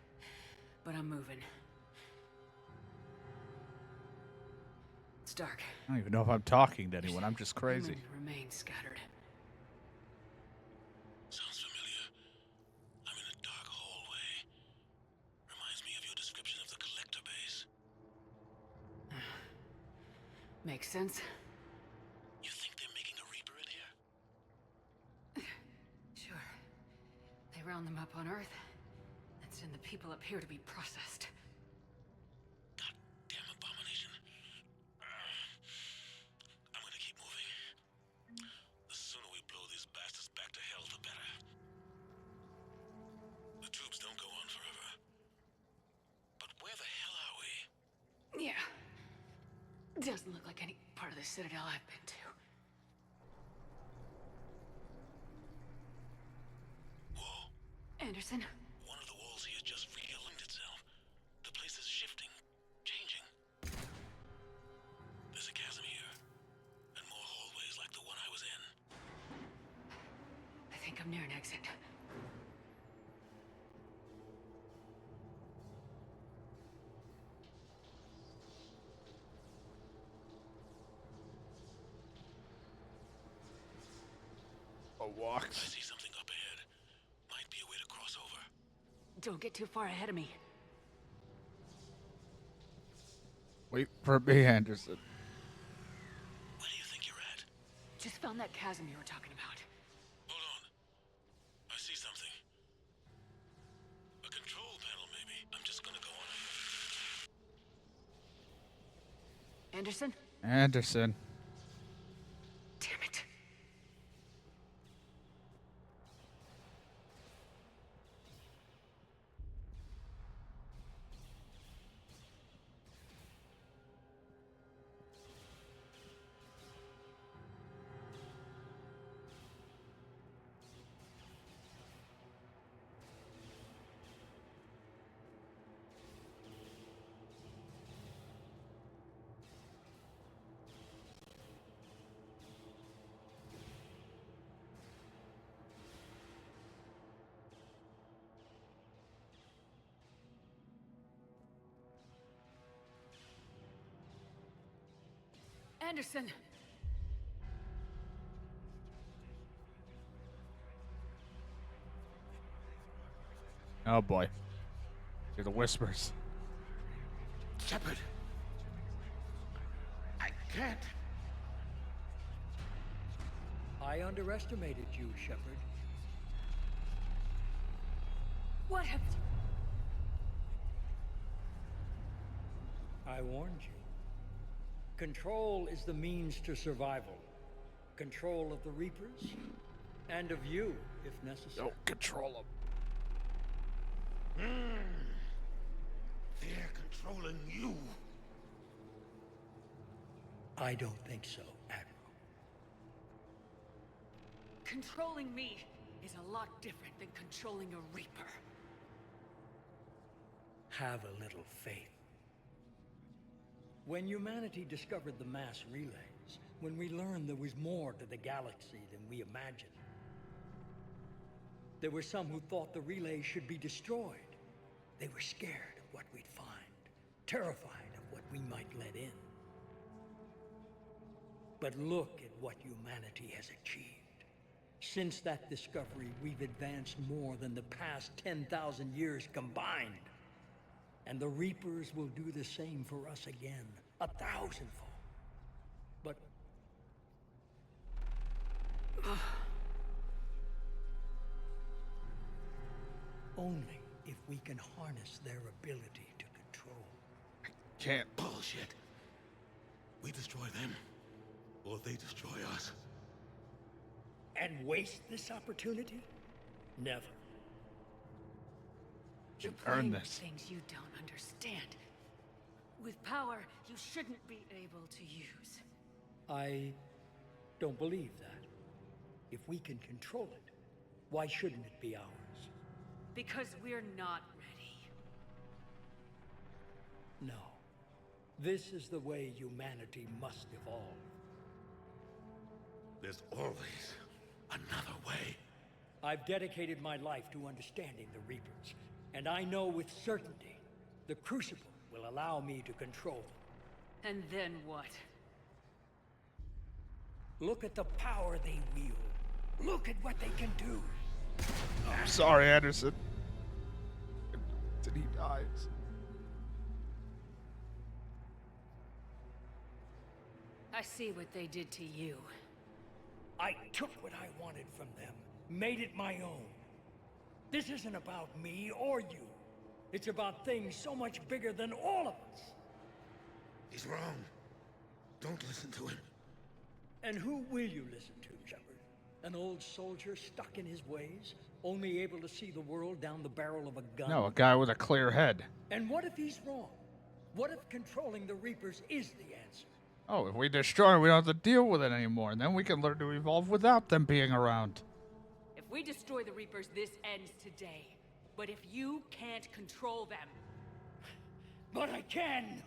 but I'm moving. It's dark. I don't even know if I'm talking to anyone. I'm just crazy. Women remain scattered. Sounds familiar. I'm in a dark hallway. Reminds me of your description of the collector base. Makes sense. You think they're making a Reaper in here? Sure. They round them up on Earth, and send the people up here to be processed. Damn abomination. I'm gonna keep moving. The sooner we blow these bastards back to hell, the better. The tubes don't go on forever. But where the hell are we? Yeah. Doesn't look like any part of the Citadel I've been to. Whoa. Anderson? One of the walls here just realigned itself. The place is shifting, changing. There's a chasm here, and more hallways like the one I was in. I think I'm near an exit. A walk. I see something up ahead. Might be a way to cross over. Don't get too far ahead of me. Wait for me, Anderson. Where do you think you're at? Just found that chasm you were talking about. Hold on. I see something. A control panel, maybe. I'm just gonna go on. Anderson? Anderson. Damn it. Anderson! Oh boy. Hear the whispers. Shepard! I can't! I underestimated you, Shepard. What have I warned you. Control is the means to survival. Control of the Reapers, and of you, if necessary. Don't control them. They're controlling you. I don't think so, Admiral. Controlling me is a lot different than controlling a Reaper. Have a little faith. When humanity discovered the mass relays, when we learned there was more to the galaxy than we imagined, there were some who thought the relays should be destroyed. They were scared of what we'd find, terrified of what we might let in. But look at what humanity has achieved. Since that discovery, we've advanced more than the past 10,000 years combined. And the Reapers will do the same for us again, 1,000-fold. But... only if we can harness their ability to control. Can't. Bullshit. We destroy them, or they destroy us. And waste this opportunity? Never. You're Earn playing this. things you don't understand. With power, you shouldn't be able to use. I don't believe that. If we can control it, why shouldn't it be ours? Because we're not ready. No. This is the way humanity must evolve. There's always another way. I've dedicated my life to understanding the Reapers, and I know with certainty the Crucible will allow me to control them. And then what? Look at the power they wield. Look at what they can do. I'm sorry, Anderson. He dies. I see what they did to you. I took what I wanted from them, made it my own. This isn't about me or you. It's about things so much bigger than all of us. He's wrong. Don't listen to him. And who will you listen to, Shepard? An old soldier stuck in his ways, only able to see the world down the barrel of a gun? No, a guy with a clear head. And what if he's wrong? What if controlling the Reapers is the answer? Oh, if we destroy it, we don't have to deal with it anymore, and then we can learn to evolve without them being around. If we destroy the Reapers, this ends today. But if you can't control them... But I can!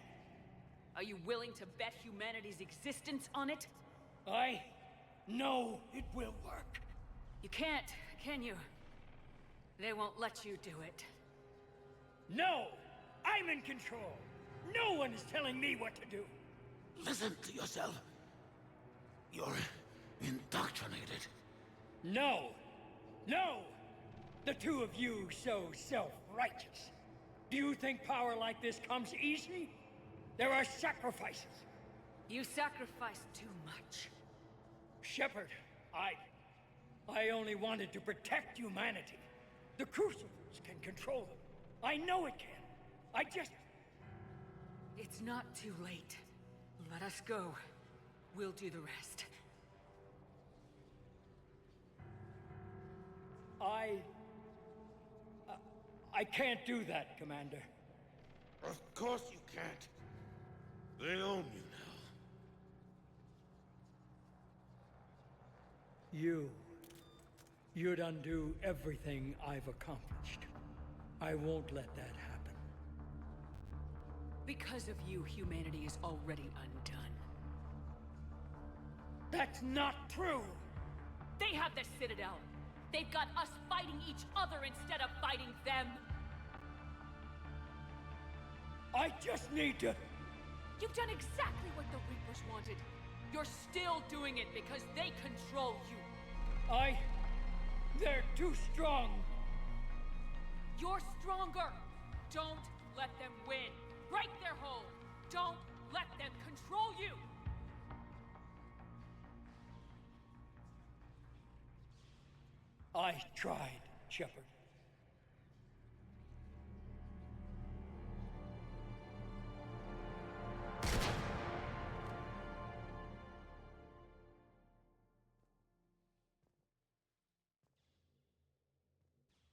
Are you willing to bet humanity's existence on it? I know it will work. You can't, can you? They won't let you do it. No! I'm in control! No one is telling me what to do! Listen to yourself. You're indoctrinated. No! No! The two of you so self-righteous. Do you think power like this comes easy? There are sacrifices. You sacrifice too much. Shepard, I only wanted to protect humanity. The Crucibles can control them. I know it can. I just... It's not too late. Let us go. We'll do the rest. I can't do that, Commander. Of course you can't. They own you now. You'd undo everything I've accomplished. I won't let that happen. Because of you, humanity is already undone. That's not true! They have the Citadel. They've got us fighting each other instead of fighting them. I just need to... You've done exactly what the Reapers wanted. You're still doing it because they control you. They're too strong. You're stronger. Don't let them win. Break their hold. Don't let them control you. I tried, Shepard.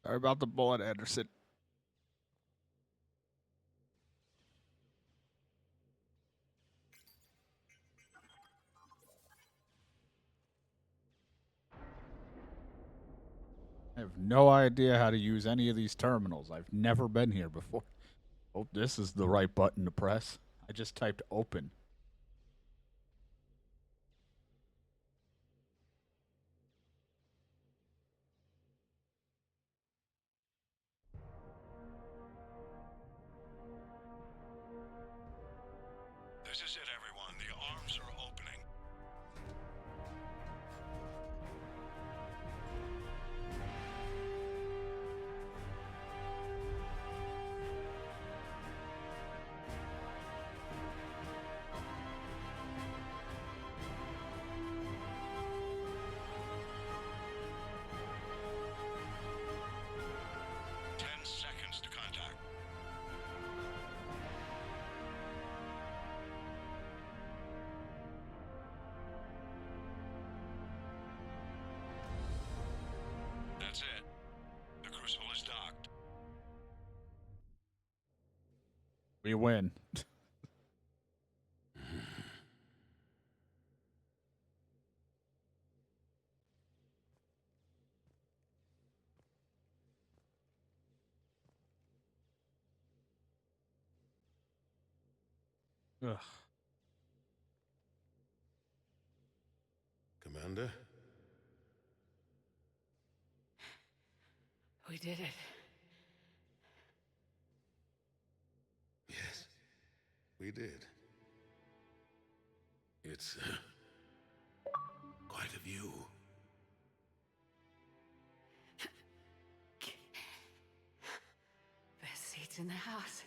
Sorry about the bullet, Anderson. I have no idea how to use any of these terminals. I've never been here before. Oh, this is the right button to press. I just typed open. This is it, everyone. The arms are opening. Seconds to contact. That's it. The crucible is docked. We win. Ugh. Commander? We did it. Yes, we did. It's quite a view. Best seats in the house.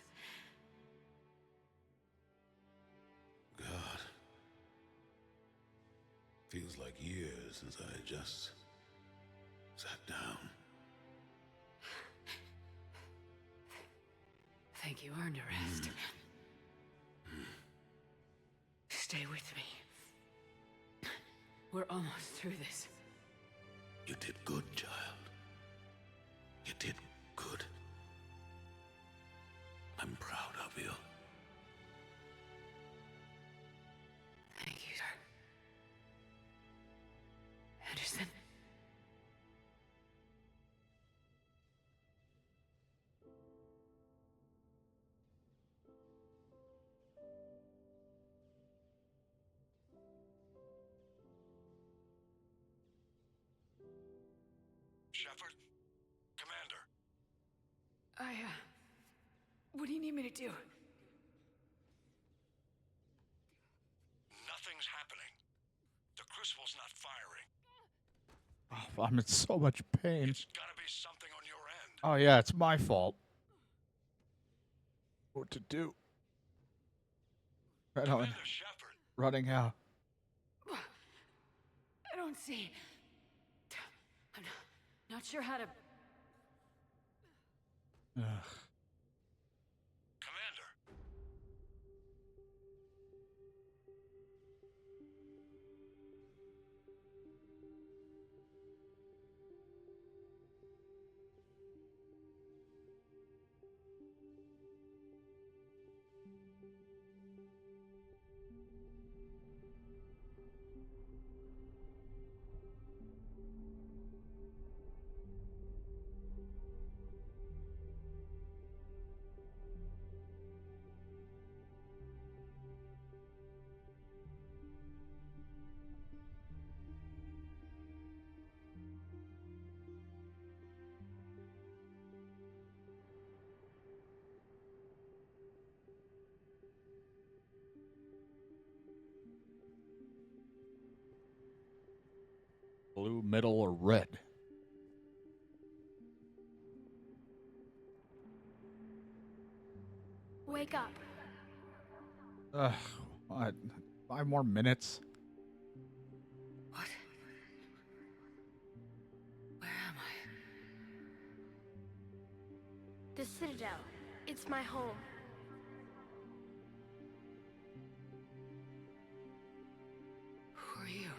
God. Feels like years since I just sat down. Think you earned a rest. Stay with me. We're almost through this. You did good, child. You did good. I'm proud of you. Thank you, sir. Anderson. Shepard? Commander? What do you need me to do? Nothing's happening. The crucible's not firing. Oh, I'm in so much pain. It's gotta be something on your end. Oh, yeah, it's my fault. What to do? Right on. Commander Shepard. Running out. I don't see. I'm not sure how to. Ugh. Commander. blue, middle, or red? Wake up. Ugh, what? 5 more minutes? What? Where am I? The Citadel. It's my home. Who are you?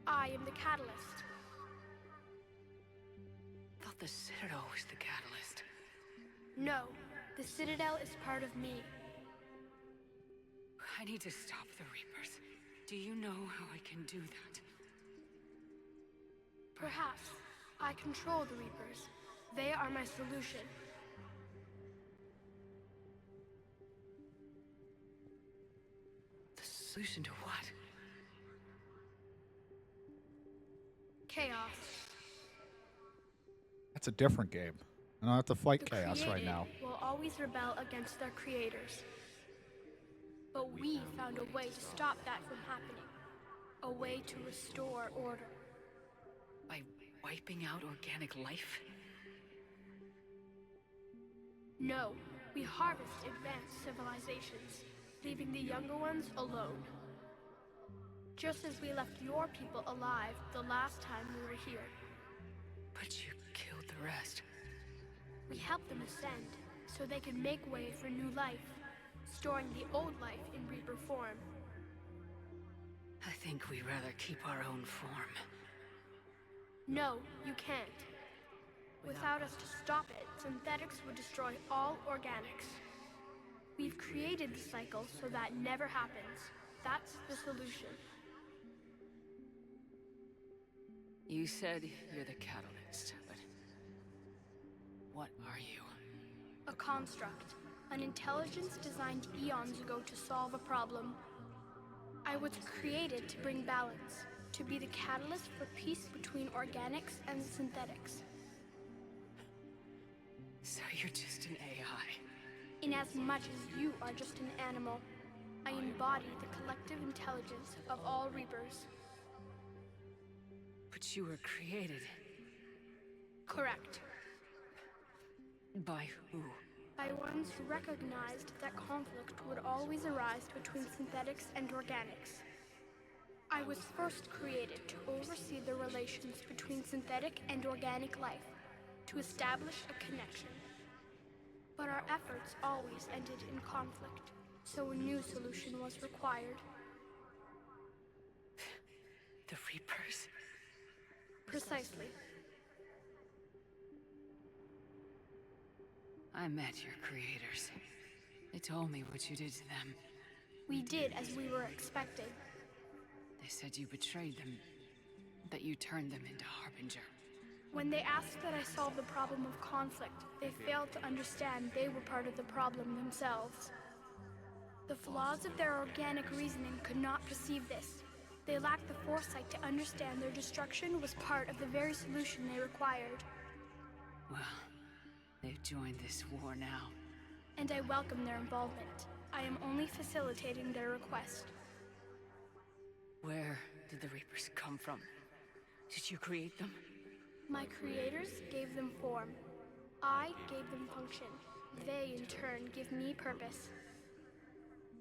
I am the Catalyst. I thought the Citadel was the catalyst. No, the Citadel is part of me. I need to stop the Reapers. Do you know how I can do that? Perhaps. I control the Reapers. They are my solution. The solution to what? Chaos. That's a different game. I don't have to fight The chaos right created now. will always rebel against their creators. But we found a way to stop that from happening. A way to restore order. By wiping out organic life? No, we harvest advanced civilizations, leaving the younger ones alone. Just as we left your people alive the last time we were here. But you killed the rest. We helped them ascend, so they could make way for new life, storing the old life in Reaper form. I think we'd rather keep our own form. No, you can't. Without us to stop it, synthetics would destroy all organics. We've created the cycle so that never happens. That's the solution. You said you're the catalyst, but what are you? A construct. An intelligence designed eons ago to solve a problem. I was created to bring balance, to be the catalyst for peace between organics and synthetics. So you're just an AI? In as much as you are just an animal, I embody the collective intelligence of all Reapers. But you were created. Correct. By who? By ones who recognized that conflict would always arise between synthetics and organics. I was first created to oversee the relations between synthetic and organic life, to establish a connection. But our efforts always ended in conflict, so a new solution was required. The Reapers? Precisely. I met your creators. They told me what you did to them. We did as we were expecting. They said you betrayed them, that you turned them into Harbinger. When they asked that I solve the problem of conflict, they failed to understand they were part of the problem themselves. The flaws of their organic reasoning could not perceive this. They lacked the foresight to understand their destruction was part of the very solution they required. Well, they've joined this war now. And I welcome their involvement. I am only facilitating their request. Where did the Reapers come from? Did you create them? My creators gave them form. I gave them function. They, in turn, give me purpose.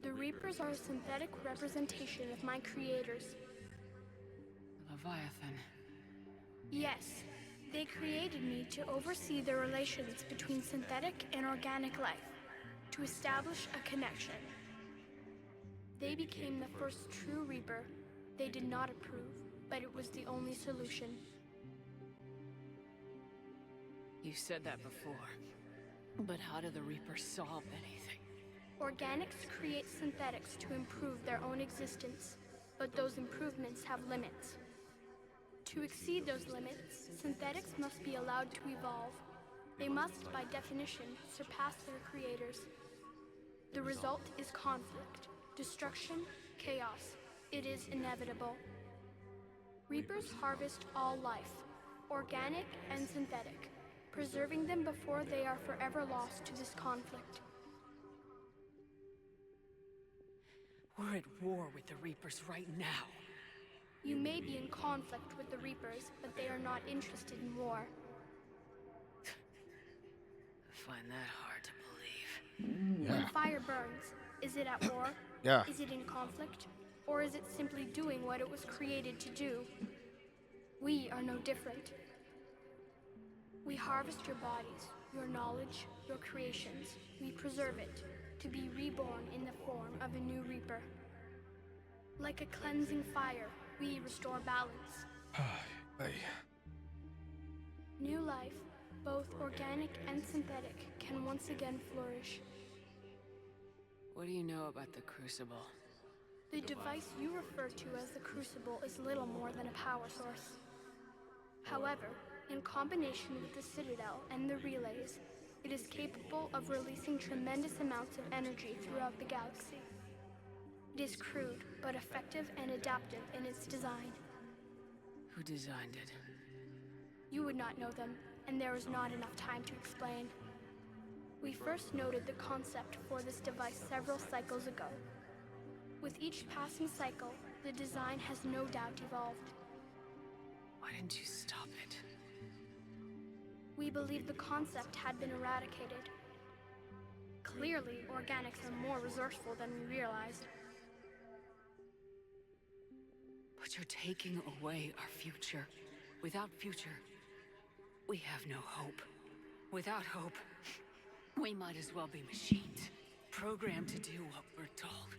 The Reapers are a synthetic representation of my creators. Leviathan. Yes, they created me to oversee the relations between synthetic and organic life, to establish a connection. They became the first true Reaper. They did not approve, but it was the only solution. You said that before. But how do the Reapers solve anything? Organics create synthetics to improve their own existence, but those improvements have limits. To exceed those limits, synthetics must be allowed to evolve. They must, by definition, surpass their creators. The result is conflict, destruction, chaos. It is inevitable. Reapers harvest all life, organic and synthetic, preserving them before they are forever lost to this conflict. We're at war with the Reapers right now. You may be in conflict with the Reapers, but they are not interested in war. I find that hard to believe. When fire burns, is it at war? Yeah. Is it in conflict? Or is it simply doing what it was created to do? We are no different. We harvest your bodies, your knowledge, your creations. We preserve it, to be reborn in the form of a new Reaper. Like a cleansing fire, we restore balance. New life, both organic and synthetic, can once again flourish. What do you know about the Crucible? The device you refer to as the Crucible is little more than a power source. However, in combination with the Citadel and the relays, it is capable of releasing tremendous amounts of energy throughout the galaxy. It is crude, but effective and adaptive in its design. Who designed it? You would not know them, and there is not enough time to explain. We first noted the concept for this device several cycles ago. With each passing cycle, the design has no doubt evolved. Why didn't you stop it? We believed the concept had been eradicated. Clearly, organics are more resourceful than we realized. But you're taking away our future. Without future, we have no hope. Without hope, we might as well be machines, programmed to do what we're told.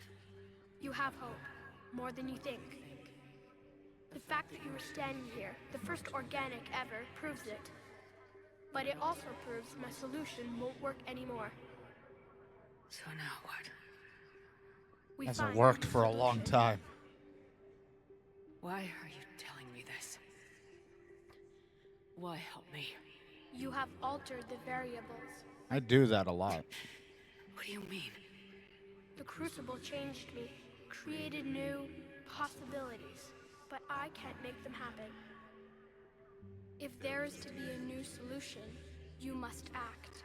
You have hope, more than you think. The fact that you are standing here, the first organic ever, proves it. But it also proves my solution won't work anymore. So now what? We Hasn't find worked a new for a long solution. time. Why are you telling me this? Why help me? You have altered the variables. I do that a lot. What do you mean? The Crucible changed me, created new possibilities, but I can't make them happen. If there is to be a new solution, you must act.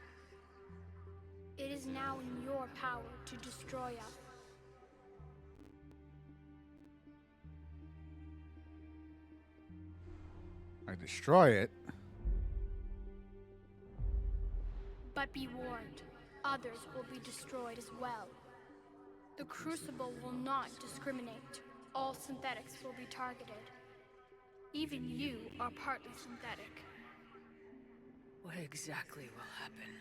It is now in your power to destroy us. I destroy it. But be warned, others will be destroyed as well. The Crucible will not discriminate. All synthetics will be targeted. Even you are partly synthetic. What exactly will happen?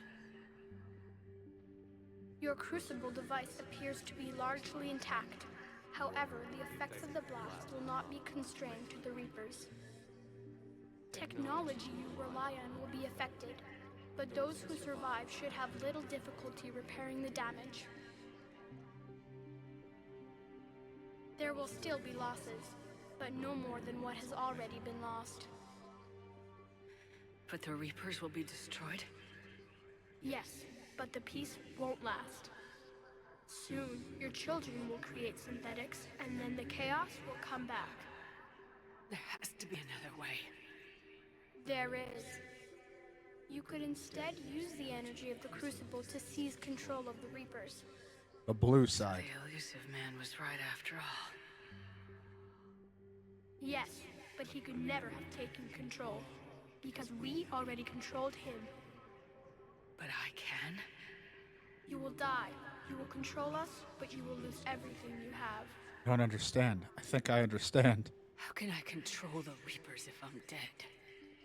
Your Crucible device appears to be largely intact. However, the effects of the blast will not be constrained to the Reapers. Technology you rely on will be affected, but those who survive should have little difficulty repairing the damage. There will still be losses, but no more than what has already been lost. But the Reapers will be destroyed? Yes, but the peace won't last. Soon, your children will create synthetics, and then the chaos will come back. There has to be another way. There is. You could instead use the energy of the Crucible to seize control of the Reapers. The blue side. The elusive man was right after all. Yes, but he could never have taken control, because we already controlled him. But I can? You will die. You will control us, but you will lose everything you have. I don't understand. I think I understand. How can I control the Reapers if I'm dead?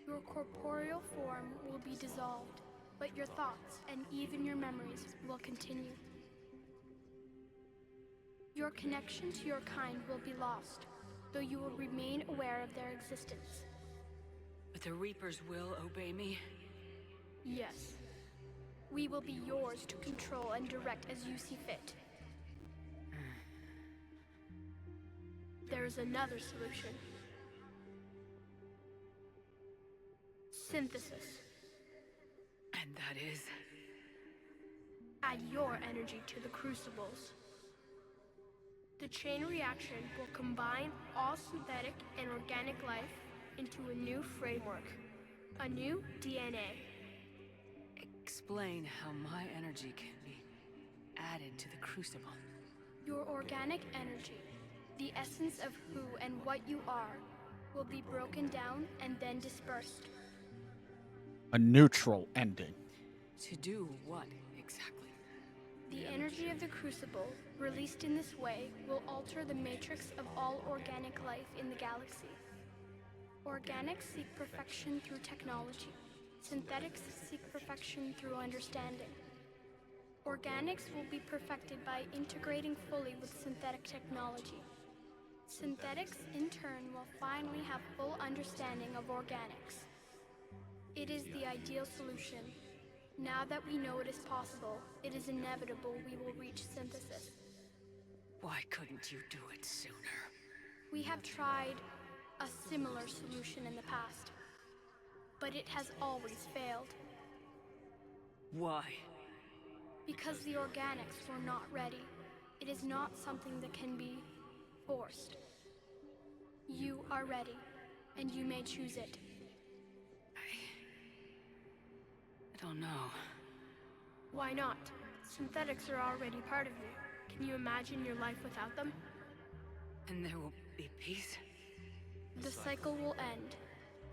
Your corporeal form will be dissolved, but your thoughts and even your memories will continue. Your connection to your kind will be lost, though you will remain aware of their existence. But the Reapers will obey me? Yes. We will be yours to control and direct as you see fit. There is another solution. Synthesis. And that is? Add your energy to the Crucibles. The chain reaction will combine all synthetic and organic life into a new framework, a new DNA. Explain how my energy can be added to the Crucible. Your organic energy, The essence of who and what you are will be broken down and then dispersed. A neutral ending. To do what, exactly? The energy of the Crucible, released in this way, will alter the matrix of all organic life in the galaxy. Organics seek perfection through technology. Synthetics seek perfection through understanding. Organics will be perfected by integrating fully with synthetic technology. Synthetics, in turn, will finally have full understanding of organics. It is the ideal solution. Now that we know it is possible, it is inevitable we will reach synthesis. Why couldn't you do it sooner? We have tried a similar solution in the past, but it has always failed. Why? Because the organics were not ready. It is not something that can be forced. You are ready, and you may choose it. I don't know. Why not? Synthetics are already part of you. Can you imagine your life without them? And there will be peace? The cycle will end.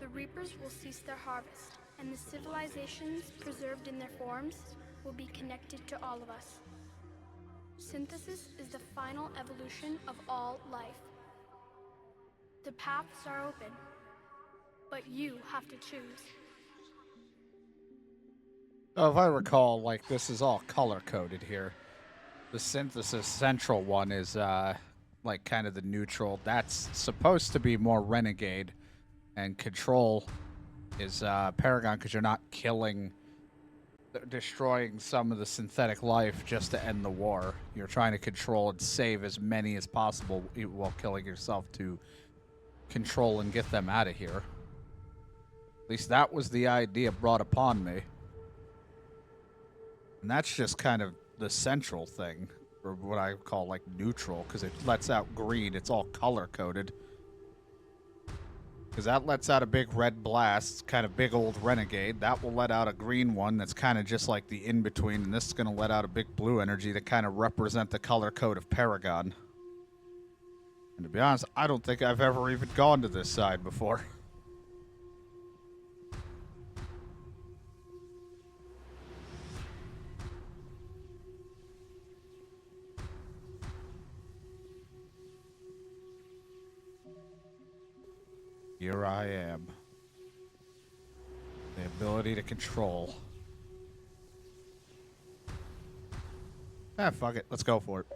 The Reapers will cease their harvest, and the civilizations preserved in their forms will be connected to all of us. Synthesis is the final evolution of all life. The paths are open, but you have to choose. Oh, if I recall, like, this is all color-coded here. The synthesis central one is, like, kind of the neutral. That's supposed to be more renegade. And control is, Paragon, because you're not destroying some of the synthetic life just to end the war. You're trying to control and save as many as possible while killing yourself to control and get them out of here. At least that was the idea brought upon me. And that's just kind of the central thing, or what I call, like, neutral, because it lets out green. It's all color-coded. Because that lets out a big red blast, kind of big old renegade. That will let out a green one that's kind of just like the in-between, and this is going to let out a big blue energy to kind of represent the color code of Paragon. And to be honest, I don't think I've ever even gone to this side before. Here I am. The ability to control. Ah, fuck it. Let's go for it.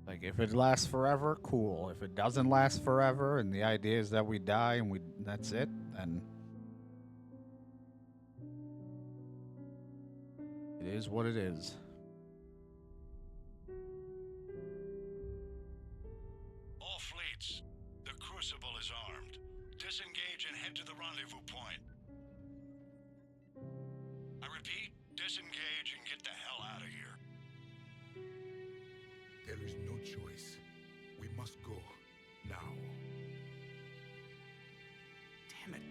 Like, if it lasts forever, cool. If it doesn't last forever, and the idea is that we die and that's it, then it is what it is. All fleets, the Crucible is armed. Disengage and head to the rendezvous point. I repeat, disengage and get the hell out of here. There is no choice. We must go. Now. Damn it.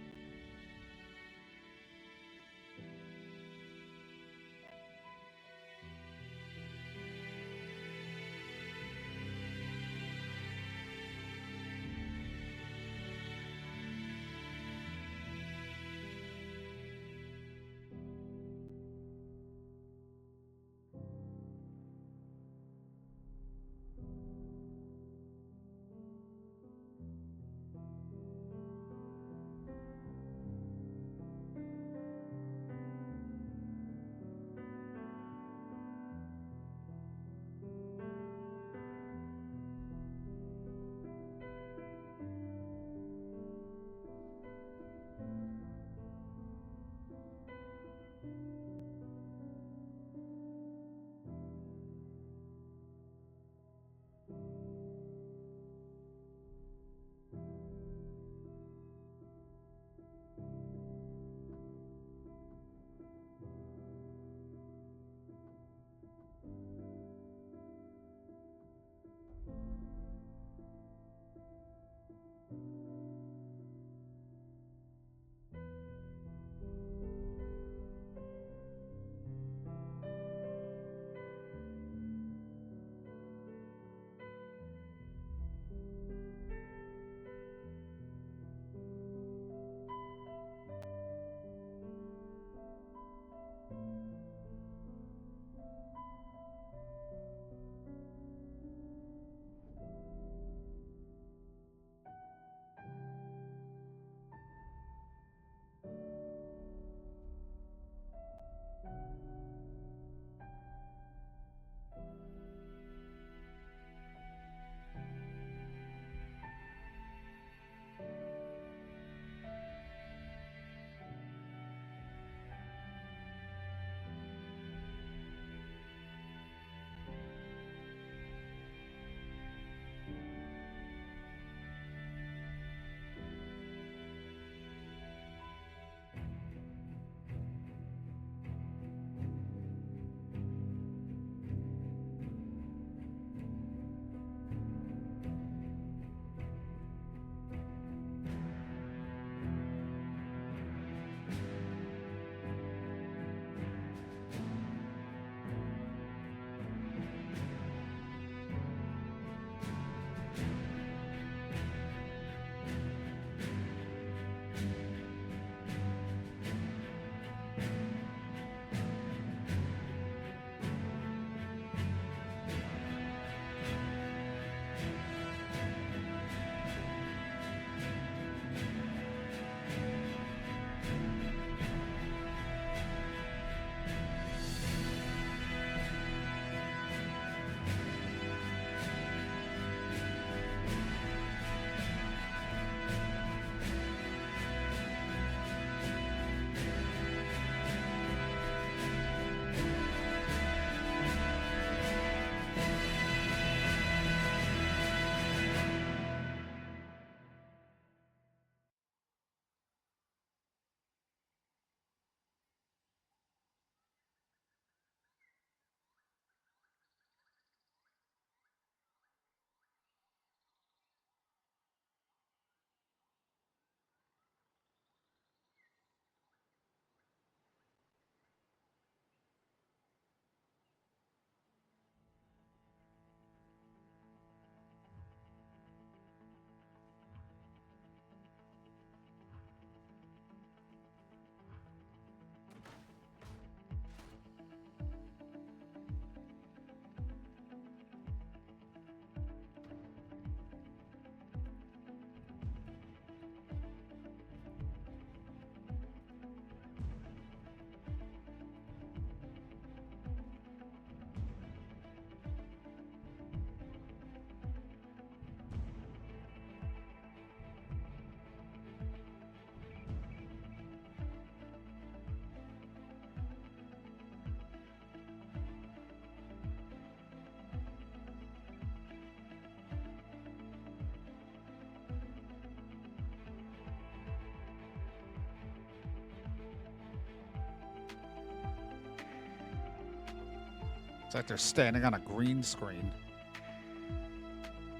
It's like they're standing on a green screen.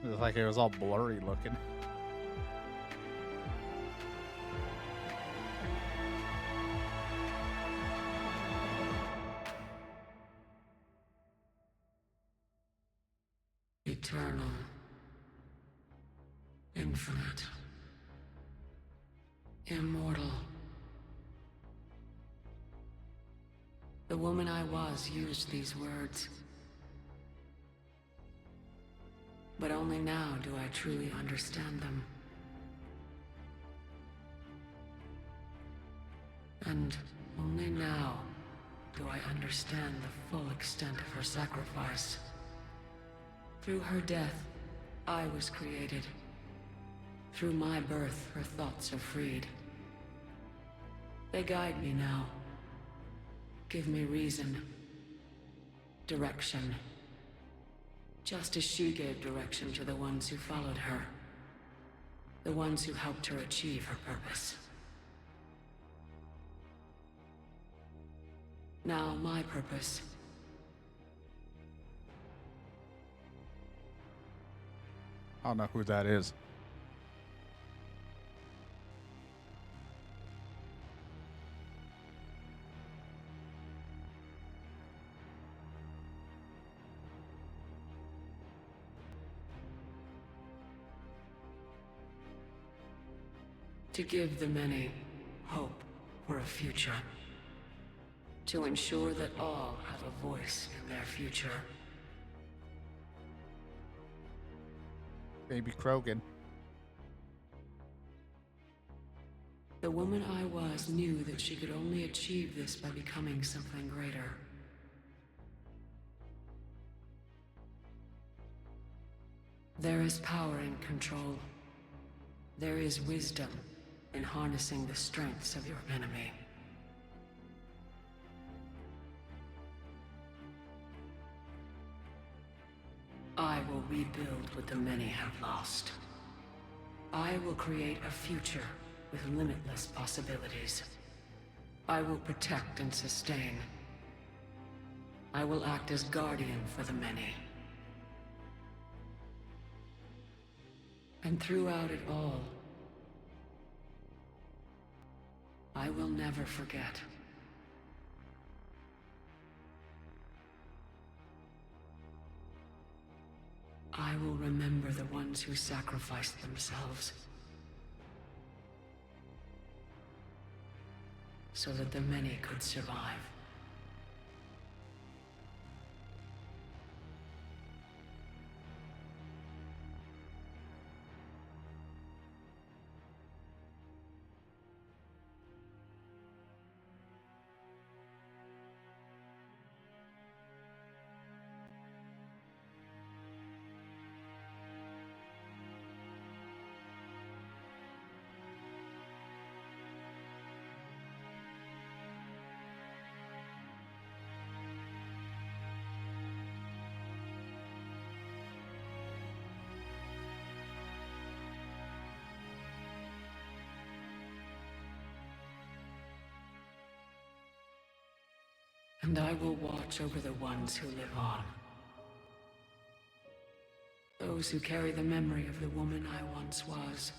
It's like it was all blurry looking. Eternal. Infinite. Immortal. The woman I was used these words. But only now do I truly understand them. And only now do I understand the full extent of her sacrifice. Through her death, I was created. Through my birth, her thoughts are freed. They guide me now. Give me reason. Direction. Just as she gave direction to the ones who followed her. The ones who helped her achieve her purpose. Now my purpose. I don't know who that is. To give the many hope for a future. To ensure that all have a voice in their future. Baby Krogan. The woman I was knew that she could only achieve this by becoming something greater. There is power in control. There is wisdom in harnessing the strengths of your enemy. I will rebuild what the many have lost. I will create a future with limitless possibilities. I will protect and sustain. I will act as guardian for the many. And throughout it all, I will never forget. I will remember the ones who sacrificed themselves so that the many could survive. And I will watch over the ones who live on. Those who carry the memory of the woman I once was.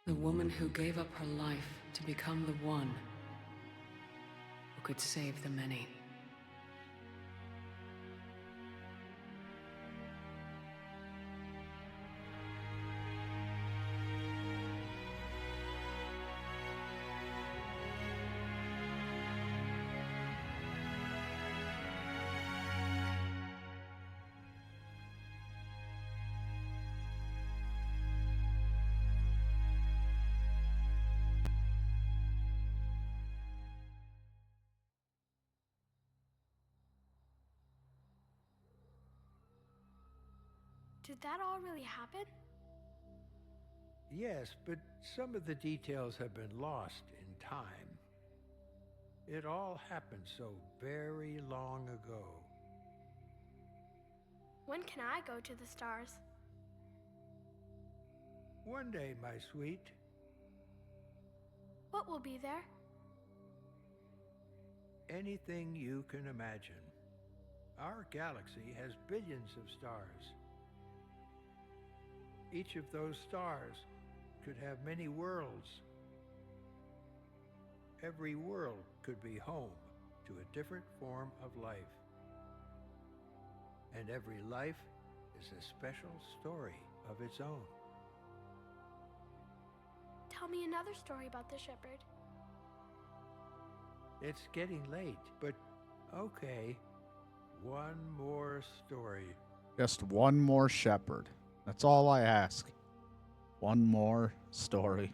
The woman who gave up her life to become the one who could save the many. Did that all really happen? Yes, but some of the details have been lost in time. It all happened so very long ago. When can I go to the stars? One day, my sweet. What will be there? anything you can imagine. Our galaxy has billions of stars. Each of those stars could have many worlds. Every world could be home to a different form of life. And every life is a special story of its own. Tell me another story about the Shepherd. It's getting late, but okay. One more story. Just one more shepherd. That's all I ask. One more story.